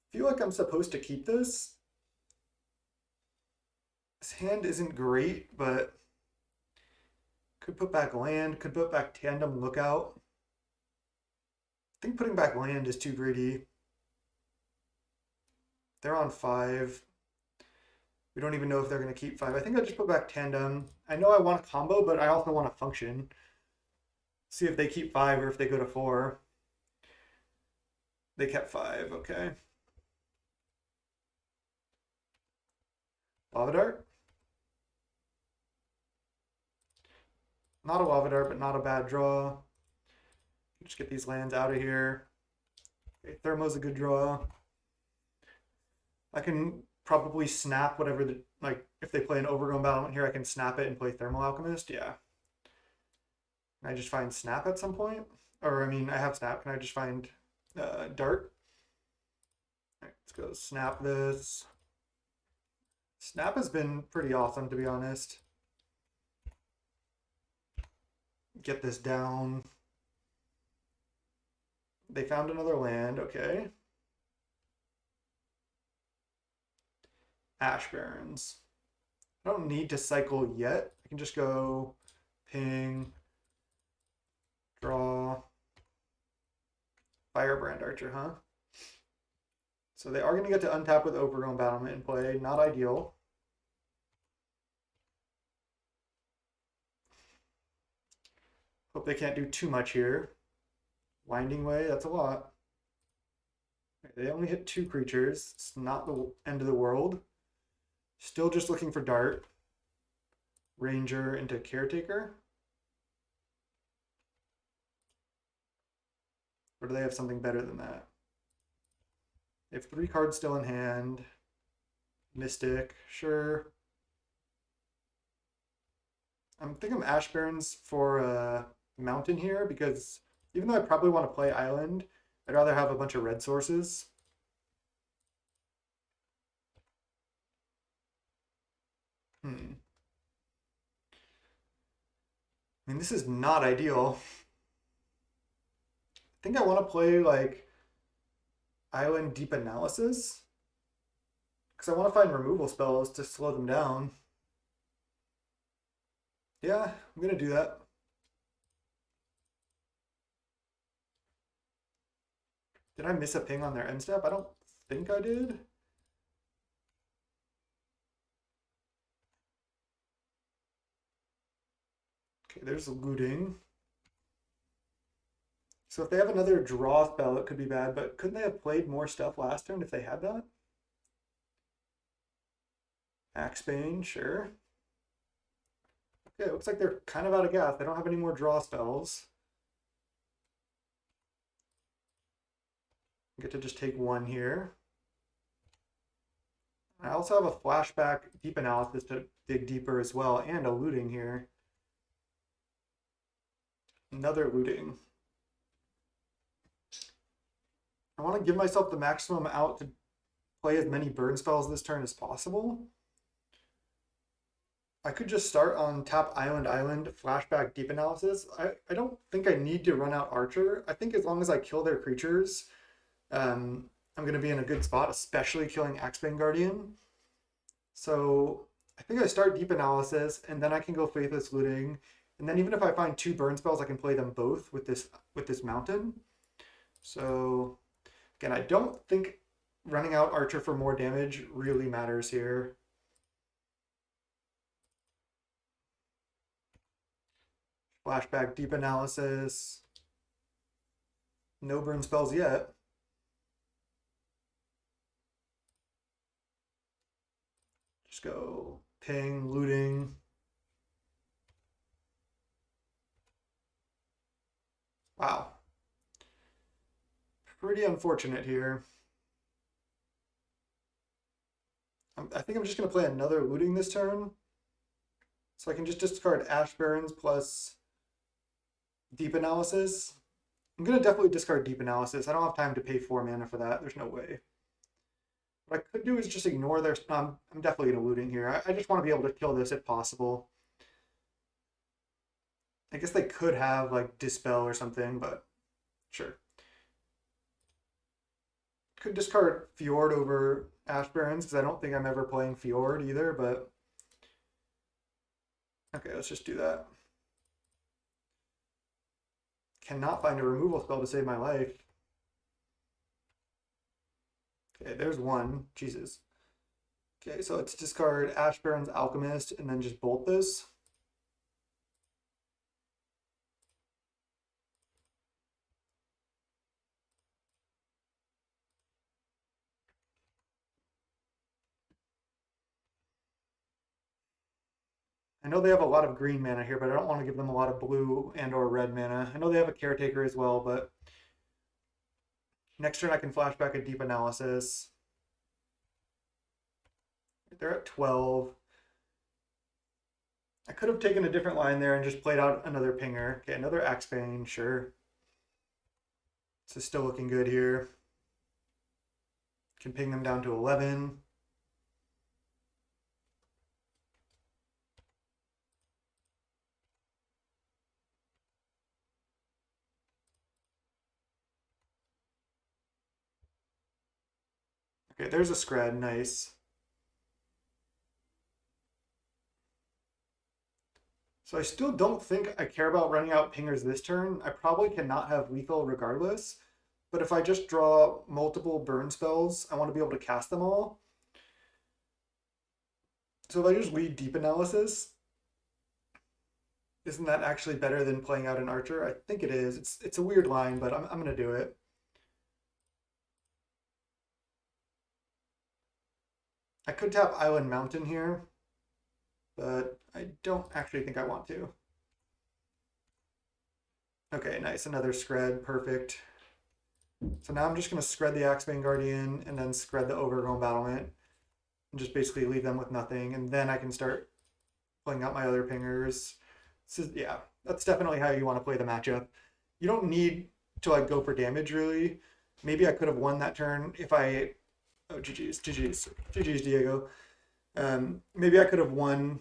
I feel like I'm supposed to keep this. This hand isn't great, but could put back land, could put back Tandem Lookout. I think putting back land is too greedy. They're on 5. We don't even know if they're going to keep 5. I think I'll just put back Tandem. I know I want a combo, but I also want a function. See if they keep 5 or if they go to 4. They kept 5, okay. Lava Dart. Not a Lava Dart, but not a bad draw. Just get these lands out of here. Okay, Thermo's a good draw. I can probably snap whatever the, like, if they play an Overgrown Battlement here, I can snap it and play Thermal Alchemist. Yeah. Can I just find Snap at some point? Or, I mean, I have Snap. Can I just find Dart? All right, let's go snap this. Snap has been pretty awesome, to be honest. Get this down. They found another land, okay. Ash Barrens. I don't need to cycle yet. I can just go ping, draw, Firebrand Archer, huh? So they are going to get to untap with Overgrown Battlement in play. Not ideal. Hope they can't do too much here. Winding Way, that's a lot. They only hit 2 creatures. It's not the end of the world. Still just looking for Dart. Ranger into Caretaker. Or do they have something better than that? They have 3 cards still in hand. Mystic, sure. I'm Ash Barrens for Mountain here because even though I probably want to play Island, I'd rather have a bunch of red sources. Hmm. I mean, this is not ideal. I think I want to play like Island Deep Analysis because I want to find removal spells to slow them down. Yeah, I'm gonna do that. Did I miss a ping on their end step? I don't think I did. Okay, there's looting. So if they have another draw spell, it could be bad, but couldn't they have played more stuff last turn if they had that? Axebane, sure. Okay, it looks like they're kind of out of gas. They don't have any more draw spells. I get to just take one here. I also have a flashback deep analysis to dig deeper as well, and a looting here. Another looting. I want to give myself the maximum out to play as many burn spells this turn as possible. I could just start on tap Island, flashback deep analysis. I don't think I need to run out Archer. I think as long as I kill their creatures, I'm going to be in a good spot, especially killing Axebane Guardian. So I think I start deep analysis, and then I can go Faithless Looting. And then even if I find two burn spells, I can play them both with this mountain. So again, I don't think running out Archer for more damage really matters here. Flashback deep analysis. No burn spells yet. Just go ping, looting. Wow. Pretty unfortunate here. I think I'm just going to play another looting this turn. So I can just discard Ash Barrens plus Deep Analysis. I'm going to definitely discard Deep Analysis. I don't have time to pay 4 mana for that. There's no way. What I could do is just ignore their... I'm definitely going to looting here. I just want to be able to kill this if possible. I guess they could have like Dispel or something, but sure. Could discard Fjord over Ash Barrens because I don't think I'm ever playing Fjord either, but okay, let's just do that. Cannot find a removal spell to save my life. Okay, there's one. Jesus. Okay, so let's discard Ash Barrens Alchemist and then just bolt this. I know they have a lot of green mana here, but I don't want to give them a lot of blue and or red mana. I know they have a Caretaker as well, but next turn I can flash back a Deep Analysis. They're at 12. I could have taken a different line there and just played out another pinger. Okay, another Axebane, sure. This is still looking good here. Can ping them down to 11. Okay, there's a Scred, nice. So I still don't think I care about running out pingers this turn. I probably cannot have lethal regardless. But if I just draw multiple burn spells, I want to be able to cast them all. So if I just lead Deep Analysis, isn't that actually better than playing out an Archer? I think it is. It's a weird line, but I'm going to do it. I could tap Island Mountain here, but I don't actually think I want to. Okay, nice. Another Scred. Perfect. So now I'm just going to Scred the Axebane Guardian and then Scred the Overgrown Battlement. and just basically leave them with nothing, and then I can start playing out my other pingers. So yeah, that's definitely how you want to play the matchup. You don't need to like go for damage really. Maybe I could have won that turn if I. Oh, GG's, Diego. Maybe I could have won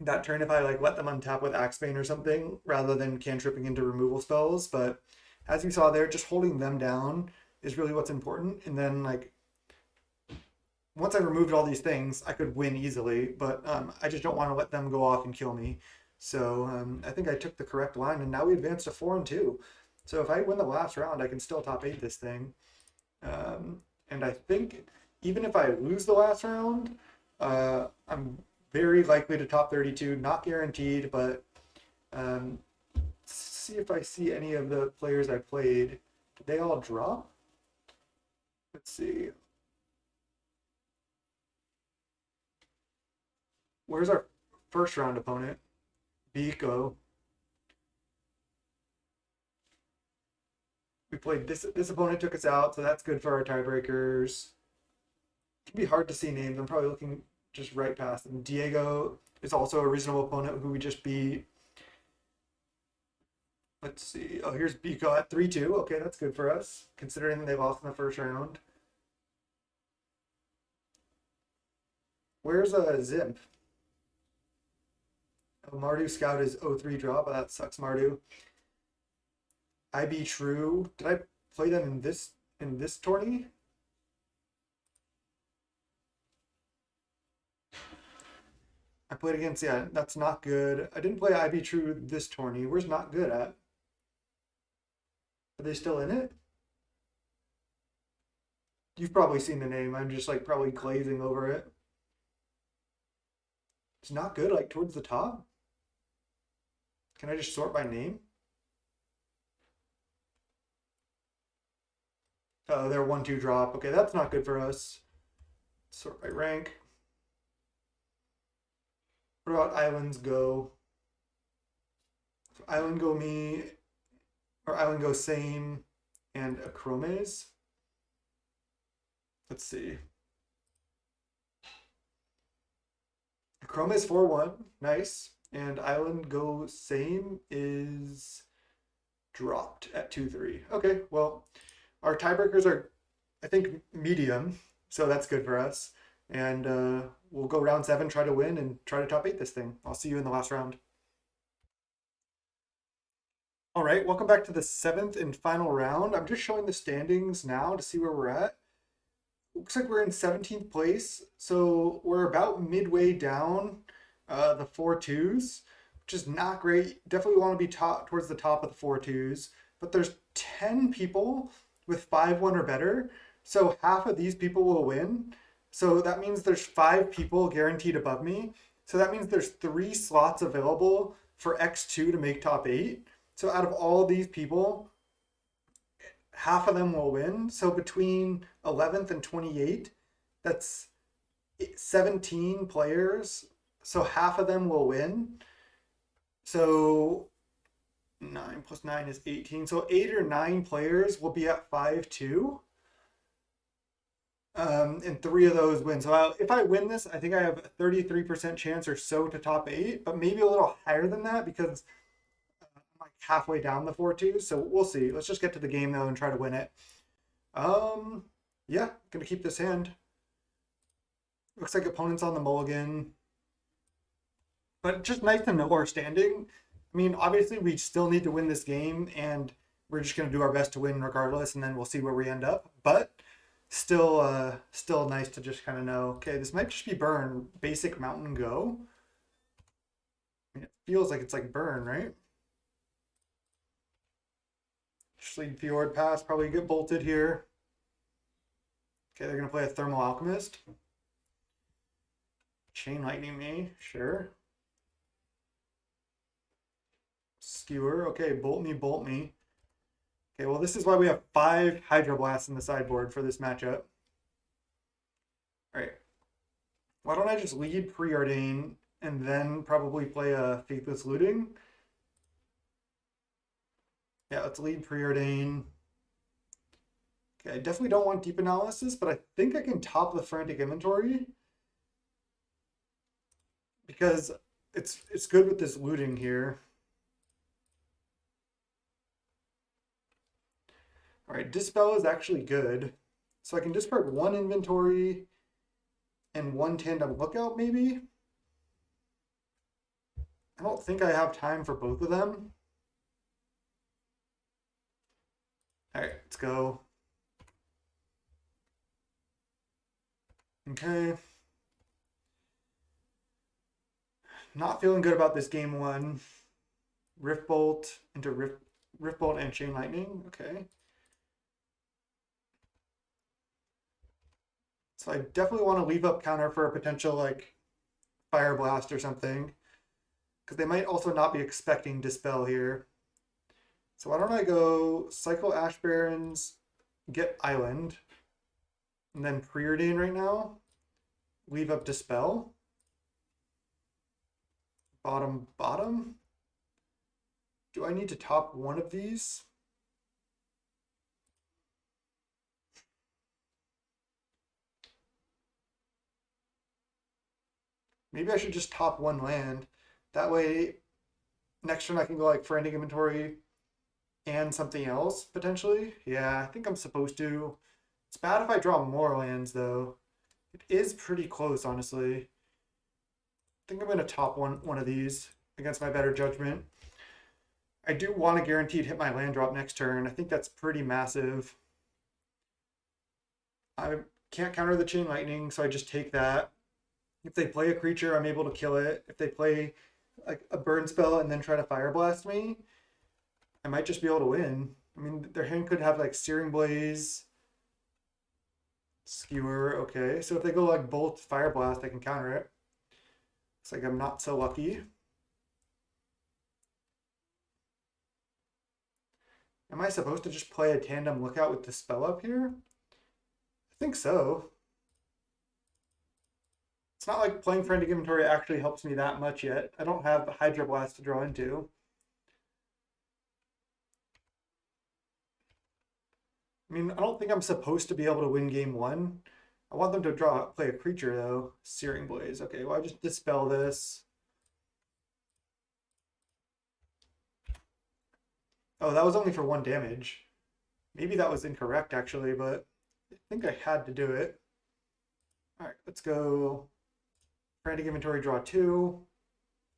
that turn if I like let them untap with Axebane or something rather than cantripping into removal spells. But as you saw there, just holding them down is really what's important. And then like once I removed all these things, I could win easily. But I just don't want to let them go off and kill me. So I think I took the correct line, and now we advance to 4-2. So if I win the last round, I can still top 8 this thing. And I think even if I lose the last round, I'm very likely to top 32. Not guaranteed, but see if I see any of the players I played. Did they all drop? Let's see. Where's our first round opponent? Biko. We played this opponent took us out, so that's good for our tiebreakers. It can be hard to see names. I'm probably looking just right past them. Diego is also a reasonable opponent who we just beat. Let's see. Oh, here's Biko at 3-2. Okay, that's good for us, considering they lost in the first round. Where's Zimp? Oh, Mardu Scout is 0-3 drop. Oh, that sucks, Mardu. IB True. Did I play them in this tourney? I played against, yeah, that's not good. I didn't play IB True this tourney. Where's not good at? Are they still in it? You've probably seen the name. I'm just like probably glazing over it. It's not good, like towards the top. Can I just sort by name? Oh, they're 1-2 drop. Okay, that's not good for us. Sort by rank. What about Islands Go? So Island Go me, or Island Go Same, and Acromes. Let's see. Acromes 4-1, nice. And Island Go Same is dropped at 2-3. Okay, well, our tiebreakers are, I think, medium, so that's good for us. And we'll go round 7, try to win, and try to top 8 this thing. I'll see you in the last round. All right, welcome back to the 7th and final round. I'm just showing the standings now to see where we're at. Looks like we're in 17th place, so we're about midway down the 4-2s, which is not great. Definitely want to be towards the top of the 4-2s, but there's 10 people with 5-1 or better, so half of these people will win. So that means there's 5 people guaranteed above me. So that means there's 3 slots available for X2 to make top 8. So out of all these people, half of them will win. So between 11th and 28, that's 17 players. So half of them will win. So 9 plus 9 is 18. So 8 or 9 players will be at 5-2. And 3 of those win. So if I win this, I think I have a 33% chance or so to top 8, but maybe a little higher than that because I'm like halfway down the 4-2. So we'll see. Let's just get to the game though and try to win it. Yeah, gonna keep this hand. Looks like opponent's on the mulligan. But just nice to know our standing. I mean, obviously we still need to win this game and we're just gonna do our best to win regardless, and then we'll see where we end up. But still nice to just kind of know, okay, this might just be burn, basic mountain go. I mean, it feels like it's like burn, right? Sleep Fjord pass, probably get bolted here. Okay, they're gonna play a Thermal Alchemist. Chain Lightning me, sure. Skewer, okay, bolt me, bolt me. Okay, well, this is why we have 5 Hydroblasts in the sideboard for this matchup. All right. Why don't I just lead Preordain and then probably play a Faithless Looting? Yeah, let's lead Preordain. Okay, I definitely don't want Deep Analysis, but I think I can top the Frantic Inventory. because it's good with this looting here. All right, Dispel is actually good. So I can discard one inventory and one tandem lookout, maybe? I don't think I have time for both of them. All right, let's go. Okay. Not feeling good about this game one. Rift Bolt into Rift Bolt and Chain Lightning. Okay. So I definitely want to leave up counter for a potential like Fire Blast or something. Because they might also not be expecting Dispel here. So why don't I go Cycle Ash Barrens, get Island, and then Preordain right now. Leave up Dispel. Bottom, bottom. Do I need to top one of these? Maybe I should just top one land. That way, next turn I can go like Frantic Inventory and something else, potentially. Yeah, I think I'm supposed to. It's bad if I draw more lands, though. It is pretty close, honestly. I think I'm going to top one of these against my better judgment. I do want to guaranteed hit my land drop next turn. I think that's pretty massive. I can't counter the Chain Lightning, so I just take that. If they play a creature, I'm able to kill it. If they play like a burn spell and then try to Fire Blast me, I might just be able to win. I mean, their hand could have like Searing Blaze, Skewer. Okay, so if they go like Bolt, Fire Blast, I can counter it. Looks like I'm not so lucky. Am I supposed to just play a Tandem Lookout with the spell up here? I think so. It's not like playing Frantic Inventory actually helps me that much yet. I don't have Hydro Blast to draw into. I mean, I don't think I'm supposed to be able to win game one. I want them to play a creature though. Searing Blaze. Okay, well I just dispel this. Oh, that was only for 1 damage. Maybe that was incorrect actually, but I think I had to do it. All right, let's go. Frantic Inventory, draw 2.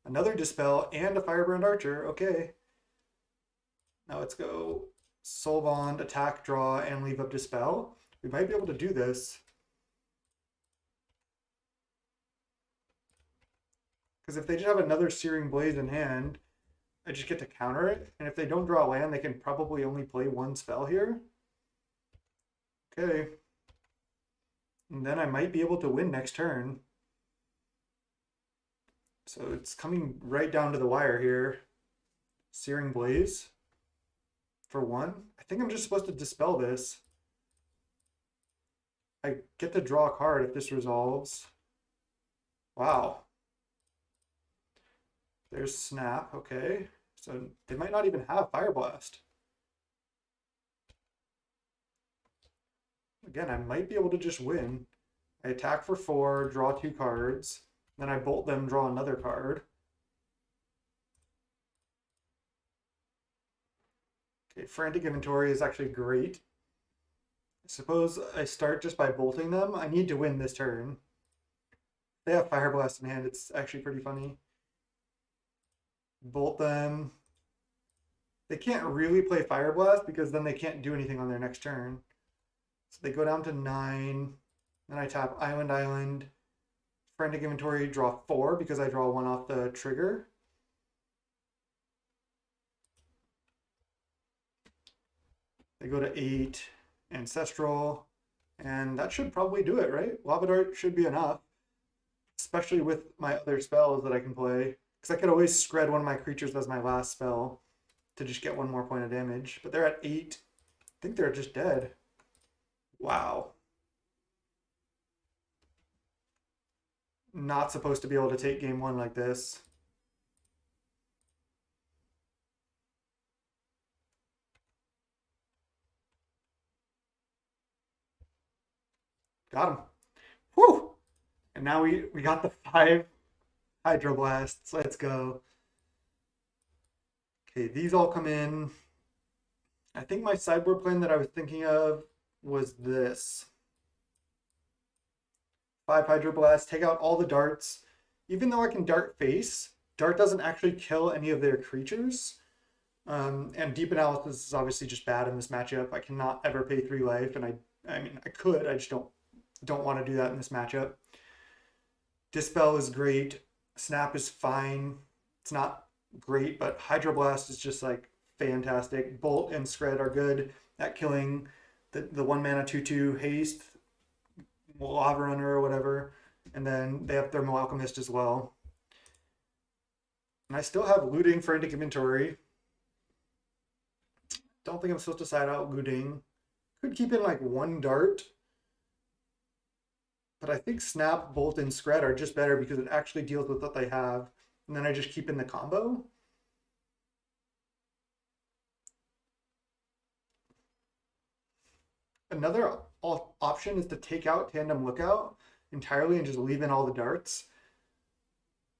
Another Dispel and a Firebrand Archer. Okay. Now let's go Soul Bond, attack, draw, and leave up Dispel. We might be able to do this. Because if they just have another Searing Blaze in hand, I just get to counter it. And if they don't draw land, they can probably only play 1 spell here. Okay. And then I might be able to win next turn. So it's coming right down to the wire here. Searing Blaze for 1. I think I'm just supposed to dispel this. I get to draw a card if this resolves. Wow. There's Snap, okay. So they might not even have Fire Blast. Again, I might be able to just win. I attack for 4, draw 2 cards. Then I bolt them, draw another card. Okay, Frantic Inventory is actually great. I suppose I start just by bolting them. I need to win this turn. They have Fire Blast in hand. It's actually pretty funny. Bolt them. They can't really play Fire Blast because then they can't do anything on their next turn. So they go down to 9. Then I tap Island, Island. Frantic Inventory, draw 4 because I draw 1 off the trigger. They go to 8, Ancestral, and that should probably do it, right? Lava Dart should be enough, especially with my other spells that I can play. Because I could always scred one of my creatures as my last spell to just get 1 more point of damage. But they're at 8. I think they're just dead. Wow. Not supposed to be able to take game 1 like this. Got him. Whew! And now we got the 5 Hydroblasts, let's go. Okay, these all come in. I think my sideboard plan that I was thinking of was this. 5 Hydroblasts, take out all the darts. Even though I can dart face, dart doesn't actually kill any of their creatures. And deep analysis is obviously just bad in this matchup. I cannot ever pay 3 life, and I mean I could, I just don't want to do that in this matchup. Dispel is great. Snap is fine. It's not great, but Hydroblast is just like fantastic. Bolt and Scred are good at killing the 1 mana 2/2 haste, Lava Runner or whatever. And then they have Thermal Alchemist as well. And I still have looting Frantic Inventory. Don't think I'm supposed to side out looting. Could keep in like 1 dart. But I think Snap, Bolt, and Scred are just better because it actually deals with what they have. And then I just keep in the combo. Another option is to take out Tandem Lookout entirely and just leave in all the darts.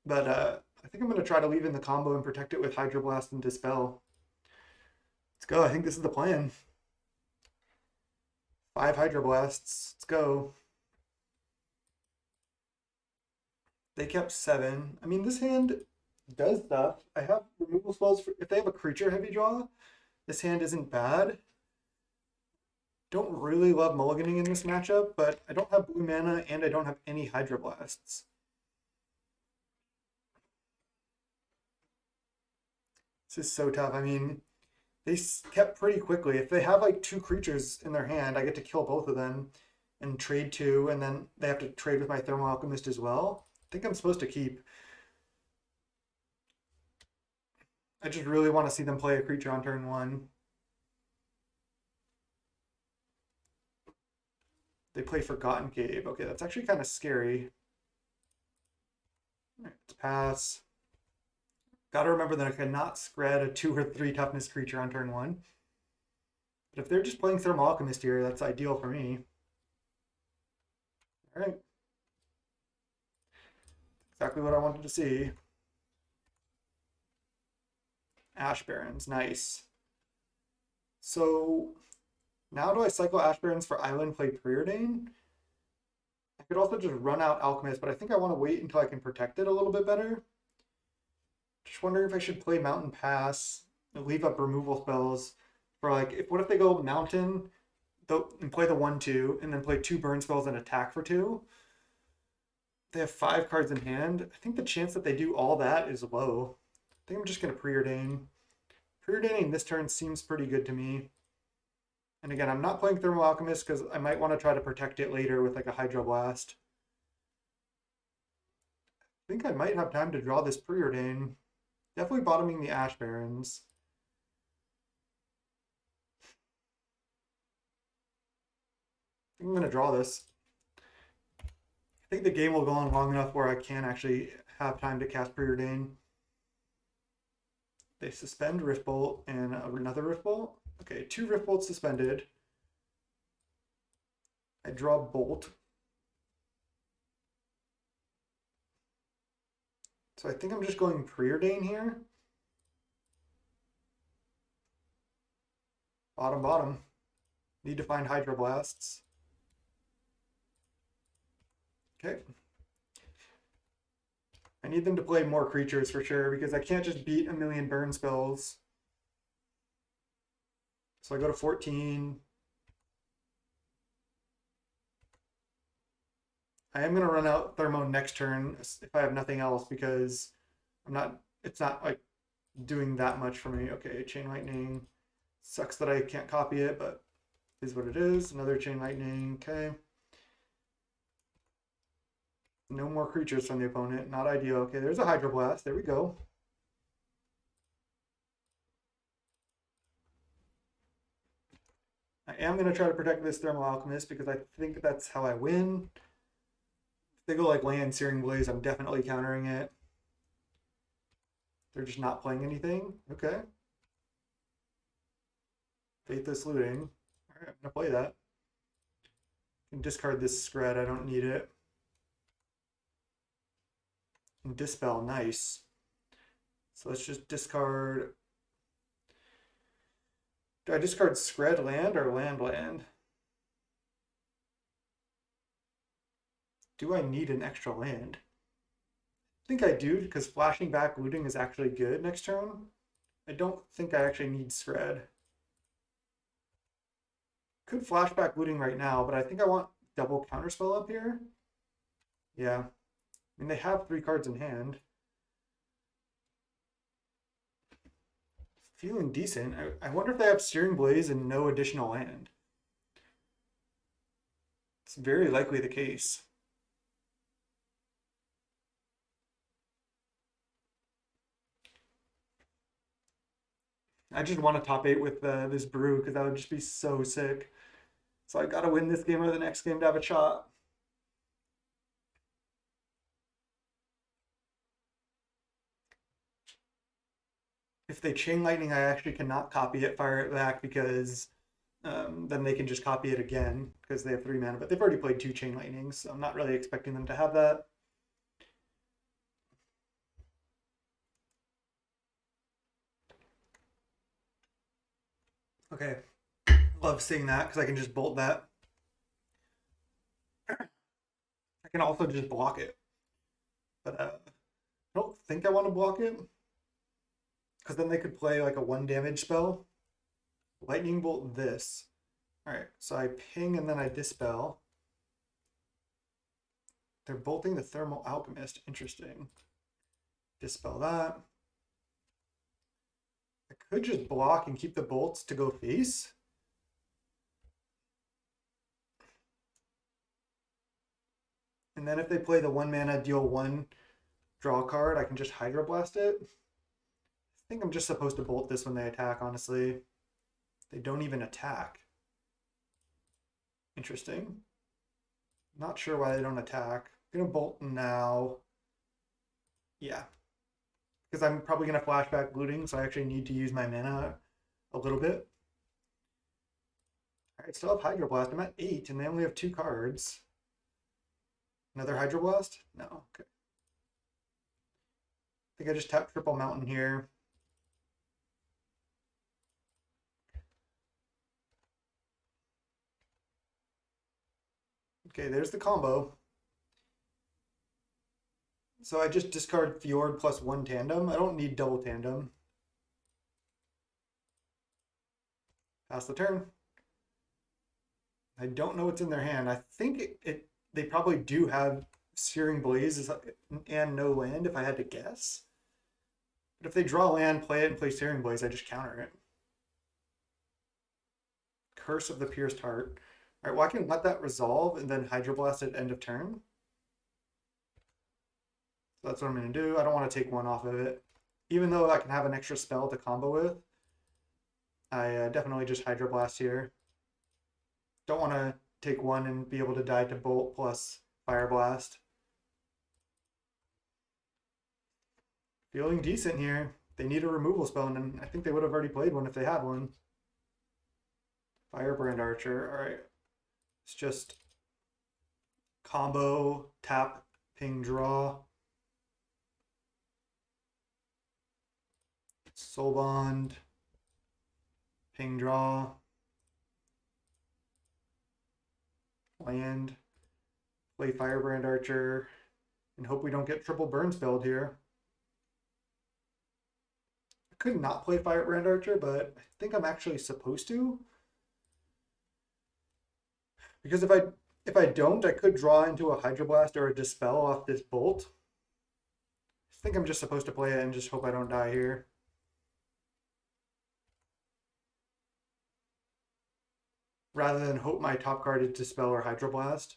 But I think I'm going to try to leave in the combo and protect it with Hydroblast and Dispel. Let's go. I think this is the plan. 5 Hydroblasts. Let's go. They kept 7. I mean, this hand does stuff. I have removal spells. If they have a creature heavy draw, this hand isn't bad. Don't really love mulliganing in this matchup, but I don't have blue mana and I don't have any Hydroblasts. This is so tough. I mean, they kept pretty quickly. If they have like 2 creatures in their hand, I get to kill both of them and trade 2, and then they have to trade with my Thermal Alchemist as well. I think I'm supposed to keep. I just really want to see them play a creature on turn 1. They play Forgotten Cave. Okay, that's actually kind of scary. All right, let's pass. Gotta remember that I cannot Scred a 2 or 3 toughness creature on turn 1. But if they're just playing Thermal Alchemist here, that's ideal for me. Alright. Exactly what I wanted to see. Ash Barrens, nice. So now do I cycle Ash Barrens for Island, play Preordain? I could also just run out Alchemist, but I think I want to wait until I can protect it a little bit better. Just wondering if I should play Mountain Pass and leave up removal spells for like, what if they go Mountain and play the 1/2 and then play 2 burn spells and attack for 2? They have 5 cards in hand. I think the chance that they do all that is low. I think I'm just going to Preordain. Preordaining this turn seems pretty good to me. And again, I'm not playing Thermal Alchemist because I might want to try to protect it later with like a Hydroblast. I think I might have time to draw this Preordain. Definitely bottoming the Ash Barrens. I think I'm going to draw this. I think the game will go on long enough where I can actually have time to cast Preordain. They suspend Riftbolt and another Riftbolt. Okay, 2 Riftbolts suspended. I draw Bolt. So I think I'm just going Preordain here. Bottom. Need to find Hydroblasts. Okay. I need them to play more creatures for sure because I can't just beat a million burn spells. So I go to 14. I am going to run out Thermo next turn if I have nothing else because it's not like doing that much for me. Okay, Chain Lightning. Sucks that I can't copy it, but is what it is. Another Chain Lightning, okay. No more creatures from the opponent, not ideal. Okay, there's a Hydroblast, there we go. I am going to try to protect this Thermal Alchemist because I think that's how I win. If they go like land Searing Blaze, I'm definitely countering it. They're just not playing anything. Okay. Faithless Looting. Alright, I'm going to play that. I can discard this Scred, I don't need it. And dispel, nice. So let's just discard. Do I discard Scred land or land? Do I need an extra land? I think I do, because flashing back looting is actually good next turn. I don't think I actually need Scred. Could flashback looting right now, but I think I want double counterspell up here. Yeah. I mean, they have 3 cards in hand. Feeling decent. I wonder if they have Searing Blaze and no additional land. It's very likely the case. I just want to top 8 with this brew because that would just be so sick. So I gotta win this game or the next game to have a shot. If they chain lightning, I actually cannot copy it, fire it back, because then they can just copy it again because they have 3 mana. But they've already played 2 chain lightnings, so I'm not really expecting them to have that. Okay, love seeing that because I can just bolt that. I can also just block it, but I don't think I want to block it because then they could play like a 1 damage spell. Lightning bolt this. All right, so I ping and then I dispel. They're bolting the Thermal Alchemist. Interesting. Dispel that. I could just block and keep the bolts to go face. And then if they play the 1 mana deal 1 draw card, I can just Hydroblast it. I think I'm just supposed to bolt this when they attack, honestly. They don't even attack. Interesting. Not sure why they don't attack. I'm gonna bolt now. Yeah. Because I'm probably gonna flashback looting, so I actually need to use my mana a little bit. Alright, still have Hydroblast. I'm at 8 and they only have 2 cards. Another Hydroblast? No, okay. I think I just tap Triple Mountain here. Okay, there's the combo. So I just discard Fjord plus 1 tandem. I don't need double tandem. Pass the turn. I don't know what's in their hand. I think they probably do have Searing Blaze and no land if I had to guess. But if they draw land, play it, and play Searing Blaze, I just counter it. Curse of the Pierced Heart. All right, well, I can let that resolve and then Hydroblast at end of turn. So that's what I'm going to do. I don't want to take 1 off of it. Even though I can have an extra spell to combo with, I definitely just Hydroblast here. Don't want to take 1 and be able to die to Bolt plus Fire Blast. Feeling decent here. They need a removal spell, and I think they would have already played one if they had one. Firebrand Archer. All right. It's just combo, tap, ping, draw. Soul Bond, ping, draw. Land, play Firebrand Archer, and hope we don't get triple burn spelled here. I could not play Firebrand Archer, but I think I'm actually supposed to. Because if I don't, I could draw into a Hydroblast or a Dispel off this bolt. I think I'm just supposed to play it and just hope I don't die here. Rather than hope my top card is Dispel or Hydroblast.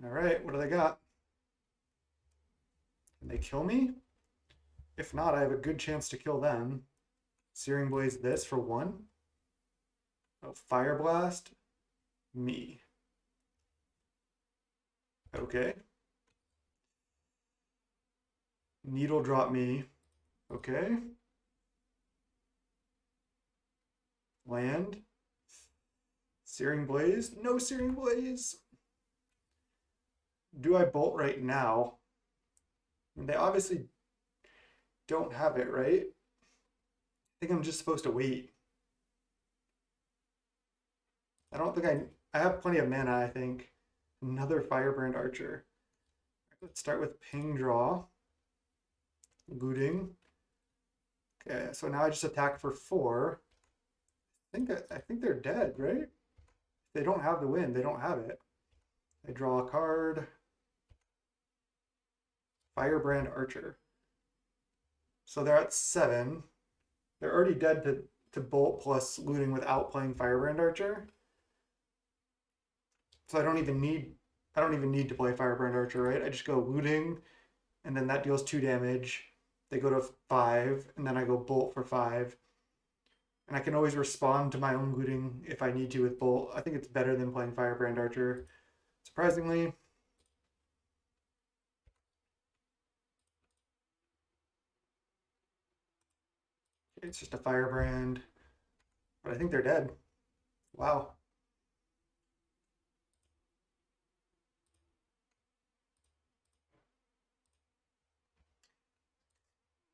All right, what do they got? Can they kill me? If not, I have a good chance to kill them. Searing Blaze this for 1. Oh, Fire Blast me. Okay. Needle drop me. Okay. Searing Blaze? No Searing Blaze. Do I bolt right now? And they obviously don't have it, right? I think I'm just supposed to wait. I don't think I have plenty of mana, I think. Another Firebrand Archer. Let's start with ping draw. Looting. Okay, so now I just attack for 4. I think they're dead, right? They don't have the win, they don't have it. I draw a card. Firebrand Archer. So they're at 7. They're already dead to bolt plus looting without playing Firebrand Archer. So I don't even need to play Firebrand Archer, right? I just go looting, and then that deals 2 damage. They go to 5, and then I go bolt for 5. And I can always respond to my own looting if I need to with bolt. I think it's better than playing Firebrand Archer, surprisingly. It's just a Firebrand, but I think they're dead. Wow.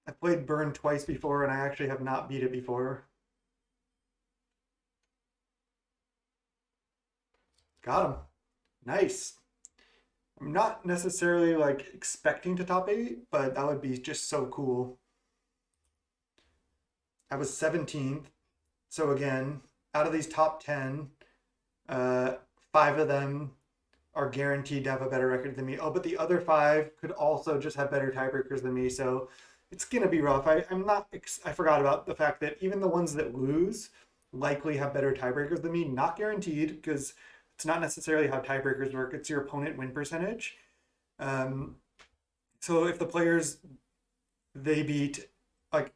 I played Burn twice before, and I actually have not beat it before. Got him. Nice. I'm not necessarily like expecting to top 8, but that would be just so cool. I was 17th. So again, out of these top 10, 5 of them are guaranteed to have a better record than me. Oh, but the other 5 could also just have better tiebreakers than me. So it's gonna be rough. I forgot about the fact that even the ones that lose likely have better tiebreakers than me. Not guaranteed, because it's not necessarily how tiebreakers work. It's your opponent win percentage. Um, so if the players they beat, like,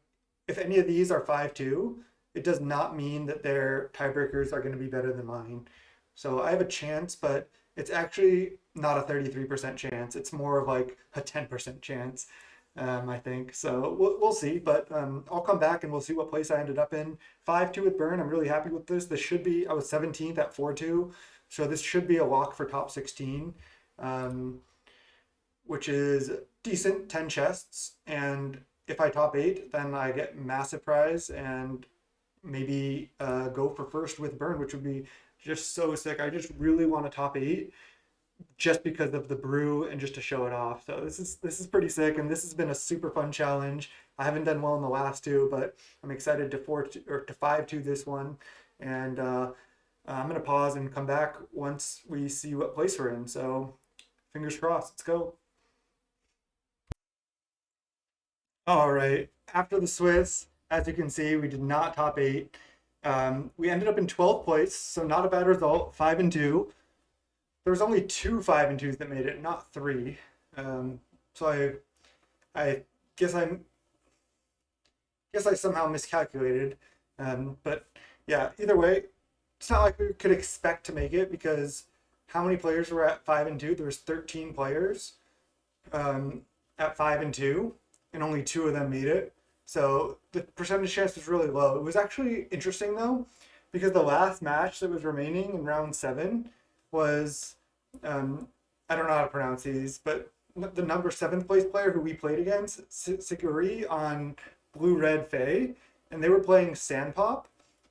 if any of these are 5-2, it does not mean that their tiebreakers are going to be better than mine. So I have a chance, but it's actually not a 33% chance. It's more of like a 10% chance, I think. So we'll see, but I'll come back and we'll see what place I ended up in. 5-2 with Burn. I'm really happy with this. This should be, I was 17th at 4-2. So this should be a lock for top 16, which is decent, 10 chests. And if I top 8, then I get massive prize and maybe go for first with Burn, which would be just so sick. I just really want to top 8 just because of the brew and just to show it off. So this is pretty sick, and this has been a super fun challenge. I haven't done well in the last 2, but I'm excited to 4-2 or to 5-2 this one. And I'm gonna pause and come back once we see what place we're in. So fingers crossed. Let's go. All right. After the Swiss, as you can see, we did not top 8. We ended up in 12th place, so not a bad result. 5-2. There was only 2 5-2s that made it, not 3. So I guess I somehow miscalculated. But yeah, either way, it's not like we could expect to make it, because how many players were at 5-2? There was 13 players at 5-2, and only 2 of them made it. So the percentage chance was really low. It was actually interesting though, because the last match that was remaining in round 7 was I don't know how to pronounce these, but the number 7th place player who we played against, Siguri, on Blue Red Fae, and they were playing Sandpop.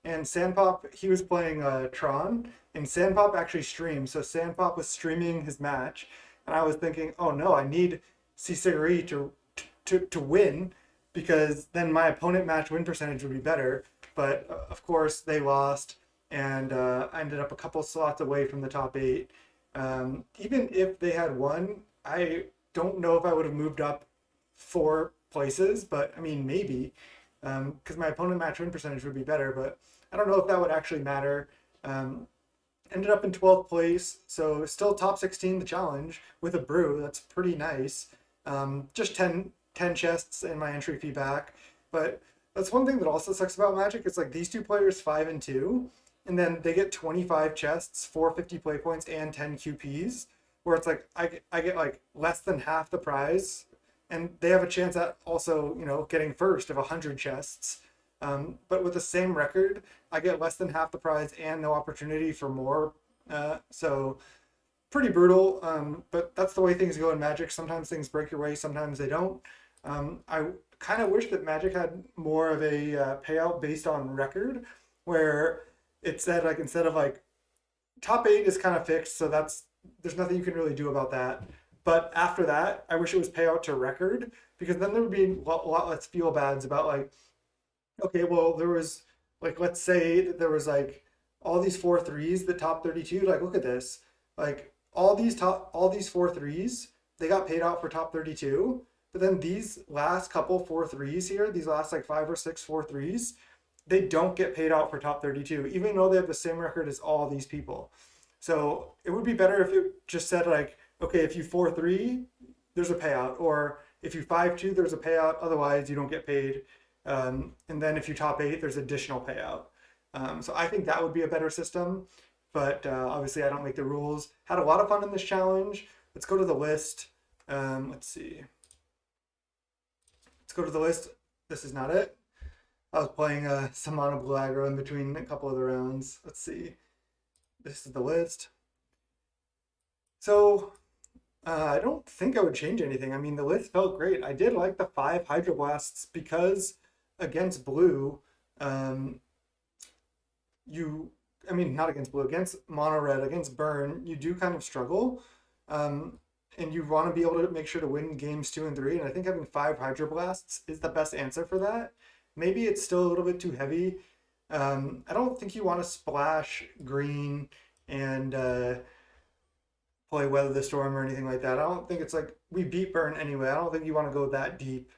And Sandpop, he was playing Tron, and Sandpop actually streamed. So Sandpop was streaming his match, and I was thinking, oh no, I need Siguri to win, because then my opponent match win percentage would be better. But of course they lost, and I ended up a couple slots away from the top 8. Even if they had won, I don't know if I would have moved up 4 places, but I mean, maybe, because my opponent match win percentage would be better, but I don't know if that would actually matter. Ended up in 12th place, so still top 16 the challenge with a brew. That's pretty nice. Just 10 chests and my entry fee back. But that's one thing that also sucks about Magic. It's like these 2 players 5-2, and then they get 25 chests, 450 play points, and 10 QPs, where it's like I get like less than half the prize, and they have a chance at also, getting first of 100 chests. But with the same record, I get less than half the prize and no opportunity for more. So pretty brutal. But that's the way things go in Magic. Sometimes things break your way, sometimes they don't. I kind of wish that Magic had more of a payout based on record, where it said like instead of like top eight is kind of fixed, so that's there's nothing you can really do about that. But after that, I wish it was payout to record because then there would be a lot less feel bads about like, okay, well there was like let's say that there was like all these four threes, the top 32. Like look at this, like all these four threes, they got paid out for top 32. But then these last couple four threes here, these last like five or six four threes, they don't get paid out for top 32, even though they have the same record as all these people. So it would be better if it just said like, okay, if you 4-3, there's a payout, or if you 5-2, there's a payout. Otherwise, you don't get paid. And then if you top eight, there's additional payout. So I think that would be a better system. But obviously, I don't make the rules. Had a lot of fun in this challenge. Let's go to the list. Let's see. Let's go to the list. This is not it. I was playing some mono blue aggro in between a couple of the rounds. Let's see. This is the list. So I don't think I would change anything. I mean, the list felt great. I did like the 5 Hydroblasts because against blue, I mean, not against blue, against mono red, against burn, you do kind of struggle. And you want to be able to make sure to win games 2 and 3. And I think having 5 Hydroblasts is the best answer for that. Maybe it's still a little bit too heavy. I don't think you want to splash green and play Weather the Storm or anything like that. I don't think it's like we beat burn anyway. I don't think you want to go that deep.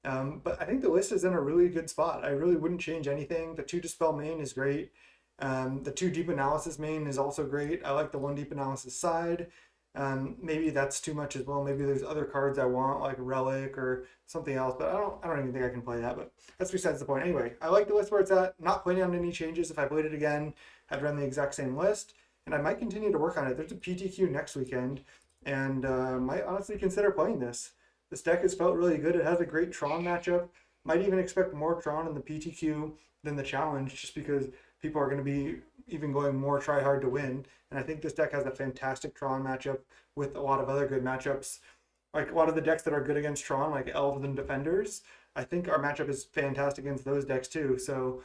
But I think the list is in a really good spot. I really wouldn't change anything. The 2 Dispel main is great. The 2 Deep Analysis main is also great. I like the 1 Deep Analysis side. Maybe that's too much as well. Maybe there's other cards I want, like Relic or something else, but I don't even think I can play that. But that's besides the point. Anyway, I like the list where it's at. Not planning on any changes. If I played it again, I'd run the exact same list, and I might continue to work on it. There's a PTQ next weekend, and might honestly consider playing this. This deck has felt really good. It has a great Tron matchup. Might even expect more Tron in the PTQ than the challenge, just because people are going to be even going more try hard to win. And I think this deck has a fantastic Tron matchup with a lot of other good matchups. Like a lot of the decks that are good against Tron, like Elves and Defenders, I think our matchup is fantastic against those decks too. So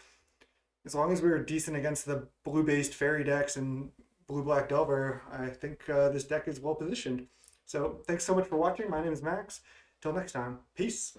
as long as we're decent against the blue-based fairy decks and blue-black Delver, I think this deck is well positioned. So thanks so much for watching. My name is Max. Till next time, peace.